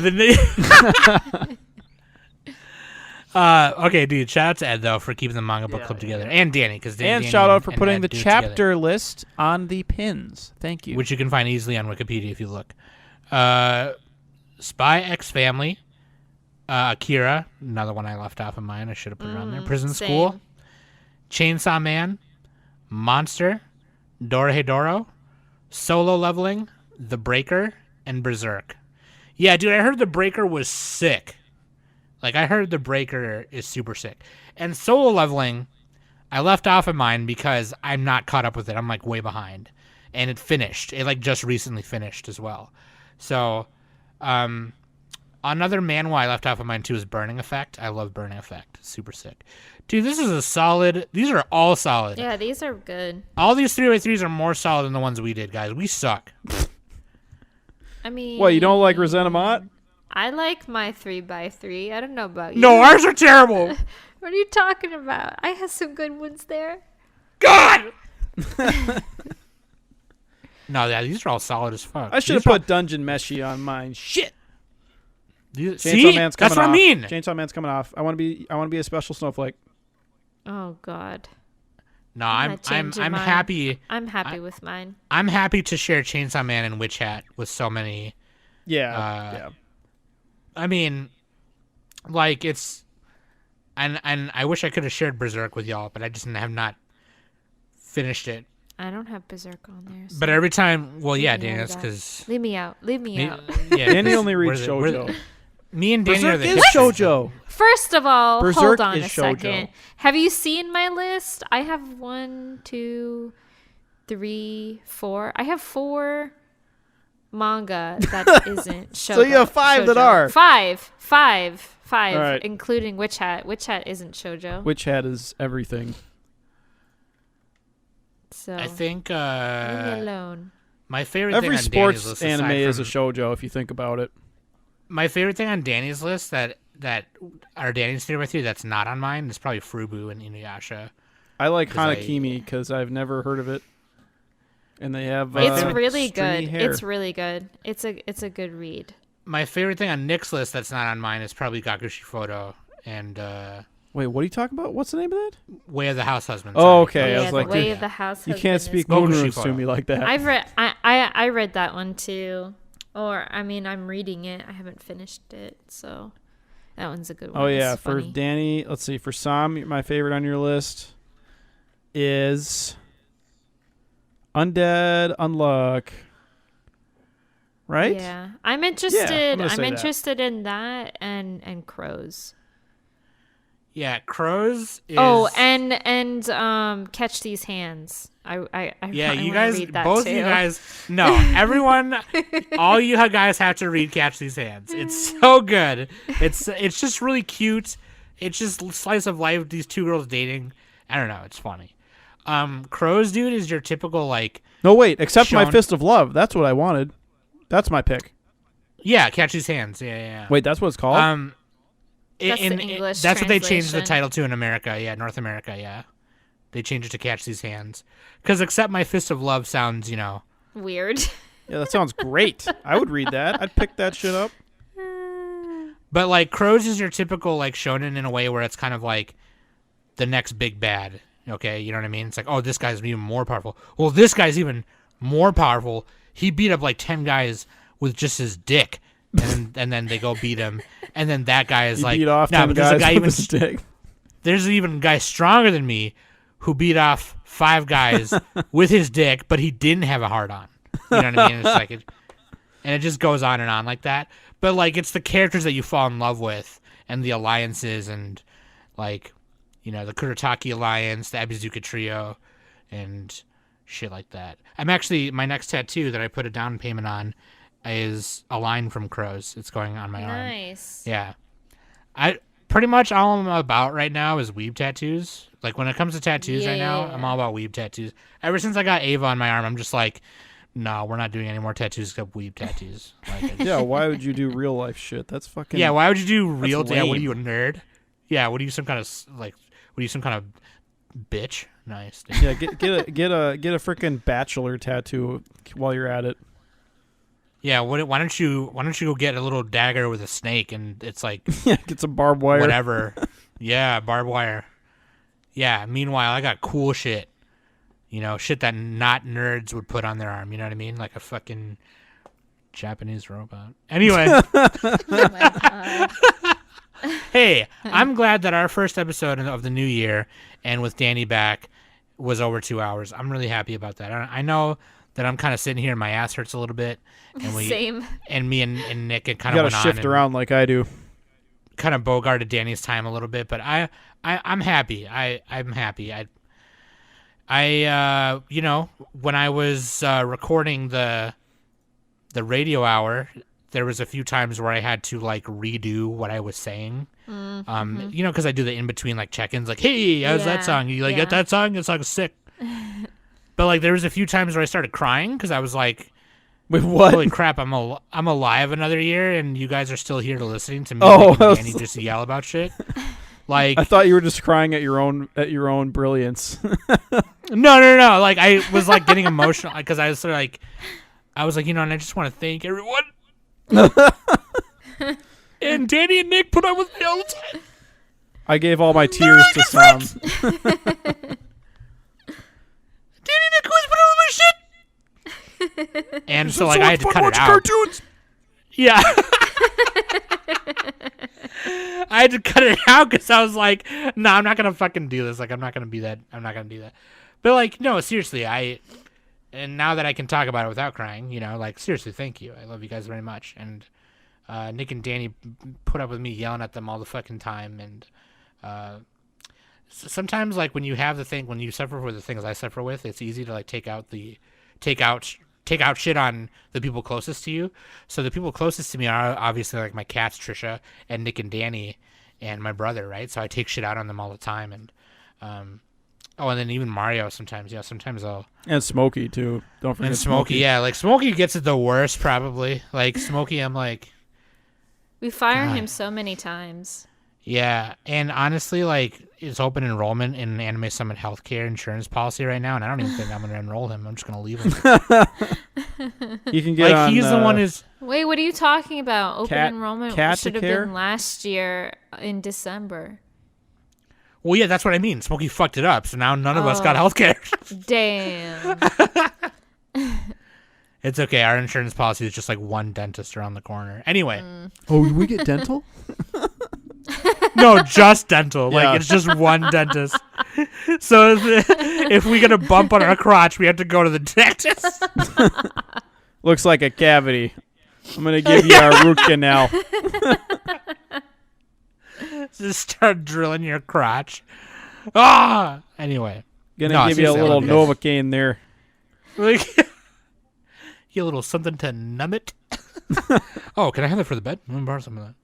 Okay, dude. Shout out to Ed though for keeping the manga book club together, and Danny because And shout out for putting the chapter list on the pins. Thank you. which you can find easily on Wikipedia if you look. Spy X Family, Akira, another one I left off of mine. I should have put it on there. Prison same. School, Chainsaw Man, Monster, Dorohedoro, Solo Leveling, The Breaker, and Berserk. Yeah, dude, I heard The Breaker was sick. Like, I heard The Breaker is super sick. And Solo Leveling, I left off of mine because I'm not caught up with it. I'm, like, way behind. And it finished. It, like, just recently finished as well. So, another manhwa I left off of mine, too, is Burning Effect. I love Burning Effect. Super sick. Dude, this is a solid... These are all solid. Yeah, these are good. All these 3x3s are more solid than the ones we did, guys. We suck. I mean... What, you don't like Resentment? I like my 3x3. I don't know about you. No, ours are terrible. What are you talking about? I have some good ones there. God! No, yeah, these are all solid as fuck. I should have put Dungeon Meshi on mine. Shit. See? Man's That's coming what I off. mean. Chainsaw Man's coming off. I want to be a special snowflake. Oh, God. No, I'm I'm changing mine. happy. I'm happy with mine. I'm happy to share Chainsaw Man and Witch Hat with so many. Yeah. I mean, like it's, and I wish I could have shared Berserk with y'all, but I just have not finished it. I don't have Berserk on there. So But every time, well, yeah, Leave me Danny, out of that's that. because Leave me out. Leave me out. yeah, Danny 'cause only reads we're shoujo. me and Danny are Berserk the is hipsters. shoujo. First of all, Berserk hold on is a second. shoujo. Have you seen my list? I have 1, 2, 3, 4. I have 4 manga that isn't shoujo. So you have 5 that shoujo. are. 5, All right. including Witch Hat. Witch Hat isn't shoujo. Witch Hat is everything. So I think leave me alone. my favorite Every thing on Danny's sports list, anime aside is a from- shoujo if you think about it. My favorite thing on Danny's list that are Danny's favorite three that's not on mine is probably Furubu and Inuyasha. I like 'Cause Hanakimi because I've never heard of it, and they have. It's favorite really stringy good. hair. It's really good. It's a good read. My favorite thing on Nick's list that's not on mine is probably Gakushi Photo and Wait, what are you talking about? What's the name of that? Way of the House Husband. Oh, sorry. okay. I yeah, was the like, way dude, of the house. you Husband can't is speak good. Gokushi moon photo. to me like that. I've read. I read that one too, or I mean, I'm reading it. I haven't finished it, so that one's a good one. Oh yeah, It's for funny. Danny. Let's see. For Sam, my favorite on your list is Undead Unluck. Right? Yeah, I'm interested. gonna I'm say that. interested in that and Crows. Yeah, Crows is... Oh, and Catch These Hands. I yeah, I you wanna guys, read that both too. of you guys, no, everyone, all you guys have to read Catch These Hands. It's so good. It's just really cute. It's just slice of life, these two girls dating. I don't know, it's funny. Crows, dude, is your typical, like... No, wait. Except my Shown- Fist of Love. That's what I wanted. That's my pick. Yeah, Catch These Hands, yeah. Wait, that's what it's called? That's the English that's what they changed the translation. title to in America. Yeah, North America. Yeah, they changed it to Catch These Hands. Because Accept My Fist of Love sounds, Weird. Yeah, that sounds great. I would read that. I'd pick that shit up. But like Crows is your typical like shonen in a way where it's kind of like the next big bad. Okay, you know what I mean? It's like, oh, this guy's even more powerful. Well, this guy's even more powerful. He beat up like 10 guys with just his dick. And then they go beat him, and then that guy is He like, beat off "Nah, 10 but there's a guys guy with even a stick. there's even a guy stronger than me who beat off 5 guys with his dick, but he didn't have a hard on." You know what I mean? It's like and it just goes on and on like that. But like it's the characters that you fall in love with and the alliances and like the Kuretake Alliance, the Abizuka Trio, and shit like that. I'm actually my next tattoo that I put a down payment on is a line from Crows. It's going on my arm. Nice. Yeah. I pretty much all I'm about right now is weeb tattoos. Like when it comes to tattoos right now, Yeah. I'm all about weeb tattoos. Ever since I got Ava on my arm, I'm just like, no, we're not doing any more tattoos except weeb tattoos. Like, I just- Yeah, why would you do real life shit? That's fucking. yeah, why would you do real? That's Yeah, what are lame. you, a nerd? Yeah, what are you, some kind of bitch? Nice. dude. Yeah, get a freaking bachelor tattoo while you're at it. Yeah, why don't you go get a little dagger with a snake and it's like Yeah, get some barbed wire. whatever. Yeah, barbed wire. Yeah, meanwhile, I got cool shit. Shit that not nerds would put on their arm. You know what I mean? Like a fucking Japanese robot. Anyway. Oh my god. Hey, I'm glad that our first episode of the new year and with Danny back was over 2 hours. I'm really happy about that. I know that I'm kind of sitting here and my ass hurts a little bit. And Same. And me and Nick kind You of got went to on shift and around like I do. kind of bogarted Danny's time a little bit, but I'm happy. I'm happy. I you know, when I was recording the radio hour, there was a few times where I had to like redo what I was saying. Mm-hmm. You know, because I do the in between like check-ins, like, hey, how's that song? You like get that song? That song's sick. But like, there was a few times where I started crying because I was like, Wait, what? holy crap, I'm alive another year, and you guys are still here to listening to me Oh, and Danny just yell about shit. Like, I thought you were just crying at your own brilliance. no. Like, I was like getting emotional because I was sort of like, you know, and I just want to thank everyone. And Danny and Nick put up with me all the time. I gave all my tears to Sam. Danny and Nick always put up with my shit. And so like I had to cut it out. Cartoons. Yeah. I had to cut it out because I was like, no, I'm not gonna fucking do this. Like, I'm not gonna be that. I'm not gonna do that. But like, no, seriously, and now that I can talk about it without crying, you know, like, seriously, thank you. I love you guys very much. And Nick and Danny put up with me yelling at them all the fucking time. And sometimes, like, when you suffer with the things I suffer with, it's easy to like take out shit on the people closest to you. So the people closest to me are obviously like my cats, Trisha, and Nick and Danny, and my brother, right? So I take shit out on them all the time. And and then even Mario sometimes. Yeah, sometimes I'll. And Smokey too. Don't forget And Smokey, yeah, like Smokey gets it the worst probably. Like Smokey, I'm like. We fire God. him so many times. Yeah, and honestly, like, it's open enrollment in Anime Summit healthcare insurance policy right now, and I don't even think I'm going to enroll him. I'm just going to leave him. You can get like, on. he's the one who's. Wait, what are you talking about? Open enrollment cat should have care? been last year in December. Well, yeah, that's what I mean. Smokey fucked it up, so now none of us got healthcare. Damn. It's okay. Our insurance policy is just like one dentist around the corner. Anyway. Oh, we get dental? No, just dental. Yeah. Like, it's just one dentist. So if we get a bump on our crotch, we have to go to the dentist. Looks like a cavity. I'm going to give you a root canal. Just start drilling your crotch. Ah! Anyway. Gonna give you a little Novocaine there. Like, you a little something to numb it. Oh, can I have that for the bed? I'm going to borrow some of that.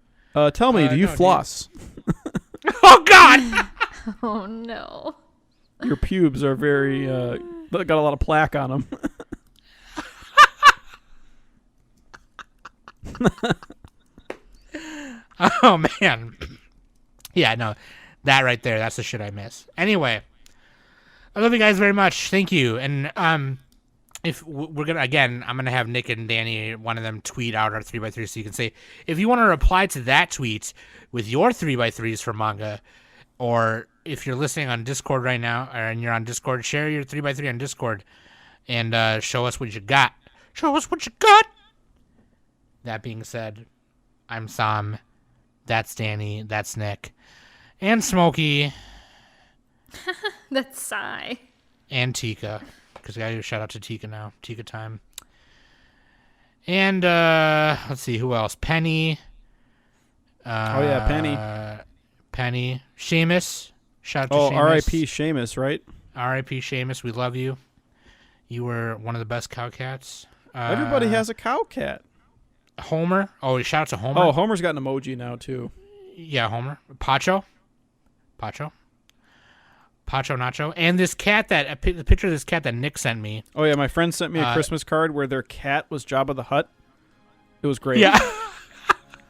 Tell me, do you no, dude. floss? Oh, God! Oh, no. Your pubes are very, got a lot of plaque on them. Oh, man. Yeah, no. That right there, that's the shit I miss. Anyway, I love you guys very much. Thank you. And if we're going to, again, I'm going to have Nick and Danny, one of them, tweet out our 3x3 so you can say, if you want to reply to that tweet with your 3x3s for manga, or if you're listening on Discord right now, and you're on Discord, share your 3x3 on Discord and show us what you got. Show us what you got. That being said, I'm Sam. That's Danny. That's Nick. And Smokey. That's Sigh. And Tika. Because I got to shout out to Tika now. Tika time. And, let's see, who else? Penny. Oh, yeah, Penny. Penny. Seamus. Shout out to Oh, Seamus. R.I.P. Seamus, right? R.I.P. Seamus. We love you. You were one of the best cow cats. Everybody has a cow cat. Homer. Oh, shout out to Homer. Oh, Homer's got an emoji now, too. Yeah, Homer. Pacho Nacho. And this cat the picture of this cat that Nick sent me. Oh, yeah, my friend sent me a Christmas card where their cat was Jabba the Hutt. It was great. Yeah.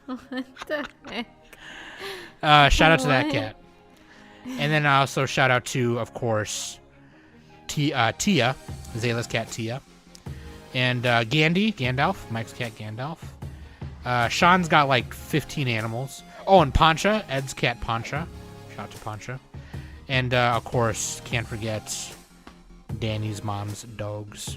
What the heck? Shout out to that cat. And then I also shout out to, of course, Tia, Zayla's cat Tia. And Gandalf, Mike's cat Gandalf. Sean's got like 15 animals. Oh, and Pancha, Ed's cat Pancha. Shout out to Pancha. And, of course, can't forget Danny's mom's dogs.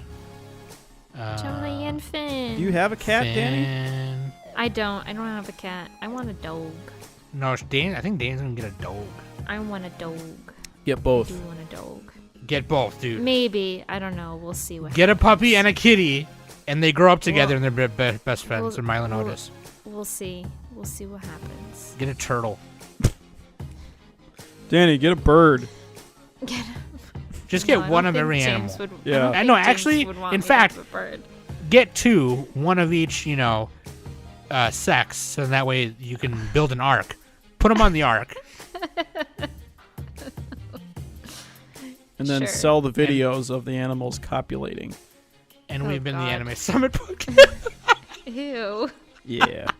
Johnny and Finn. Do you have a cat, Danny? Finn. I don't have a cat. I want a dog. No, Dan. I think Dan's gonna get a dog. I want a dog. Get I both. do want a dog. Get both, dude. Maybe. I don't know. We'll see what Get a puppy and a kitty, and they grow up together and they're best friends. Well, They're Milo and well- Otis. We'll see. We'll see what happens. Get a turtle. Danny, get a bird. Just No, get I one don't of every think animal. James would- Yeah. I don't I think know, James actually, would want in me to have fact- a bird. Get two, one of each, sex, so that way you can build an ark. Put them on the ark. And then Sure. sell the videos of the animals copulating. And Oh, we've been the God. Anime Summit podcast. Ew. Yeah.